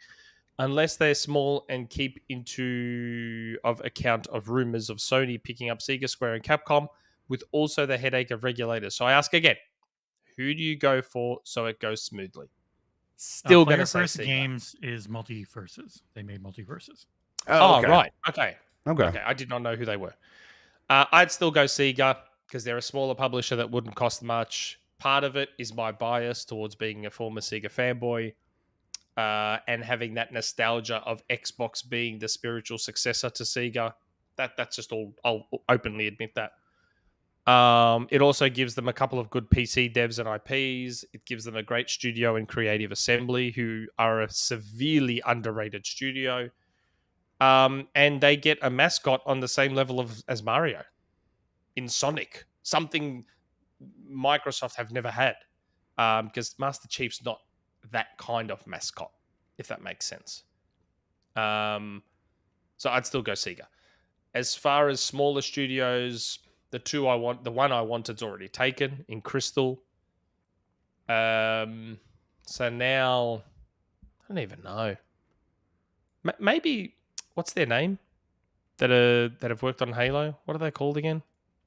[SPEAKER 2] Unless they're small and keep into account of rumors of Sony picking up Sega, Square, and Capcom, with also the headache of regulators. So I ask again, who do you go for so it goes smoothly? Still going to say
[SPEAKER 4] First
[SPEAKER 2] Sega.
[SPEAKER 4] Games is multiverses. They made multiverses.
[SPEAKER 2] Oh,
[SPEAKER 3] okay.
[SPEAKER 2] right. Okay.
[SPEAKER 3] Okay.
[SPEAKER 2] I did not know who they were. I'd still go Sega because they're a smaller publisher that wouldn't cost much. Part of it is my bias towards being a former Sega fanboy and having that nostalgia of Xbox being the spiritual successor to Sega. That's just all. I'll openly admit that. It also gives them a couple of good PC devs and IPs. It gives them a great studio in Creative Assembly, who are a severely underrated studio. And they get a mascot on the same level as Mario in Sonic, something Microsoft have never had, because Master Chief's not that kind of mascot, if that makes sense. So I'd still go Sega. As far as smaller studios, the one I wanted's already taken in Crystal. So now I don't even know. Maybe what's their name that have worked on Halo? What are they called again?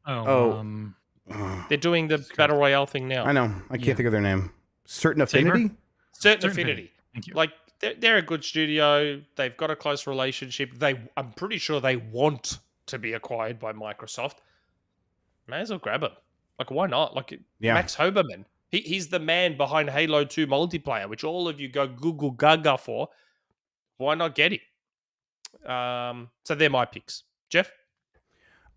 [SPEAKER 2] They're doing the Battle Royale thing now.
[SPEAKER 3] I know. I can't think of their name. Certain Affinity?
[SPEAKER 2] Certain Affinity.
[SPEAKER 4] Thank you.
[SPEAKER 2] Like, they're a good studio. They've got a close relationship. I'm pretty sure they want to be acquired by Microsoft. May as well grab it. Like, why not? Like, Max Hoberman. He's the man behind Halo 2 multiplayer, which all of you go Google Gaga for. Why not get him? So they're my picks. Jeff?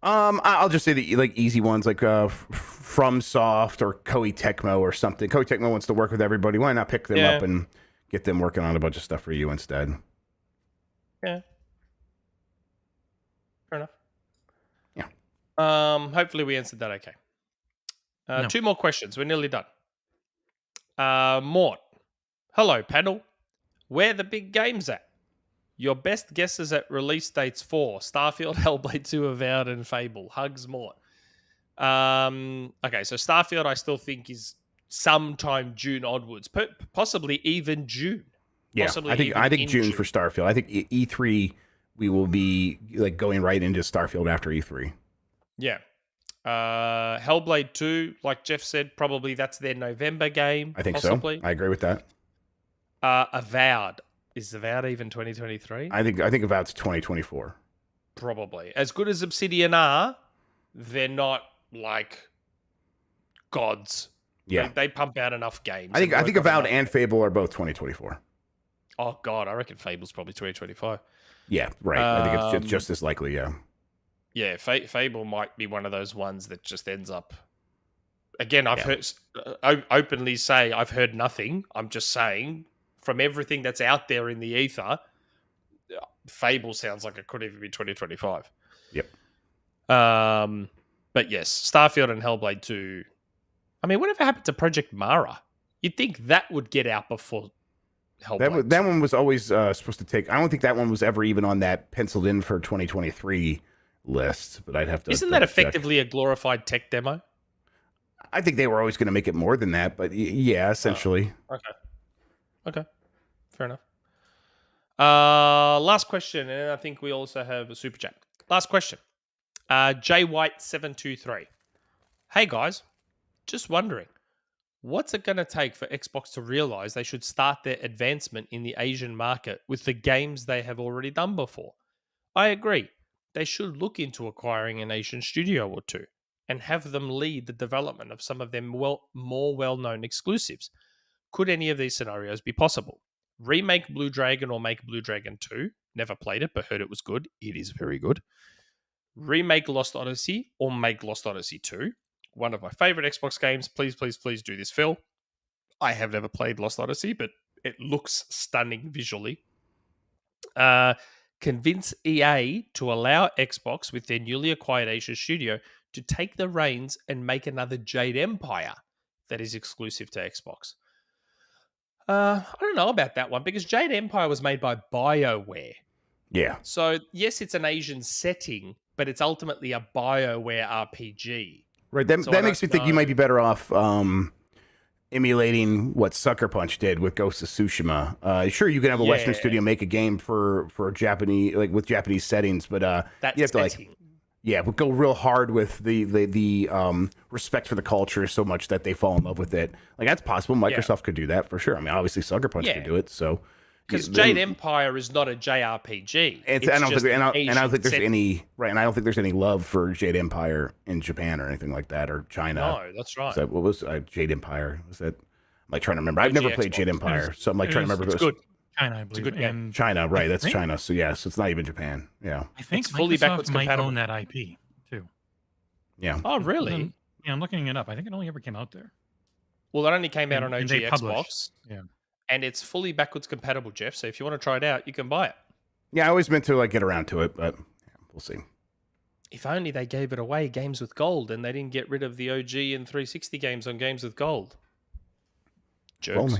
[SPEAKER 3] I'll just say the easy ones like FromSoft or Koei Tecmo or something. Koei Tecmo wants to work with everybody. Why not pick them up and get them working on a bunch of stuff for you instead?
[SPEAKER 2] Yeah. Fair enough.
[SPEAKER 3] Yeah.
[SPEAKER 2] Hopefully we answered that okay. No. 2 more questions. We're nearly done. Mort. Hello, panel. Where the big games at? Your best guesses at release dates for Starfield, Hellblade 2, Avowed, and Fable. Hugs, Mort. Okay, so Starfield I still think is sometime June onwards. Possibly even June.
[SPEAKER 3] Yeah,
[SPEAKER 2] Possibly
[SPEAKER 3] I think
[SPEAKER 2] in
[SPEAKER 3] June for Starfield. I think E3 we will be like going right into Starfield after E3.
[SPEAKER 2] Yeah. Hellblade 2, like Jeff said, probably that's their November game.
[SPEAKER 3] I think
[SPEAKER 2] possibly.
[SPEAKER 3] so. I agree with that.
[SPEAKER 2] Avowed. Is Avowed even 2023?
[SPEAKER 3] I think about 2024.
[SPEAKER 2] Probably. As good as Obsidian are, they're not like gods.
[SPEAKER 3] Yeah.
[SPEAKER 2] They pump out enough games.
[SPEAKER 3] I think Avowed and Fable are both 2024.
[SPEAKER 2] Oh, God. I reckon Fable's probably 2025.
[SPEAKER 3] Yeah, right. I think it's just as likely, yeah.
[SPEAKER 2] Yeah, Fable might be one of those ones that just ends up. Again, I've heard openly say I've heard nothing. I'm just saying from everything that's out there in the ether, Fable sounds like it could even be 2025.
[SPEAKER 3] Yep.
[SPEAKER 2] But yes, Starfield and Hellblade 2. I mean, whatever happened to Project Mara? You'd think that would get out before Hellblade.
[SPEAKER 3] That one was always supposed to take. I don't think that one was ever even on that penciled in for 2023 list. But I'd have to.
[SPEAKER 2] Isn't that effectively a glorified tech demo?
[SPEAKER 3] I think they were always going to make it more than that, but yeah, essentially.
[SPEAKER 2] Okay. Fair enough. Last question, and I think we also have a super chat. Last question. J White 723. Hey guys, just wondering, what's it going to take for Xbox to realize they should start their advancement in the Asian market with the games they have already done before? I agree. They should look into acquiring an Asian studio or two and have them lead the development of some of their more well-known exclusives. Could any of these scenarios be possible? Remake Blue Dragon or make Blue Dragon 2. Never played it, but heard it was good. It is very good. Remake Lost Odyssey or make Lost Odyssey 2. One of my favorite Xbox games. Please, please, please do this, Phil. I have never played Lost Odyssey, but it looks stunning visually. Convince EA to allow Xbox with their newly acquired Asia studio to take the reins and make another Jade Empire that is exclusive to Xbox. I don't know about that one because Jade Empire was made by BioWare.
[SPEAKER 3] Yeah.
[SPEAKER 2] So, yes, it's an Asian setting, but it's ultimately a BioWare RPG.
[SPEAKER 3] Right. That makes me think you might be better off emulating what Sucker Punch did with Ghost of Tsushima. Sure, you can have a Western studio make a game for Japanese, like with Japanese settings, but you have to but go real hard with the respect for the culture so much that they fall in love with it. Like that's possible. Microsoft could do that for sure. I mean, obviously Sucker Punch could do it. So
[SPEAKER 2] because Jade Empire is not a JRPG.
[SPEAKER 3] I don't think there's any and I don't think there's any love for Jade Empire in Japan or anything like that or China.
[SPEAKER 2] No, that's right.
[SPEAKER 3] So what was Jade Empire? Was that? I'm like trying to remember. I've never played Jade Empire, so I'm like trying to remember.
[SPEAKER 4] It's good. China, I believe. It's a good game.
[SPEAKER 3] China, right? That's China. So yes, it's not even Japan. Yeah,
[SPEAKER 4] I think
[SPEAKER 2] it's fully backwards compatible.
[SPEAKER 4] Own that IP too.
[SPEAKER 3] Yeah.
[SPEAKER 2] Oh, really?
[SPEAKER 4] Yeah, I'm looking it up. I think it only ever came out there.
[SPEAKER 2] Well, it only came out on OG Xbox.
[SPEAKER 4] Yeah.
[SPEAKER 2] And it's fully backwards compatible, Jeff. So if you want to try it out, you can buy it.
[SPEAKER 3] Yeah, I always meant to get around to it, but we'll see.
[SPEAKER 2] If only they gave it away, games with gold, and they didn't get rid of the OG and 360 games on games with gold. Jerks.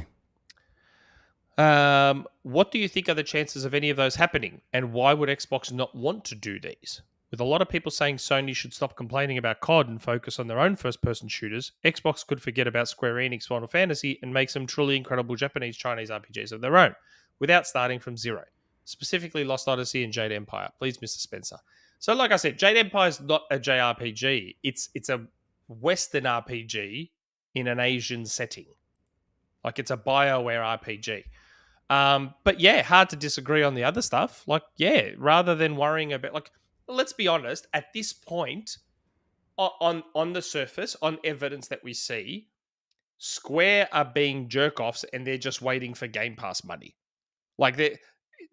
[SPEAKER 2] What do you think are the chances of any of those happening? And why would Xbox not want to do these? With a lot of people saying Sony should stop complaining about COD and focus on their own first-person shooters, Xbox could forget about Square Enix Final Fantasy and make some truly incredible Japanese-Chinese RPGs of their own, without starting from zero. Specifically Lost Odyssey and Jade Empire. Please, Mr. Spencer. So like I said, Jade Empire is not a JRPG. It's a Western RPG in an Asian setting. Like it's a BioWare RPG. But yeah, hard to disagree on the other stuff. Like, yeah, rather than worrying about... like. Let's be honest, at this point, on the surface, on evidence that we see, Square are being jerk-offs and they're just waiting for Game Pass money. Like,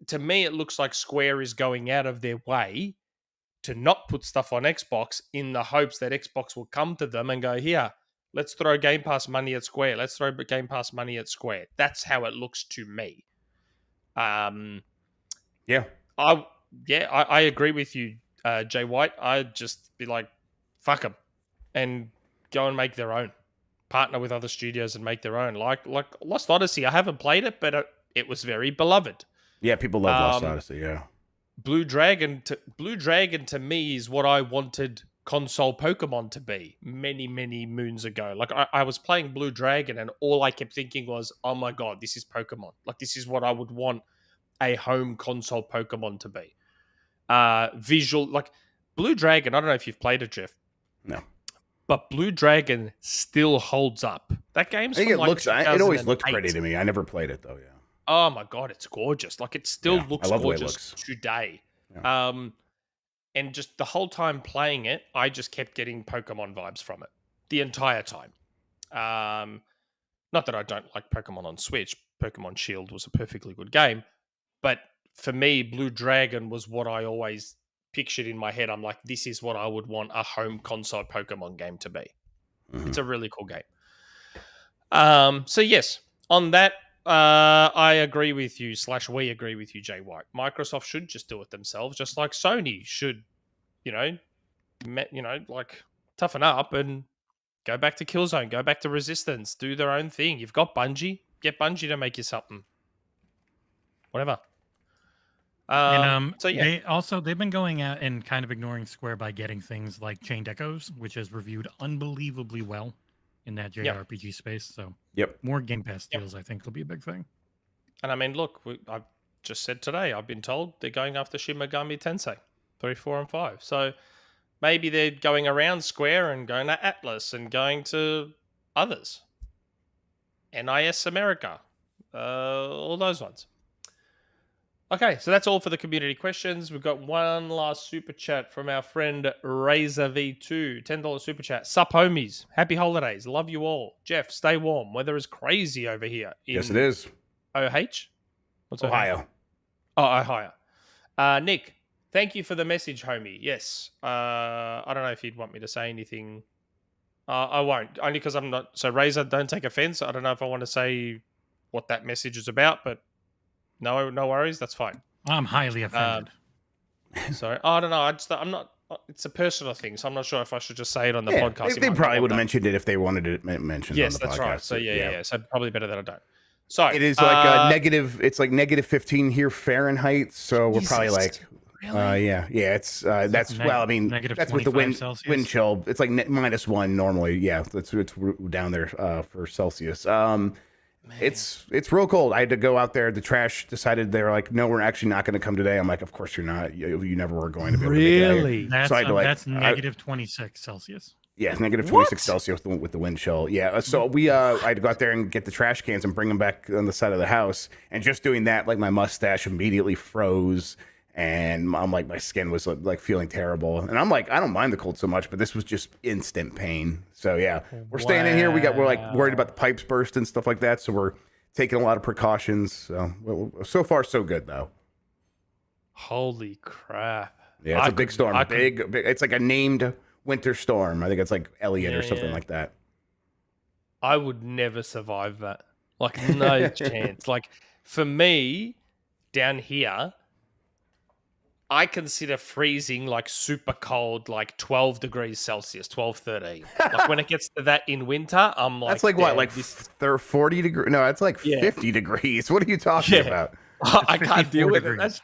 [SPEAKER 2] to me, it looks like Square is going out of their way to not put stuff on Xbox in the hopes that Xbox will come to them and go, here, let's throw Game Pass money at Square. Let's throw Game Pass money at Square. That's how it looks to me.
[SPEAKER 3] Yeah.
[SPEAKER 2] I agree with you, Jay White. I'd just be like, fuck them, and go and make their own. Partner with other studios and make their own. Like Lost Odyssey, I haven't played it, but it was very beloved.
[SPEAKER 3] Yeah, people love Lost Odyssey. Yeah,
[SPEAKER 2] Blue Dragon to me is what I wanted console Pokemon to be many, many moons ago. Like I was playing Blue Dragon and all I kept thinking was, oh my God, this is Pokemon. Like this is what I would want a home console Pokemon to be. Visual, like Blue Dragon, I don't know if you've played it, Jeff.
[SPEAKER 3] No.
[SPEAKER 2] But Blue Dragon still holds up. That game's
[SPEAKER 3] I think it always looked
[SPEAKER 2] 2008.
[SPEAKER 3] pretty to me. I never played it though, yeah.
[SPEAKER 2] Oh my God, it's gorgeous. Like it still looks
[SPEAKER 3] I love the way it
[SPEAKER 2] gorgeous
[SPEAKER 3] looks.
[SPEAKER 2] today.
[SPEAKER 3] Yeah.
[SPEAKER 2] And just the whole time playing it, I just kept getting Pokemon vibes from it the entire time. Not that I don't like Pokemon on Switch. Pokemon Shield was a perfectly good game. But for me, Blue Dragon was what I always pictured in my head. I'm like, this is what I would want a home console Pokemon game to be.
[SPEAKER 3] Mm-hmm.
[SPEAKER 2] It's a really cool game. So yes, on that, I agree with you, / we agree with you, Jay White. Microsoft should just do it themselves, just like Sony should, like toughen up and go back to Killzone, go back to Resistance, do their own thing. You've got Bungie, get Bungie to make you something. Whatever. So yeah.
[SPEAKER 4] They've been going out and kind of ignoring Square by getting things like Chained Echoes, which has reviewed unbelievably well in that JRPG space. So more Game Pass deals, I think, will be a big thing.
[SPEAKER 2] And I mean, look, I've just said today, I've been told they're going after Shin Megami Tensei 3, 4, and 5. So maybe they're going around Square and going to Atlus and going to others. NIS America. All those ones. Okay, so that's all for the community questions. We've got one last super chat from our friend Razor V2. $10 super chat. Sup, homies. Happy holidays. Love you all. Jeff, stay warm. Weather is crazy over here.
[SPEAKER 3] Yes, it is.
[SPEAKER 2] OH? What's
[SPEAKER 3] Ohio?
[SPEAKER 2] Oh, Ohio. Nick, thank you for the message, homie. Yes. I don't know if you'd want me to say anything. I won't. Only because I'm not... So, Razor, don't take offense. I don't know if I want to say what that message is about, but... No worries. That's fine.
[SPEAKER 4] I'm highly offended.
[SPEAKER 2] Sorry. I don't know. I'm not. It's a personal thing, so I'm not sure if I should just say it on the podcast.
[SPEAKER 3] They probably would have mentioned it if they wanted to mention it.
[SPEAKER 2] Yes,
[SPEAKER 3] on the
[SPEAKER 2] that's
[SPEAKER 3] podcast.
[SPEAKER 2] right. So yeah. So probably better that I don't. So
[SPEAKER 3] it is like negative. It's like negative 15 here Fahrenheit. So we're probably like,
[SPEAKER 2] really?
[SPEAKER 3] yeah. It's that's well. I mean, that's with the wind chill. It's like -1 normally. Yeah, it's down there for Celsius. It's real cold. I had to go out there. The trash decided they were like, no, we're actually not going to come today. I'm like, of course you're not. You never were going to be able to make it.
[SPEAKER 2] Really?
[SPEAKER 4] That's negative 26 Celsius.
[SPEAKER 3] Yeah, it's negative 26 Celsius with the wind chill. Yeah, so I had to go out there and get the trash cans and bring them back on the side of the house. And just doing that, like my mustache immediately froze. And I'm like, my skin was like feeling terrible. And I'm like, I don't mind the cold so much, but this was just instant pain. So yeah, we're staying in here. We're like worried about the pipes burst and stuff like that. So we're taking a lot of precautions. So far so good though.
[SPEAKER 2] Holy crap!
[SPEAKER 3] Yeah, it's a big storm. Big. It's like a named winter storm. I think it's like Elliot or something like that.
[SPEAKER 2] I would never survive that. Like no chance. Like for me, down here, I consider freezing like super cold, like 12 degrees Celsius, 12, 13. Like when it gets to that in winter, I'm like...
[SPEAKER 3] That's like what, like 40 degrees? No, it's like 50 degrees. What are you talking about?
[SPEAKER 2] I can't deal with it. That's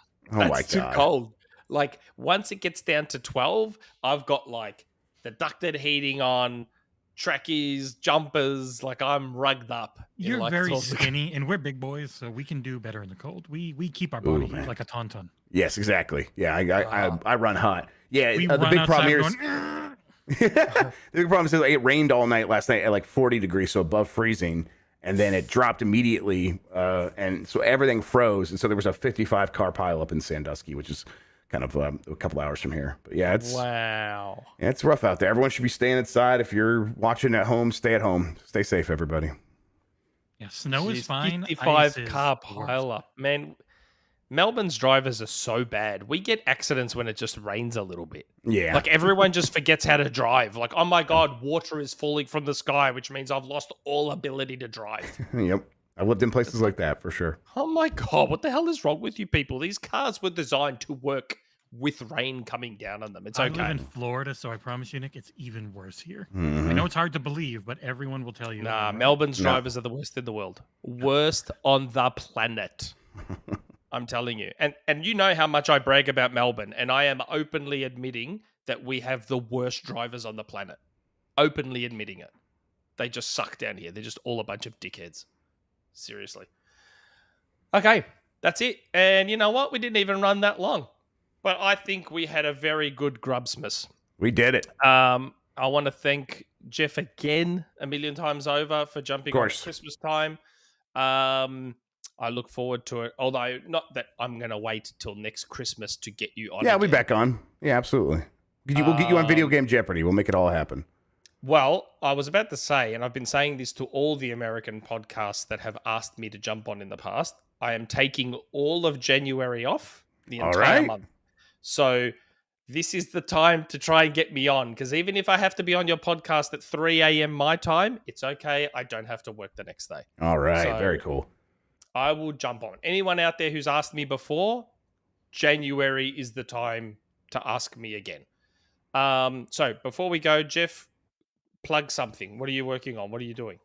[SPEAKER 2] too
[SPEAKER 3] God.
[SPEAKER 2] cold. Like once it gets down to 12, I've got like the ducted heating on, trackies, jumpers, like I'm rugged up.
[SPEAKER 4] You're
[SPEAKER 2] like
[SPEAKER 4] very skinny and we're big boys, so we can do better in the cold. We keep our body heat like a tauntaun.
[SPEAKER 3] Yes, exactly. Yeah, I run hot. Yeah,
[SPEAKER 4] We
[SPEAKER 3] the
[SPEAKER 4] run
[SPEAKER 3] big problem here is
[SPEAKER 4] outside
[SPEAKER 3] the big problem is it rained all night last night at like 40 degrees, so above freezing, and then it dropped immediately, and so everything froze, and so there was a 55 car pileup in Sandusky, which is kind of a couple hours from here. But yeah, it's rough out there. Everyone should be staying inside. If you're watching at home, stay at home. Stay safe, everybody.
[SPEAKER 4] Yeah, snow is fine.
[SPEAKER 2] 55 car pileup, man. Melbourne's drivers are so bad. We get accidents when it just rains a little bit.
[SPEAKER 3] Yeah.
[SPEAKER 2] Like everyone just forgets how to drive. Like, oh my God, water is falling from the sky, which means I've lost all ability to drive.
[SPEAKER 3] Yep. I've lived in places like that for sure.
[SPEAKER 2] Oh my God, what the hell is wrong with you people? These cars were designed to work with rain coming down on them. It's okay.
[SPEAKER 4] I live in Florida, so I promise you, Nick, it's even worse here. Mm-hmm. I know it's hard to believe, but everyone will tell you.
[SPEAKER 2] Nah, Melbourne's drivers are the worst in the world. Worst on the planet. I'm telling you. And you know how much I brag about Melbourne, and I am openly admitting that we have the worst drivers on the planet, openly admitting it. They just suck down here. They're just all a bunch of dickheads. Seriously. Okay, that's it. And you know what? We didn't even run that long. But I think we had a very good Grubbsmas.
[SPEAKER 3] We did it.
[SPEAKER 2] I want to thank Jeff again a million times over for jumping on Christmas time. I look forward to it. Although, not that I'm going to wait till next Christmas to get you on.
[SPEAKER 3] Yeah, I'll be back on. Yeah, absolutely. We'll get you on Video Game Jeopardy. We'll make it all happen.
[SPEAKER 2] Well, I was about to say, and I've been saying this to all the American podcasts that have asked me to jump on in the past, I am taking all of January off, the entire month. So this is the time to try and get me on, because even if I have to be on your podcast at 3 a.m. my time, it's okay. I don't have to work the next day.
[SPEAKER 3] All right.
[SPEAKER 2] So
[SPEAKER 3] very cool.
[SPEAKER 2] I will jump on. Anyone out there who's asked me before, January is the time to ask me again. So before we go, Jeff, plug something. What are you working on? What are you doing?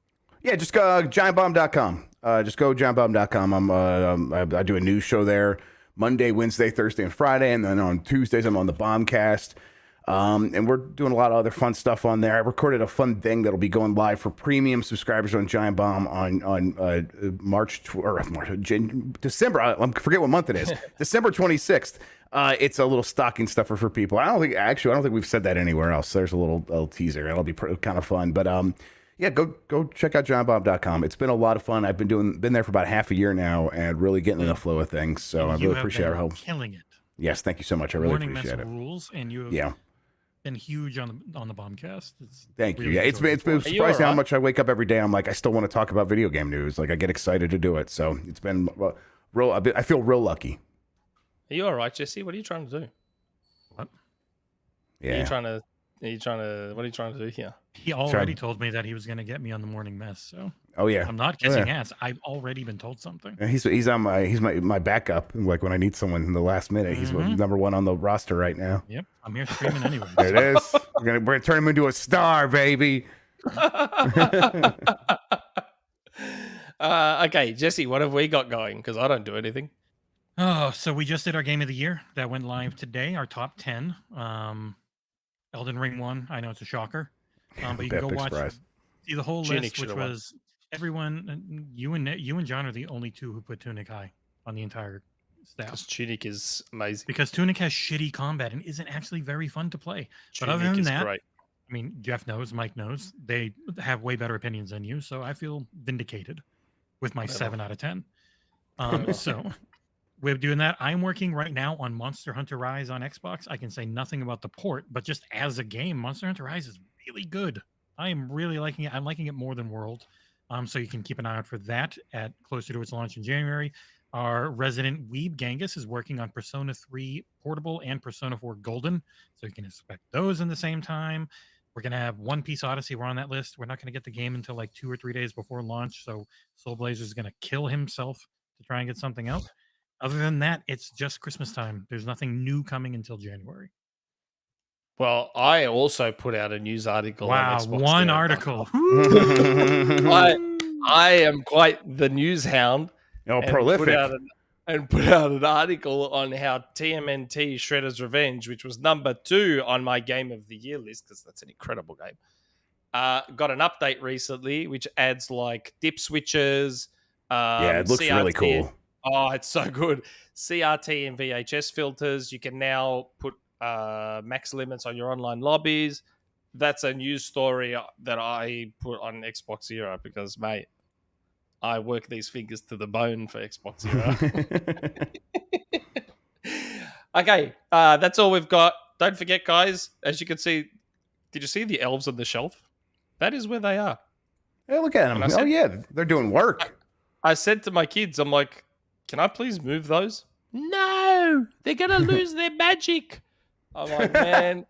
[SPEAKER 3] Yeah, just go giantbomb.com. Just go giantbomb.com. I do a news show there Monday, Wednesday, Thursday, and Friday. And then on Tuesdays, I'm on the Bombcast. And we're doing a lot of other fun stuff on there. I recorded a fun thing that'll be going live for premium subscribers on Giant Bomb on December. I forget what month it is. December 26th. It's a little stocking stuffer for people. I don't think we've said that anywhere else. There's a little teaser. It'll be kind of fun. But yeah, go check out giantbomb.com. It's been a lot of fun. I've been there for about half a year now and really getting in the flow of things. So I really appreciate our help.
[SPEAKER 4] Killing it.
[SPEAKER 3] Yes, thank you so much. I really appreciate it.
[SPEAKER 4] Rules, and you have been huge on the Bombcast.
[SPEAKER 3] Thank you. Yeah, it's been surprising how much I wake up every day. I'm like, I still want to talk about video game news. Like, I get excited to do it. So it's been real. I feel real lucky.
[SPEAKER 2] Are you all right, Jesse? What are you trying to do?
[SPEAKER 4] What?
[SPEAKER 3] Yeah.
[SPEAKER 2] What are you trying to do here?
[SPEAKER 4] He already told me that he was going to get me on the morning mess. So.
[SPEAKER 3] Oh yeah.
[SPEAKER 4] I'm not kissing ass. I've already been told something.
[SPEAKER 3] He's my backup. Like when I need someone in the last minute, he's number one on the roster right now.
[SPEAKER 4] Yep. I'm here screaming anyway.
[SPEAKER 3] There it is. We're gonna turn him into a star, baby.
[SPEAKER 2] Okay, Jesse, what have we got going? Because I don't do anything.
[SPEAKER 4] Oh, so we just did our game of the year that went live today. Our top 10. Elden Ring won. I know it's a shocker, but you can go watch see the whole list, which was everyone. You and John are the only two who put Tunic high on the entire staff.
[SPEAKER 2] Because Tunic is amazing.
[SPEAKER 4] Because Tunic has shitty combat and isn't actually very fun to play. But other than that,
[SPEAKER 2] great.
[SPEAKER 4] I mean, Jeff knows, Mike knows, they have way better opinions than you, so I feel vindicated with my 7 out of 10. So. We're doing that. I'm working right now on Monster Hunter Rise on Xbox. I can say nothing about the port, but just as a game, Monster Hunter Rise is really good. I am really liking it. I'm liking it more than World. So you can keep an eye out for that at closer to its launch in January. Our resident Weeb Genghis is working on Persona 3 Portable and Persona 4 Golden, so you can expect those in the same time. We're going to have One Piece Odyssey. We're on that list. We're not going to get the game until like 2 or 3 days before launch, so Soul Blazer is going to kill himself to try and get something out. Other than that, it's just Christmas time. There's nothing new coming until January.
[SPEAKER 2] Well, I also put out a news article.
[SPEAKER 4] Wow,
[SPEAKER 2] on Xbox
[SPEAKER 4] one article.
[SPEAKER 2] I am quite the news hound.
[SPEAKER 3] Oh, prolific.
[SPEAKER 2] Put out an article on how TMNT Shredder's Revenge, which was number 2 on my Game of the Year list, because that's an incredible game, got an update recently, which adds like dip switches.
[SPEAKER 3] It looks really cool.
[SPEAKER 2] Oh, it's so good. CRT and VHS filters. You can now put max limits on your online lobbies. That's a news story that I put on XboxEra because, mate, I work these fingers to the bone for XboxEra. Okay, that's all we've got. Don't forget, guys, as you can see, did you see the elves on the shelf? That is where they are.
[SPEAKER 3] Hey, look at them. They're doing work.
[SPEAKER 2] I said to my kids, I'm like, can I please move those? No, they're going to lose their magic. I'm like, man,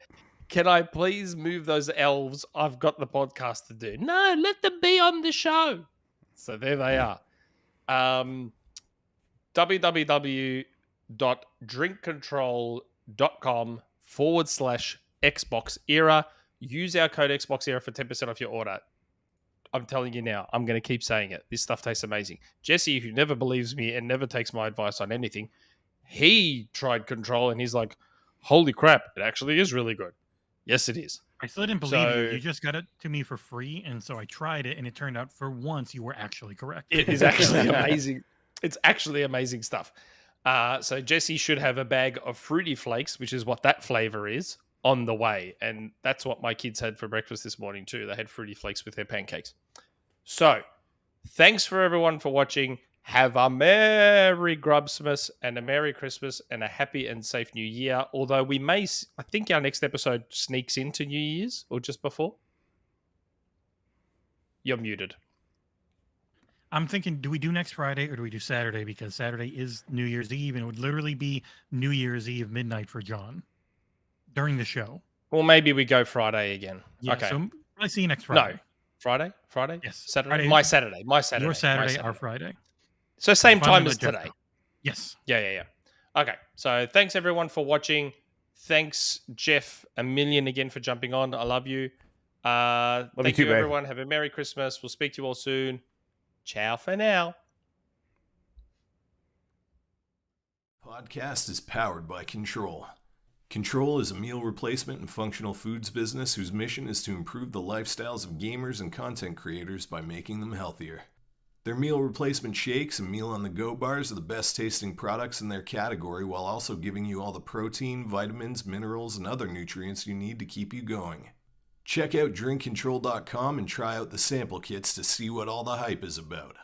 [SPEAKER 2] can I please move those elves? I've got the podcast to do. No, let them be on the show. So there they are. www.drinkcontrol.com/XboxEra. Use our code XboxEra for 10% off your order. I'm telling you now, I'm going to keep saying it. This stuff tastes amazing. Jesse, who never believes me and never takes my advice on anything, he tried Control and he's like, holy crap, it actually is really good. Yes, it is.
[SPEAKER 4] I still didn't believe you. You just got it to me for free, and so I tried it, and it turned out for once you were actually correct.
[SPEAKER 2] It is actually amazing. It's actually amazing stuff. So Jesse should have a bag of Fruity Flakes, which is what that flavor is, on the way. And that's what my kids had for breakfast this morning too. They had Fruity Flakes with their pancakes. So thanks for everyone for watching. Have a Merry Grubbsmas and a Merry Christmas and a happy and safe New Year. Although we may, I think our next episode sneaks into New Year's or just before. You're muted.
[SPEAKER 4] I'm thinking, do we do next Friday or do we do Saturday? Because Saturday is New Year's Eve, and it would literally be New Year's Eve midnight for John during the show.
[SPEAKER 2] Well, maybe we go Friday again.
[SPEAKER 4] Yeah,
[SPEAKER 2] okay.
[SPEAKER 4] So I see you next Friday.
[SPEAKER 2] No. Friday?
[SPEAKER 4] Yes.
[SPEAKER 2] Saturday?
[SPEAKER 4] Friday.
[SPEAKER 2] My Saturday.
[SPEAKER 4] Your Saturday, our Friday.
[SPEAKER 2] So same
[SPEAKER 4] Finally
[SPEAKER 2] time as
[SPEAKER 4] let Jeff
[SPEAKER 2] today.
[SPEAKER 4] go. Yes.
[SPEAKER 2] Yeah. Okay. So thanks everyone for watching. Thanks, Jeff, a million again for jumping on. I love you. Thank you, everyone. Have a Merry Christmas. We'll speak to you all soon. Ciao for now.
[SPEAKER 1] Podcast is powered by Control. Control is a meal replacement and functional foods business whose mission is to improve the lifestyles of gamers and content creators by making them healthier. Their meal replacement shakes and meal-on-the-go bars are the best tasting products in their category while also giving you all the protein, vitamins, minerals, and other nutrients you need to keep you going. Check out drinkcontrol.com and try out the sample kits to see what all the hype is about.